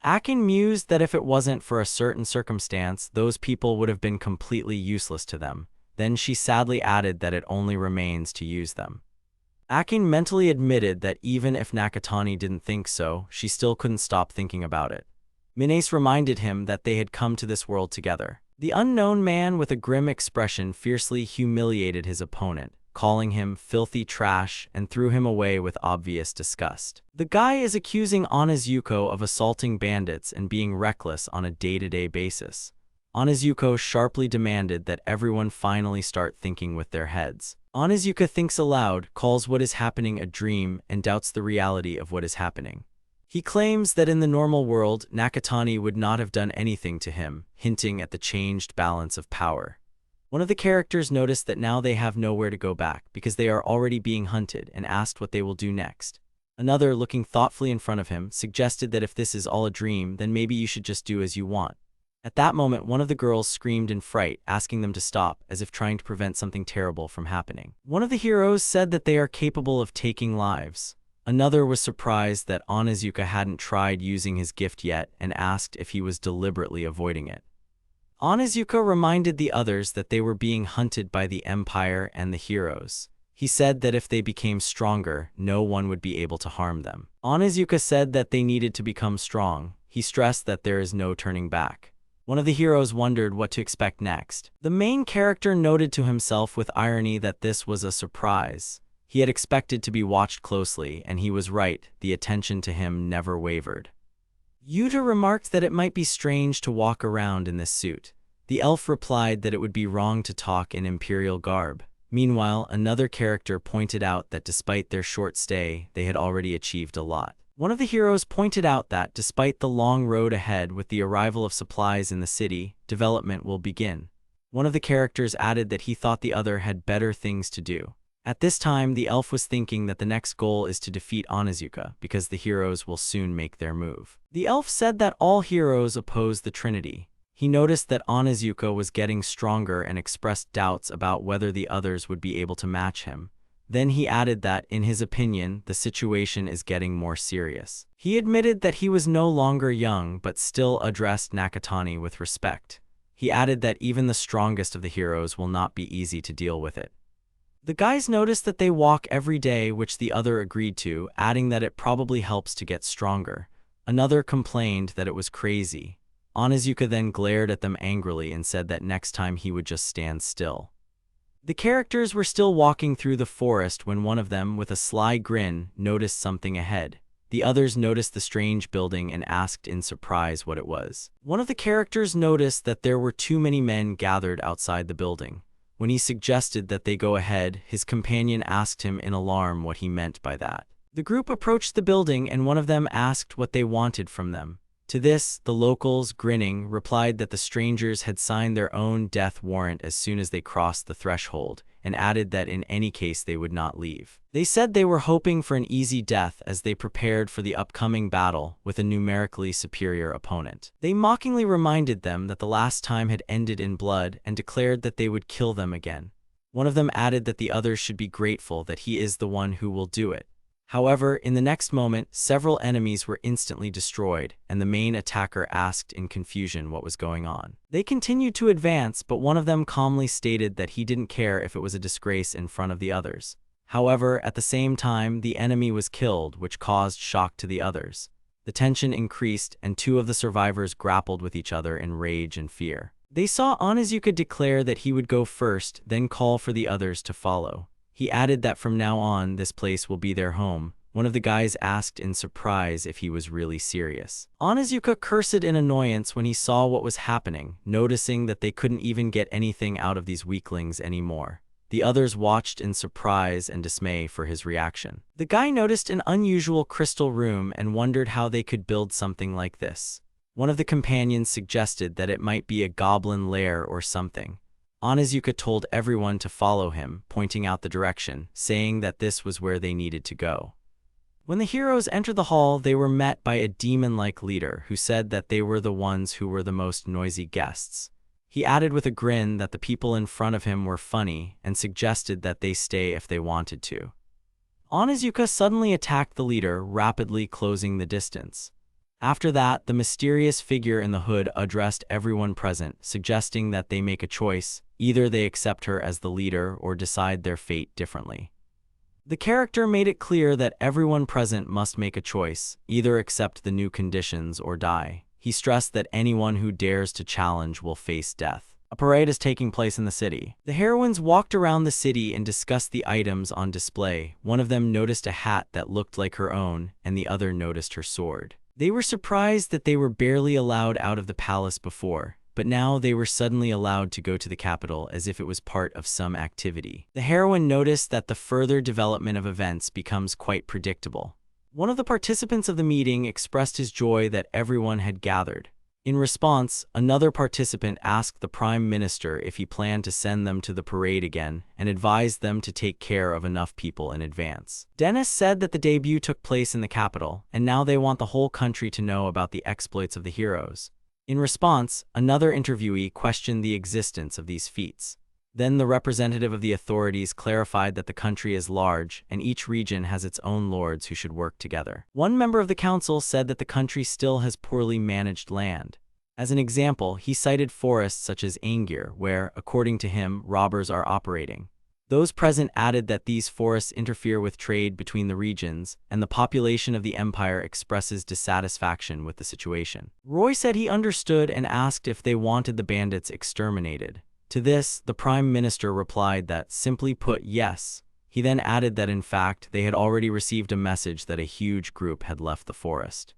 Akin mused that if it wasn't for a certain circumstance, those people would have been completely useless to them. Then she sadly added that it only remains to use them. Akin mentally admitted that even if Nakatani didn't think so, she still couldn't stop thinking about it. Minace reminded him that they had come to this world together. The unknown man with a grim expression fiercely humiliated his opponent, calling him filthy trash, and threw him away with obvious disgust. The guy is accusing Anazuko of assaulting bandits and being reckless on a day-to-day basis. Onizuka sharply demanded that everyone finally start thinking with their heads. Onizuka thinks aloud, calls what is happening a dream, and doubts the reality of what is happening. He claims that in the normal world, Nakatani would not have done anything to him, hinting at the changed balance of power. One of the characters noticed that now they have nowhere to go back because they are already being hunted and asked what they will do next. Another, looking thoughtfully in front of him, suggested that if this is all a dream, then maybe you should just do as you want. At that moment, one of the girls screamed in fright, asking them to stop, as if trying to prevent something terrible from happening. One of the heroes said that they are capable of taking lives. Another was surprised that Onizuka hadn't tried using his gift yet and asked if he was deliberately avoiding it. Onizuka reminded the others that they were being hunted by the Empire and the heroes. He said that if they became stronger, no one would be able to harm them. Onizuka said that they needed to become strong. He stressed that there is no turning back. One of the heroes wondered what to expect next. The main character noted to himself with irony that this was a surprise. He had expected to be watched closely, and he was right. The attention to him never wavered. Yuta remarked that it might be strange to walk around in this suit. The elf replied that it would be wrong to talk in imperial garb. Meanwhile, another character pointed out that despite their short stay, they had already achieved a lot. One of the heroes pointed out that, despite the long road ahead with the arrival of supplies in the city, development will begin. One of the characters added that he thought the other had better things to do. At this time, the elf was thinking that the next goal is to defeat Onizuka, because the heroes will soon make their move. The elf said that all heroes oppose the Trinity. He noticed that Onizuka was getting stronger and expressed doubts about whether the others would be able to match him. Then he added that, in his opinion, the situation is getting more serious. He admitted that he was no longer young but still addressed Nakatani with respect. He added that even the strongest of the heroes will not be easy to deal with it. The guys noticed that they walk every day, which the other agreed to, adding that it probably helps to get stronger. Another complained that it was crazy. Onizuka then glared at them angrily and said that next time he would just stand still. The characters were still walking through the forest when one of them, with a sly grin, noticed something ahead. The others noticed the strange building and asked in surprise what it was. One of the characters noticed that there were too many men gathered outside the building. When he suggested that they go ahead, his companion asked him in alarm what he meant by that. The group approached the building and one of them asked what they wanted from them. To this, the locals, grinning, replied that the strangers had signed their own death warrant as soon as they crossed the threshold, and added that in any case they would not leave. They said they were hoping for an easy death as they prepared for the upcoming battle with a numerically superior opponent. They mockingly reminded them that the last time had ended in blood and declared that they would kill them again. One of them added that the others should be grateful that he is the one who will do it. However, in the next moment, several enemies were instantly destroyed, and the main attacker asked in confusion what was going on. They continued to advance, but one of them calmly stated that he didn't care if it was a disgrace in front of the others. However, at the same time, the enemy was killed, which caused shock to the others. The tension increased, and two of the survivors grappled with each other in rage and fear. They saw Onizuka declare that he would go first, then call for the others to follow. He added that from now on, this place will be their home. One of the guys asked in surprise if he was really serious. Onizuka cursed in annoyance when he saw what was happening, noticing that they couldn't even get anything out of these weaklings anymore. The others watched in surprise and dismay for his reaction. The guy noticed an unusual crystal room and wondered how they could build something like this. One of the companions suggested that it might be a goblin lair or something. Onizuka told everyone to follow him, pointing out the direction, saying that this was where they needed to go. When the heroes entered the hall, they were met by a demon-like leader who said that they were the ones who were the most noisy guests. He added with a grin that the people in front of him were funny and suggested that they stay if they wanted to. Onizuka suddenly attacked the leader, rapidly closing the distance. After that, the mysterious figure in the hood addressed everyone present, suggesting that they make a choice. Either they accept her as the leader or decide their fate differently. The character made it clear that everyone present must make a choice, either accept the new conditions or die. He stressed that anyone who dares to challenge will face death. A parade is taking place in the city. The heroines walked around the city and discussed the items on display. One of them noticed a hat that looked like her own, and the other noticed her sword. They were surprised that they were barely allowed out of the palace before, but now they were suddenly allowed to go to the capital as if it was part of some activity. The heroine noticed that the further development of events becomes quite predictable. One of the participants of the meeting expressed his joy that everyone had gathered. In response, another participant asked the Prime Minister if he planned to send them to the parade again and advised them to take care of enough people in advance. Dennis said that the debut took place in the capital, and now they want the whole country to know about the exploits of the heroes. In response, another interviewee questioned the existence of these feats. Then the representative of the authorities clarified that the country is large and each region has its own lords who should work together. One member of the council said that the country still has poorly managed land. As an example, he cited forests such as Angir, where, according to him, robbers are operating. Those present added that these forests interfere with trade between the regions, and the population of the empire expresses dissatisfaction with the situation. Roy said he understood and asked if they wanted the bandits exterminated. To this, the Prime Minister replied that, simply put, yes. He then added that in fact, they had already received a message that a huge group had left the forest.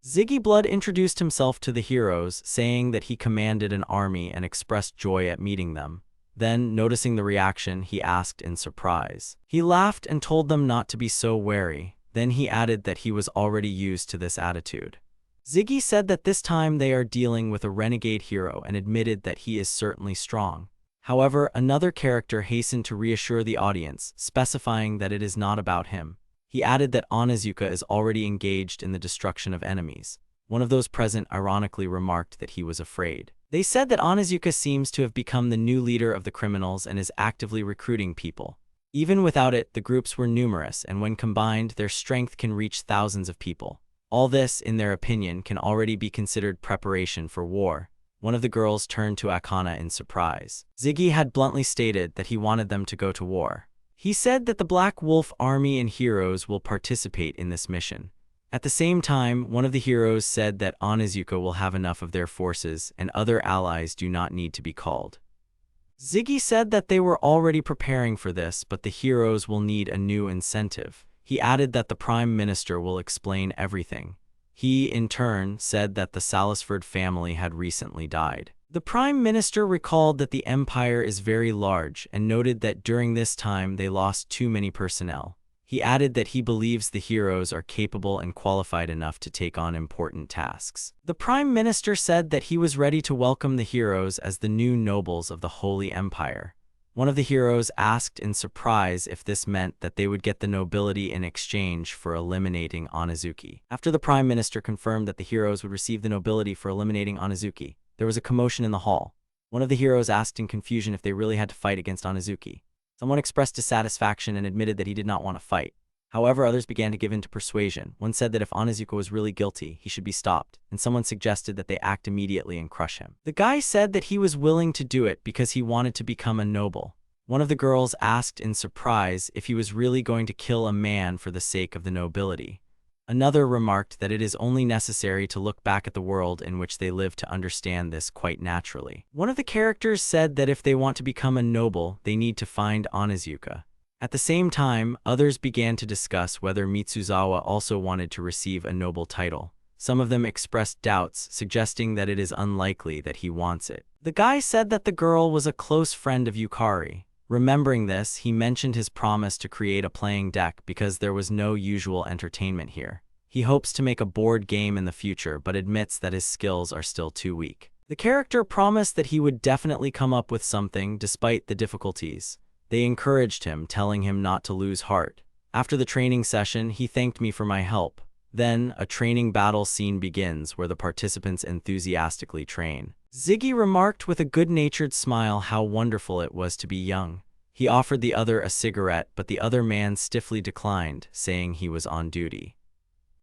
Ziggy Blood introduced himself to the heroes, saying that he commanded an army and expressed joy at meeting them. Then, noticing the reaction, he asked in surprise. He laughed and told them not to be so wary. Then he added that he was already used to this attitude. Ziggy said that this time they are dealing with a renegade hero and admitted that he is certainly strong. However, another character hastened to reassure the audience, specifying that it is not about him. He added that Onizuka is already engaged in the destruction of enemies. One of those present ironically remarked that he was afraid. They said that Onizuka seems to have become the new leader of the criminals and is actively recruiting people. Even without it, the groups were numerous, and when combined, their strength can reach thousands of people. All this, in their opinion, can already be considered preparation for war. One of the girls turned to Akana in surprise. Ziggy had bluntly stated that he wanted them to go to war. He said that the Black Wolf Army and heroes will participate in this mission. At the same time, one of the heroes said that Onizuka will have enough of their forces and other allies do not need to be called. Ziggy said that they were already preparing for this, but the heroes will need a new incentive. He added that the Prime Minister will explain everything. He, in turn, said that the Salisford family had recently died. The Prime Minister recalled that the empire is very large and noted that during this time they lost too many personnel. He added that he believes the heroes are capable and qualified enough to take on important tasks. The Prime Minister said that he was ready to welcome the heroes as the new nobles of the Holy Empire. One of the heroes asked in surprise if this meant that they would get the nobility in exchange for eliminating Onizuki. After the Prime Minister confirmed that the heroes would receive the nobility for eliminating Onizuki, there was a commotion in the hall. One of the heroes asked in confusion if they really had to fight against Onizuki. Someone expressed dissatisfaction and admitted that he did not want to fight. However, others began to give in to persuasion. One said that if Onizuka was really guilty, he should be stopped, and someone suggested that they act immediately and crush him. The guy said that he was willing to do it because he wanted to become a noble. One of the girls asked in surprise if he was really going to kill a man for the sake of the nobility. Another remarked that it is only necessary to look back at the world in which they live to understand this quite naturally. One of the characters said that if they want to become a noble, they need to find Onizuka. At the same time, others began to discuss whether Mitsuzawa also wanted to receive a noble title. Some of them expressed doubts, suggesting that it is unlikely that he wants it. The guy said that the girl was a close friend of Yukari. Remembering this, he mentioned his promise to create a playing deck because there was no usual entertainment here. He hopes to make a board game in the future, but admits that his skills are still too weak. The character promised that he would definitely come up with something despite the difficulties. They encouraged him, telling him not to lose heart. After the training session, he thanked me for my help. Then, a training battle scene begins where the participants enthusiastically train. Ziggy remarked with a good-natured smile how wonderful it was to be young. He offered the other a cigarette, but the other man stiffly declined, saying he was on duty.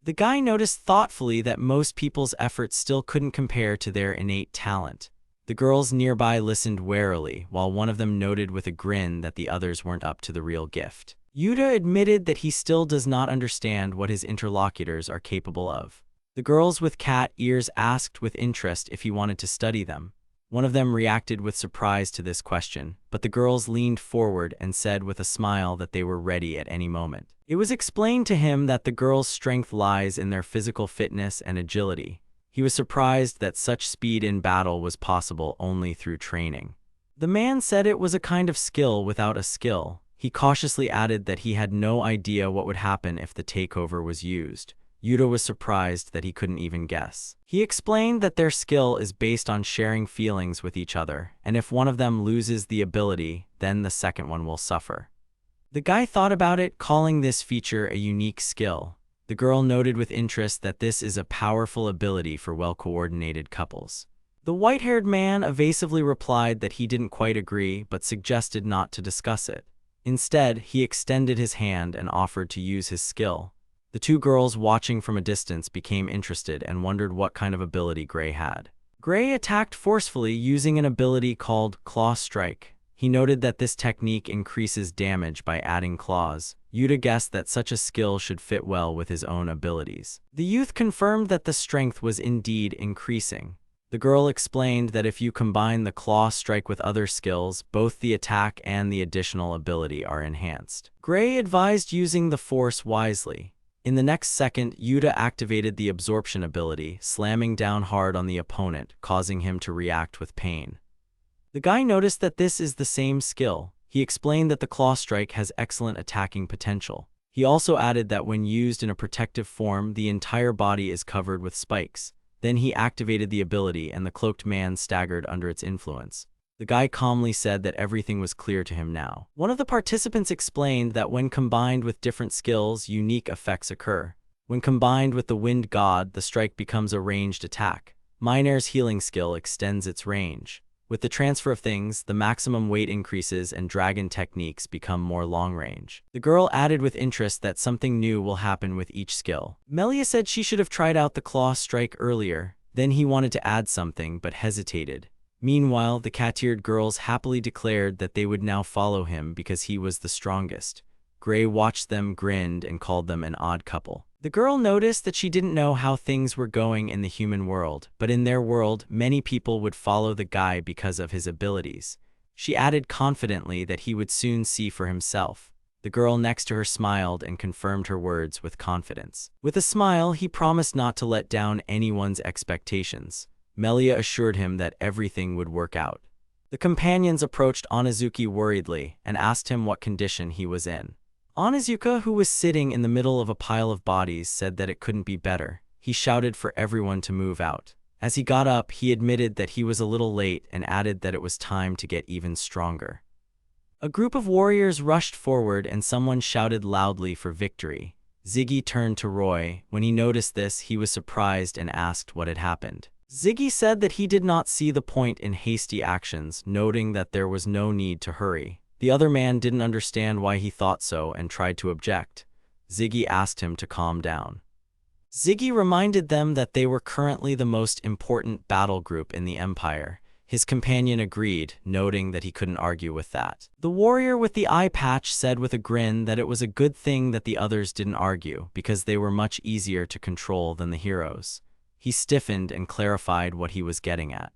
The guy noticed thoughtfully that most people's efforts still couldn't compare to their innate talent. The girls nearby listened warily, while one of them noted with a grin that the others weren't up to the real gift. Yuta admitted that he still does not understand what his interlocutors are capable of. The girls with cat ears asked with interest if he wanted to study them. One of them reacted with surprise to this question, but the girls leaned forward and said with a smile that they were ready at any moment. It was explained to him that the girls' strength lies in their physical fitness and agility. He was surprised that such speed in battle was possible only through training. The man said it was a kind of skill without a skill. He cautiously added that he had no idea what would happen if the takeover was used. Yuta was surprised that he couldn't even guess. He explained that their skill is based on sharing feelings with each other, and if one of them loses the ability, then the second one will suffer. The guy thought about it, calling this feature a unique skill. The girl noted with interest that this is a powerful ability for well-coordinated couples. The white-haired man evasively replied that he didn't quite agree but suggested not to discuss it. Instead, he extended his hand and offered to use his skill. The two girls watching from a distance became interested and wondered what kind of ability Gray had. Gray attacked forcefully using an ability called Claw Strike. He noted that this technique increases damage by adding claws. Yuta guessed that such a skill should fit well with his own abilities. The youth confirmed that the strength was indeed increasing. The girl explained that if you combine the claw strike with other skills, both the attack and the additional ability are enhanced. Gray advised using the force wisely. In the next second, Yuta activated the absorption ability, slamming down hard on the opponent, causing him to react with pain. The guy noticed that this is the same skill. He explained that the claw strike has excellent attacking potential. He also added that when used in a protective form, the entire body is covered with spikes. Then he activated the ability and the cloaked man staggered under its influence. The guy calmly said that everything was clear to him now. One of the participants explained that when combined with different skills, unique effects occur. When combined with the wind god, the strike becomes a ranged attack. Miner's healing skill extends its range. With the transfer of things, the maximum weight increases and dragon techniques become more long-range. The girl added with interest that something new will happen with each skill. Melia said she should have tried out the claw strike earlier. Then he wanted to add something but hesitated. Meanwhile, the cat-eared girls happily declared that they would now follow him because he was the strongest. Gray watched them, grinned, and called them an odd couple. The girl noticed that she didn't know how things were going in the human world, but in their world, many people would follow the guy because of his abilities. She added confidently that he would soon see for himself. The girl next to her smiled and confirmed her words with confidence. With a smile, he promised not to let down anyone's expectations. Melia assured him that everything would work out. The companions approached Onizuki worriedly and asked him what condition he was in. Onizuka, who was sitting in the middle of a pile of bodies, said that it couldn't be better. He shouted for everyone to move out. As he got up, he admitted that he was a little late and added that it was time to get even stronger. A group of warriors rushed forward and someone shouted loudly for victory. Ziggy turned to Roy. When he noticed this, he was surprised and asked what had happened. Ziggy said that he did not see the point in hasty actions, noting that there was no need to hurry. The other man didn't understand why he thought so and tried to object. Ziggy asked him to calm down. Ziggy reminded them that they were currently the most important battle group in the Empire. His companion agreed, noting that he couldn't argue with that. The warrior with the eye patch said with a grin that it was a good thing that the others didn't argue, because they were much easier to control than the heroes. He stiffened and clarified what he was getting at.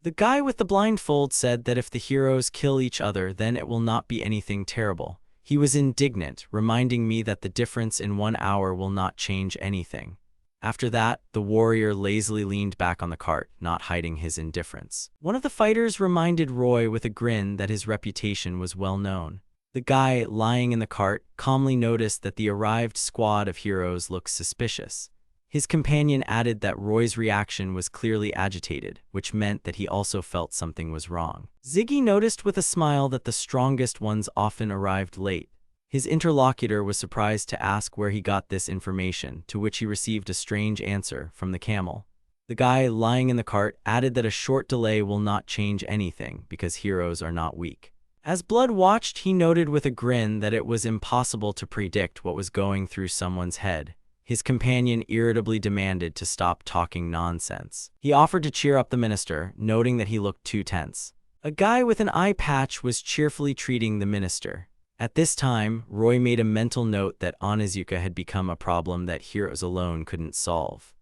The guy with the blindfold said that if the heroes kill each other, then it will not be anything terrible. He was indignant, reminding me that the difference in 1 hour will not change anything. After that, the warrior lazily leaned back on the cart, not hiding his indifference. One of the fighters reminded Roy with a grin that his reputation was well known. The guy lying in the cart calmly noticed that the arrived squad of heroes looked suspicious. His companion added that Roy's reaction was clearly agitated, which meant that he also felt something was wrong. Ziggy noticed with a smile that the strongest ones often arrived late. His interlocutor was surprised to ask where he got this information, to which he received a strange answer from the camel. The guy lying in the cart added that a short delay will not change anything because heroes are not weak. As Blood watched, he noted with a grin that it was impossible to predict what was going through someone's head. His companion irritably demanded to stop talking nonsense. He offered to cheer up the minister, noting that he looked too tense. A guy with an eye patch was cheerfully treating the minister. At this time, Roy made a mental note that Onizuka had become a problem that heroes alone couldn't solve.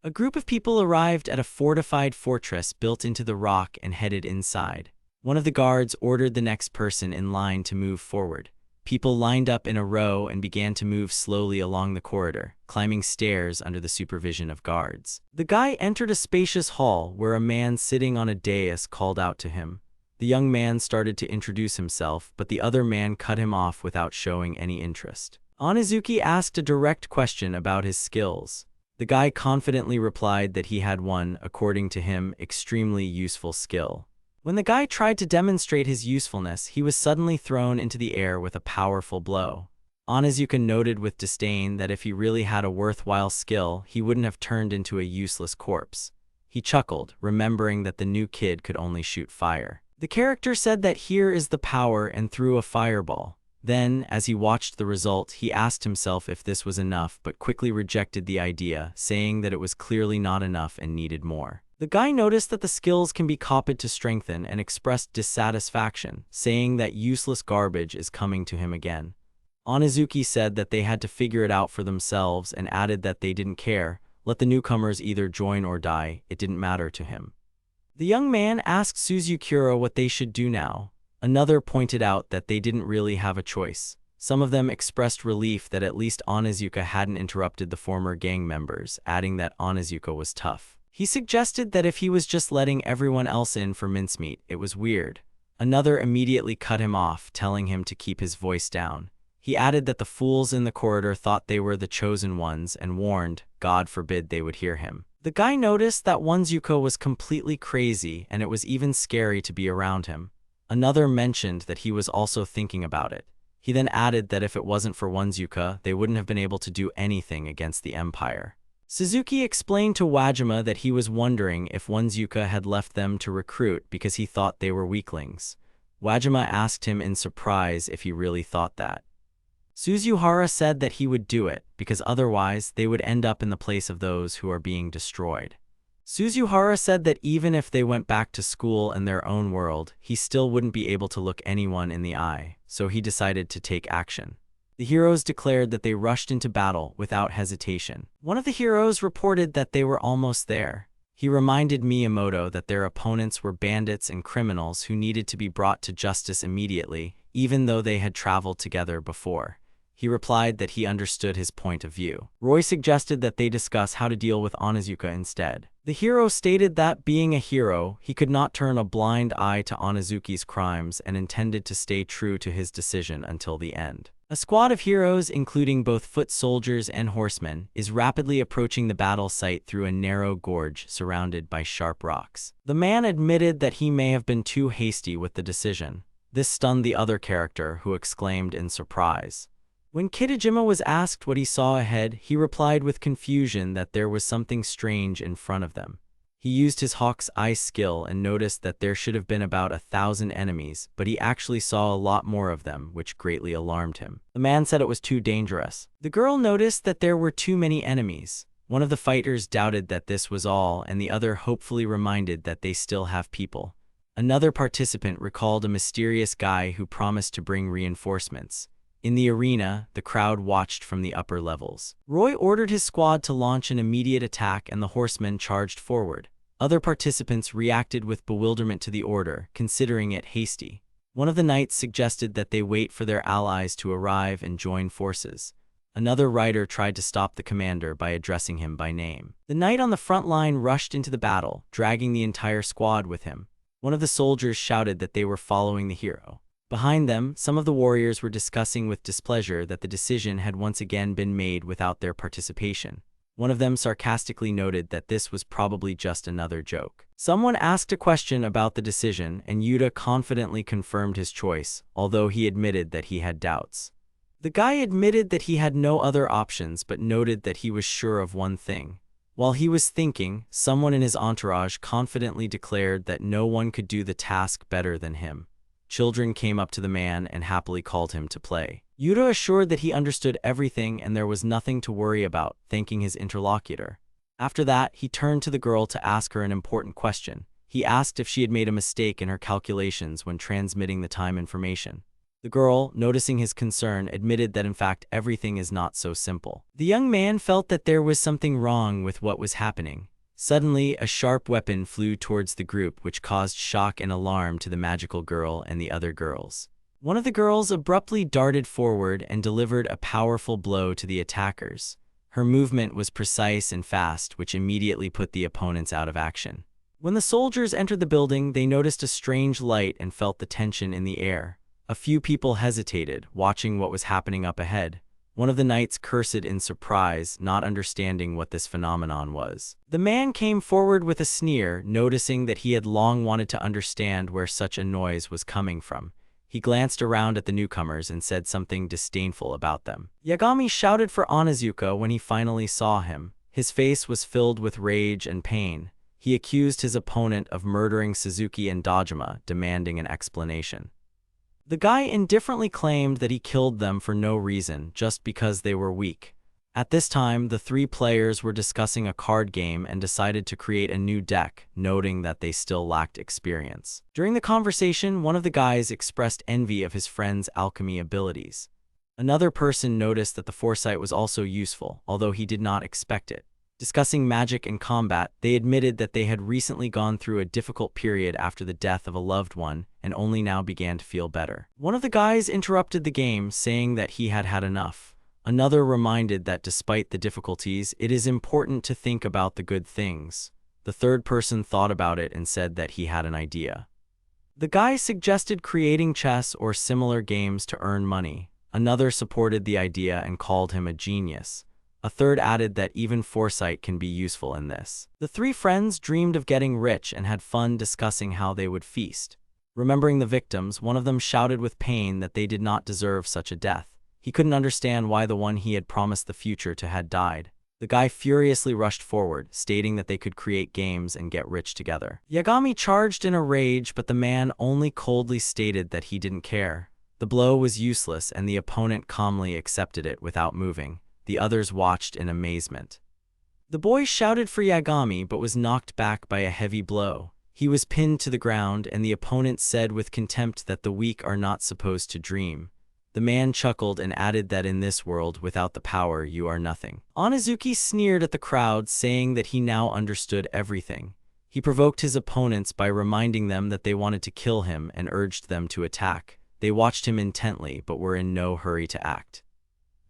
A group of people arrived at a fortified fortress built into the rock and headed inside. One of the guards ordered the next person in line to move forward. People lined up in a row and began to move slowly along the corridor. climbing stairs under the supervision of guards. The guy entered a spacious hall where a man sitting on a dais called out to him. The young man started to introduce himself, but the other man cut him off without showing any interest. Onizuki asked a direct question about his skills. The guy confidently replied that he had one, according to him, extremely useful skill. When the guy tried to demonstrate his usefulness, he was suddenly thrown into the air with a powerful blow. Onizuka noted with disdain that if he really had a worthwhile skill, he wouldn't have turned into a useless corpse. He chuckled, remembering that the new kid could only shoot fire. The character said that here is the power and threw a fireball. Then, as he watched the result, he asked himself if this was enough, but quickly rejected the idea, saying that it was clearly not enough and needed more. The guy noticed that the skills can be copied to strengthen and expressed dissatisfaction, saying that useless garbage is coming to him again. Onizuki said that they had to figure it out for themselves and added that they didn't care. Let the newcomers either join or die, it didn't matter to him. The young man asked Suzukuro what they should do now. Another pointed out that they didn't really have a choice. Some of them expressed relief that at least Onizuka hadn't interrupted the former gang members, adding that Onizuka was tough. He suggested that if he was just letting everyone else in for mincemeat, it was weird. Another immediately cut him off, telling him to keep his voice down. He added that the fools in the corridor thought they were the chosen ones and warned, God forbid they would hear him. The guy noticed that Onzuko was completely crazy and it was even scary to be around him. Another mentioned that he was also thinking about it. He then added that if it wasn't for Onzuka, they wouldn't have been able to do anything against the Empire. Suzuki explained to Wajima that he was wondering if Onzuka had left them to recruit because he thought they were weaklings. Wajima asked him in surprise if he really thought that. Suzuhara said that he would do it, because otherwise they would end up in the place of those who are being destroyed. Suzuhara said that even if they went back to school in their own world, he still wouldn't be able to look anyone in the eye, so he decided to take action. The heroes declared that they rushed into battle without hesitation. One of the heroes reported that they were almost there. He reminded Miyamoto that their opponents were bandits and criminals who needed to be brought to justice immediately, even though they had traveled together before. He replied that he understood his point of view. Roy suggested that they discuss how to deal with Onizuka instead. The hero stated that, being a hero, he could not turn a blind eye to Onizuki's crimes and intended to stay true to his decision until the end. A squad of heroes, including both foot soldiers and horsemen, is rapidly approaching the battle site through a narrow gorge surrounded by sharp rocks. The man admitted that he may have been too hasty with the decision. This stunned the other character, who exclaimed in surprise. When Kitajima was asked what he saw ahead, he replied with confusion that there was something strange in front of them. He used his hawk's eye skill and noticed that there should have been about 1,000 enemies, but he actually saw a lot more of them, which greatly alarmed him. The man said it was too dangerous. The girl noticed that there were too many enemies. One of the fighters doubted that this was all, and the other hopefully reminded that they still have people. Another participant recalled a mysterious guy who promised to bring reinforcements. In the arena, the crowd watched from the upper levels. Roy ordered his squad to launch an immediate attack and the horsemen charged forward. Other participants reacted with bewilderment to the order, considering it hasty. One of the knights suggested that they wait for their allies to arrive and join forces. Another rider tried to stop the commander by addressing him by name. The knight on the front line rushed into the battle, dragging the entire squad with him. One of the soldiers shouted that they were following the hero. Behind them, some of the warriors were discussing with displeasure that the decision had once again been made without their participation. One of them sarcastically noted that this was probably just another joke. Someone asked a question about the decision, and Yuta confidently confirmed his choice, although he admitted that he had doubts. The guy admitted that he had no other options but noted that he was sure of one thing. While he was thinking, someone in his entourage confidently declared that no one could do the task better than him. Children came up to the man and happily called him to play. Yuta assured that he understood everything and there was nothing to worry about, thanking his interlocutor. After that, he turned to the girl to ask her an important question. He asked if she had made a mistake in her calculations when transmitting the time information. The girl, noticing his concern, admitted that in fact everything is not so simple. The young man felt that there was something wrong with what was happening. Suddenly, a sharp weapon flew towards the group, which caused shock and alarm to the magical girl and the other girls. One of the girls abruptly darted forward and delivered a powerful blow to the attackers. Her movement was precise and fast, which immediately put the opponents out of action. When the soldiers entered the building, they noticed a strange light and felt the tension in the air. A few people hesitated, watching what was happening up ahead. One of the knights cursed in surprise, not understanding what this phenomenon was. The man came forward with a sneer, noticing that he had long wanted to understand where such a noise was coming from. He glanced around at the newcomers and said something disdainful about them. Yagami shouted for Onizuka when he finally saw him. His face was filled with rage and pain. He accused his opponent of murdering Suzuki and Dojima, demanding an explanation. The guy indifferently claimed that he killed them for no reason, just because they were weak. At this time, the three players were discussing a card game and decided to create a new deck, noting that they still lacked experience. During the conversation, one of the guys expressed envy of his friend's alchemy abilities. Another person noticed that the foresight was also useful, although he did not expect it. Discussing magic and combat, they admitted that they had recently gone through a difficult period after the death of a loved one and only now began to feel better. One of the guys interrupted the game, saying that he had had enough. Another reminded that despite the difficulties, it is important to think about the good things. The third person thought about it and said that he had an idea. The guy suggested creating chess or similar games to earn money. Another supported the idea and called him a genius. A third added that even foresight can be useful in this. The three friends dreamed of getting rich and had fun discussing how they would feast. Remembering the victims, one of them shouted with pain that they did not deserve such a death. He couldn't understand why the one he had promised the future to had died. The guy furiously rushed forward, stating that they could create games and get rich together. Yagami charged in a rage, but the man only coldly stated that he didn't care. The blow was useless and the opponent calmly accepted it without moving. The others watched in amazement. The boy shouted for Yagami but was knocked back by a heavy blow. He was pinned to the ground and the opponent said with contempt that the weak are not supposed to dream. The man chuckled and added that in this world, without the power, you are nothing. Onizuki sneered at the crowd, saying that he now understood everything. He provoked his opponents by reminding them that they wanted to kill him and urged them to attack. They watched him intently but were in no hurry to act.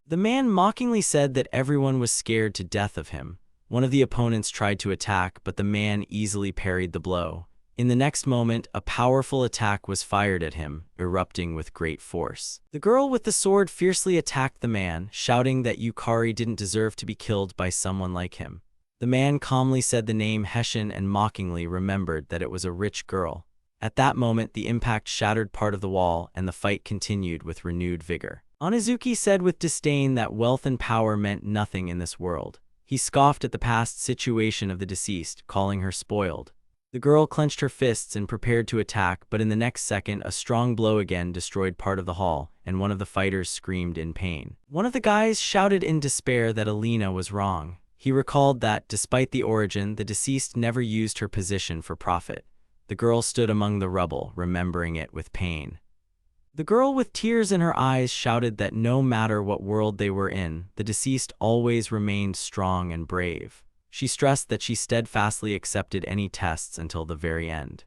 The man mockingly said that everyone was scared to death of him. One of the opponents tried to attack, but the man easily parried the blow. In the next moment, a powerful attack was fired at him, erupting with great force. The girl with the sword fiercely attacked the man, shouting that Yukari didn't deserve to be killed by someone like him. The man calmly said the name Hessian and mockingly remembered that it was a rich girl. At that moment, the impact shattered part of the wall, and the fight continued with renewed vigor. Onizuki said with disdain that wealth and power meant nothing in this world. He scoffed at the past situation of the deceased, calling her spoiled. The girl clenched her fists and prepared to attack, but in the next second, a strong blow again destroyed part of the hall, and one of the fighters screamed in pain. One of the guys shouted in despair that Alina was wrong. He recalled that, despite the origin, the deceased never used her position for profit. The girl stood among the rubble, remembering it with pain. The girl with tears in her eyes shouted that no matter what world they were in, the deceased always remained strong and brave. She stressed that she steadfastly accepted any tests until the very end.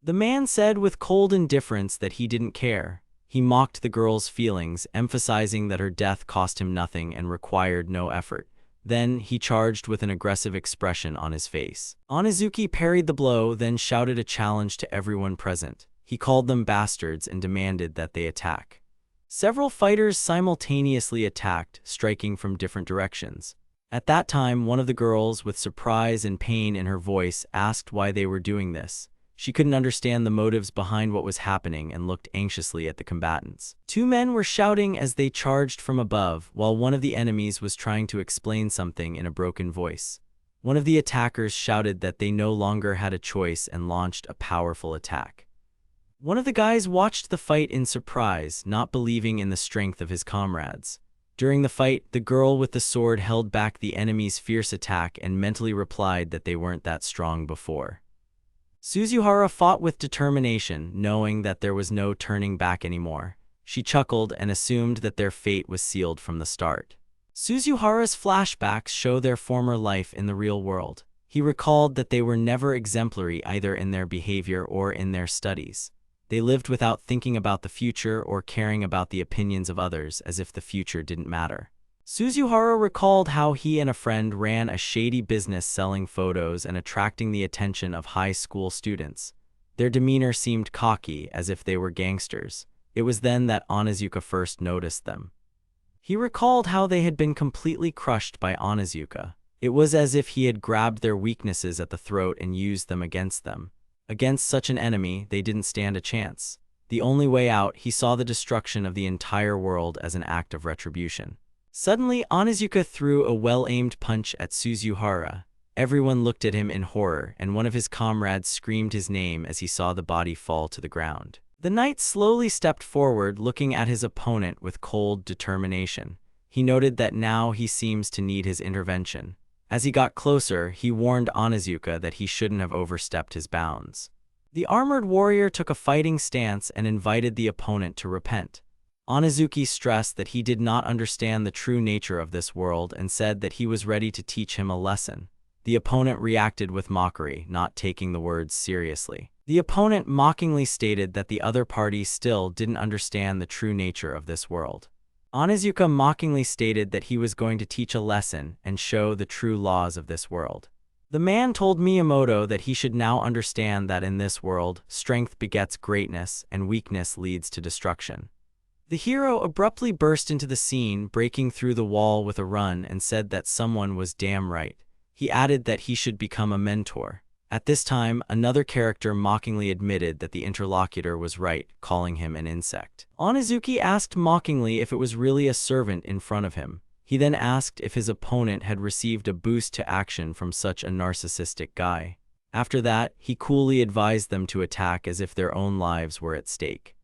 The man said with cold indifference that he didn't care. He mocked the girl's feelings, emphasizing that her death cost him nothing and required no effort. Then, he charged with an aggressive expression on his face. Onizuki parried the blow, then shouted a challenge to everyone present. He called them bastards and demanded that they attack. Several fighters simultaneously attacked, striking from different directions. At that time, one of the girls, with surprise and pain in her voice, asked why they were doing this. She couldn't understand the motives behind what was happening and looked anxiously at the combatants. Two men were shouting as they charged from above, while one of the enemies was trying to explain something in a broken voice. One of the attackers shouted that they no longer had a choice and launched a powerful attack. One of the guys watched the fight in surprise, not believing in the strength of his comrades. During the fight, the girl with the sword held back the enemy's fierce attack and mentally replied that they weren't that strong before. Suzuhara fought with determination, knowing that there was no turning back anymore. She chuckled and assumed that their fate was sealed from the start. Suzuhara's flashbacks show their former life in the real world. He recalled that they were never exemplary either in their behavior or in their studies. They lived without thinking about the future or caring about the opinions of others, as if the future didn't matter. Suzuhara recalled how he and a friend ran a shady business selling photos and attracting the attention of high school students. Their demeanor seemed cocky, as if they were gangsters. It was then that Onizuka first noticed them. He recalled how they had been completely crushed by Onizuka. It was as if he had grabbed their weaknesses at the throat and used them against them. Against such an enemy, they didn't stand a chance. The only way out, he saw the destruction of the entire world as an act of retribution. Suddenly, Onizuka threw a well-aimed punch at Suzuhara. Everyone looked at him in horror, and one of his comrades screamed his name as he saw the body fall to the ground. The knight slowly stepped forward, looking at his opponent with cold determination. He noted that now he seems to need his intervention. As he got closer, he warned Onizuka that he shouldn't have overstepped his bounds. The armored warrior took a fighting stance and invited the opponent to repent. Onizuki stressed that he did not understand the true nature of this world and said that he was ready to teach him a lesson. The opponent reacted with mockery, not taking the words seriously. The opponent mockingly stated that the other party still didn't understand the true nature of this world. Onizuka mockingly stated that he was going to teach a lesson and show the true laws of this world. The man told Miyamoto that he should now understand that in this world, strength begets greatness and weakness leads to destruction. The hero abruptly burst into the scene, breaking through the wall with a run, and said that someone was damn right. He added that he should become a mentor. At this time, another character mockingly admitted that the interlocutor was right, calling him an insect. Onizuki asked mockingly if it was really a servant in front of him. He then asked if his opponent had received a boost to action from such a narcissistic guy. After that, he coolly advised them to attack as if their own lives were at stake.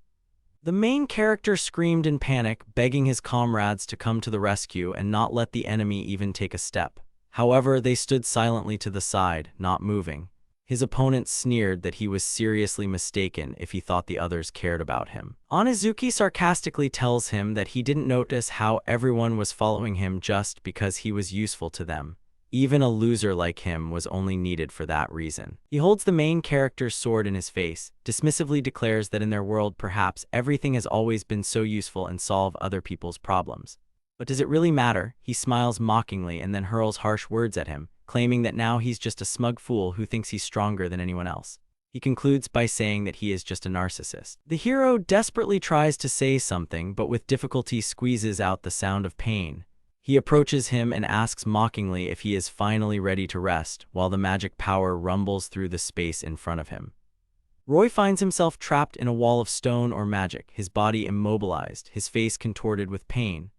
The main character screamed in panic, begging his comrades to come to the rescue and not let the enemy even take a step. However, they stood silently to the side, not moving. His opponent sneered that he was seriously mistaken if he thought the others cared about him. Onizuki sarcastically tells him that he didn't notice how everyone was following him just because he was useful to them. Even a loser like him was only needed for that reason. He holds the main character's sword in his face, dismissively declares that in their world perhaps everything has always been so useful and solve other people's problems. But does it really matter? He smiles mockingly and then hurls harsh words at him, claiming that now he's just a smug fool who thinks he's stronger than anyone else. He concludes by saying that he is just a narcissist. The hero desperately tries to say something, but with difficulty squeezes out the sound of pain. He approaches him and asks mockingly if he is finally ready to rest, while the magic power rumbles through the space in front of him. Roy finds himself trapped in a wall of stone or magic, his body immobilized, his face contorted with pain.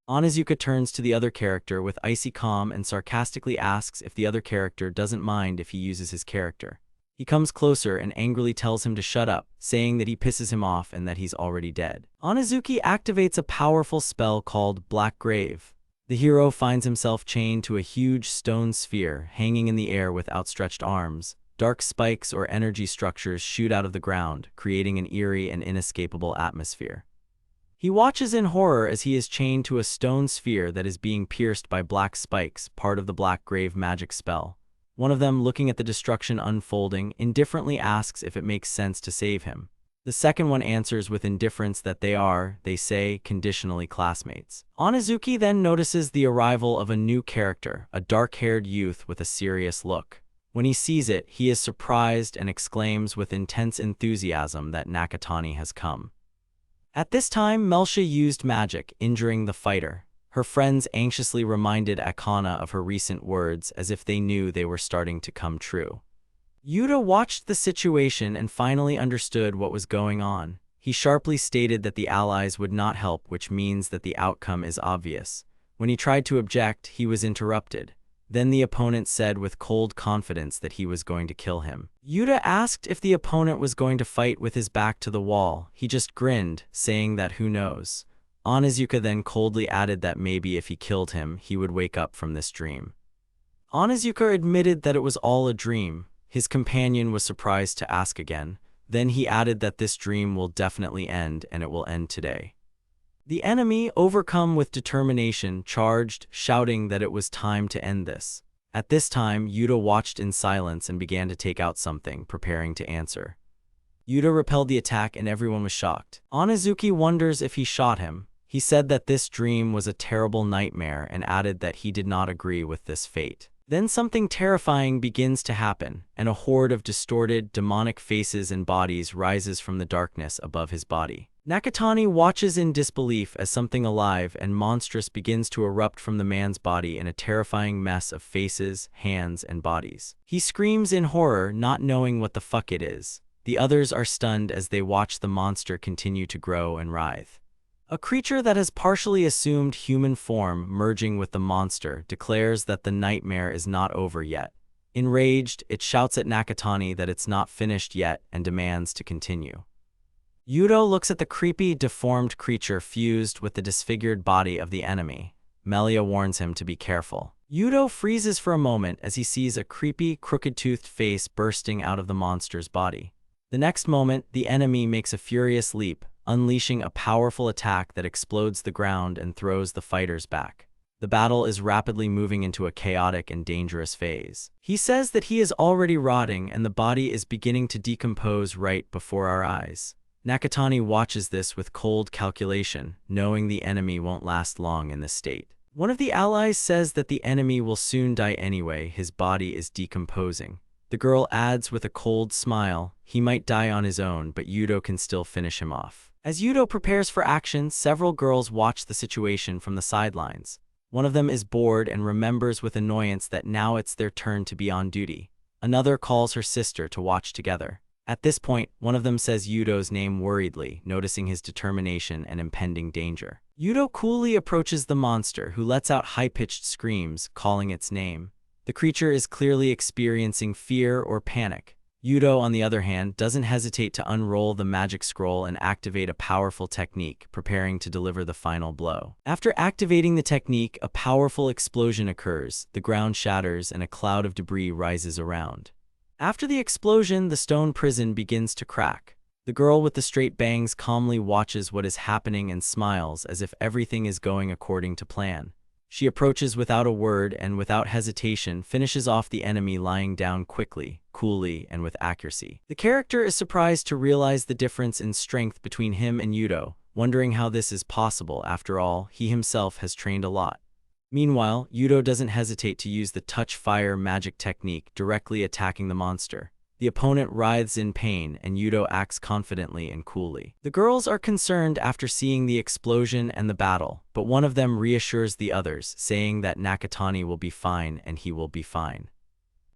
Onizuka turns to the other character with icy calm and sarcastically asks if the other character doesn't mind if he uses his character. He comes closer and angrily tells him to shut up, saying that he pisses him off and that he's already dead. Onizuki activates a powerful spell called Black Grave. The hero finds himself chained to a huge stone sphere hanging in the air with outstretched arms. Dark spikes or energy structures shoot out of the ground, creating an eerie and inescapable atmosphere. He watches in horror as he is chained to a stone sphere that is being pierced by black spikes, part of the Black Grave magic spell. One of them, looking at the destruction unfolding, indifferently asks if it makes sense to save him. The second one answers with indifference that they say, conditionally classmates. Onizuki then notices the arrival of a new character, a dark-haired youth with a serious look. When he sees it, he is surprised and exclaims with intense enthusiasm that Nakatani has come. At this time, Melcia used magic, injuring the fighter. Her friends anxiously reminded Akana of her recent words as if they knew they were starting to come true. Yuta watched the situation and finally understood what was going on. He sharply stated that the allies would not help, which means that the outcome is obvious. When he tried to object, he was interrupted. Then the opponent said with cold confidence that he was going to kill him. Yuta asked if the opponent was going to fight with his back to the wall. He just grinned, saying that who knows. Onizuka then coldly added that maybe if he killed him, he would wake up from this dream. Onizuka admitted that it was all a dream. His companion was surprised to ask again. Then he added that this dream will definitely end, and it will end today. The enemy, overcome with determination, charged, shouting that it was time to end this. At this time, Yuta watched in silence and began to take out something, preparing to answer. Yuta repelled the attack and everyone was shocked. Onizuki wonders if he shot him. He said that this dream was a terrible nightmare and added that he did not agree with this fate. Then something terrifying begins to happen, and a horde of distorted, demonic faces and bodies rises from the darkness above his body. Nakatani watches in disbelief as something alive and monstrous begins to erupt from the man's body in a terrifying mess of faces, hands, and bodies. He screams in horror, not knowing what the fuck it is. The others are stunned as they watch the monster continue to grow and writhe. A creature that has partially assumed human form, merging with the monster, declares that the nightmare is not over yet. Enraged, it shouts at Nakatani that it's not finished yet and demands to continue. Yudo looks at the creepy, deformed creature fused with the disfigured body of the enemy. Melia warns him to be careful. Yudo freezes for a moment as he sees a creepy, crooked-toothed face bursting out of the monster's body. The next moment, the enemy makes a furious leap, unleashing a powerful attack that explodes the ground and throws the fighters back. The battle is rapidly moving into a chaotic and dangerous phase. He says that he is already rotting and the body is beginning to decompose right before our eyes. Nakatani watches this with cold calculation, knowing the enemy won't last long in this state. One of the allies says that the enemy will soon die anyway, his body is decomposing. The girl adds with a cold smile, he might die on his own, but Yudo can still finish him off. As Yudo prepares for action, several girls watch the situation from the sidelines. One of them is bored and remembers with annoyance that now it's their turn to be on duty. Another calls her sister to watch together. At this point, one of them says Yudo's name worriedly, noticing his determination and impending danger. Yudo coolly approaches the monster, who lets out high-pitched screams, calling its name. The creature is clearly experiencing fear or panic. Yudo, on the other hand, doesn't hesitate to unroll the magic scroll and activate a powerful technique, preparing to deliver the final blow. After activating the technique, a powerful explosion occurs, the ground shatters, and a cloud of debris rises around. After the explosion, the stone prison begins to crack. The girl with the straight bangs calmly watches what is happening and smiles as if everything is going according to plan. She approaches without a word and without hesitation finishes off the enemy lying down quickly, coolly, and with accuracy. The character is surprised to realize the difference in strength between him and Yudo, wondering how this is possible. After all, he himself has trained a lot. Meanwhile, Yudo doesn't hesitate to use the touch fire magic technique, directly attacking the monster. The opponent writhes in pain, and Yudo acts confidently and coolly. The girls are concerned after seeing the explosion and the battle, but one of them reassures the others, saying that Nakatani will be fine and he will be fine.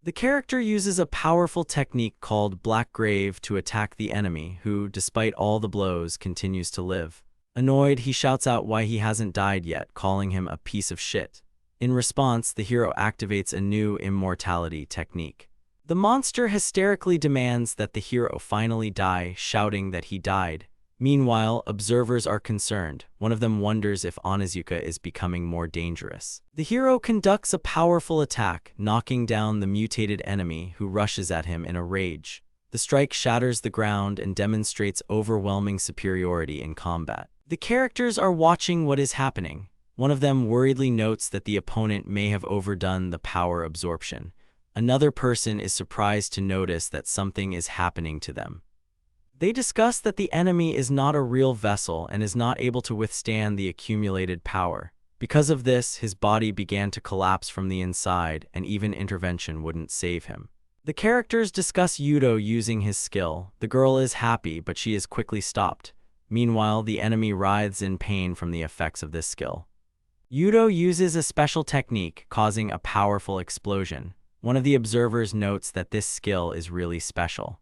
The character uses a powerful technique called Black Grave to attack the enemy, who, despite all the blows, continues to live. Annoyed, he shouts out why he hasn't died yet, calling him a piece of shit. In response, the hero activates a new immortality technique. The monster hysterically demands that the hero finally die, shouting that he died. Meanwhile, observers are concerned. One of them wonders if Onizuka is becoming more dangerous. The hero conducts a powerful attack, knocking down the mutated enemy, who rushes at him in a rage. The strike shatters the ground and demonstrates overwhelming superiority in combat. The characters are watching what is happening. One of them worriedly notes that the opponent may have overdone the power absorption. Another person is surprised to notice that something is happening to them. They discuss that the enemy is not a real vessel and is not able to withstand the accumulated power. Because of this, his body began to collapse from the inside, and even intervention wouldn't save him. The characters discuss Yudo using his skill. The girl is happy, but she is quickly stopped. Meanwhile, the enemy writhes in pain from the effects of this skill. Yudo uses a special technique, causing a powerful explosion. One of the observers notes that this skill is really special.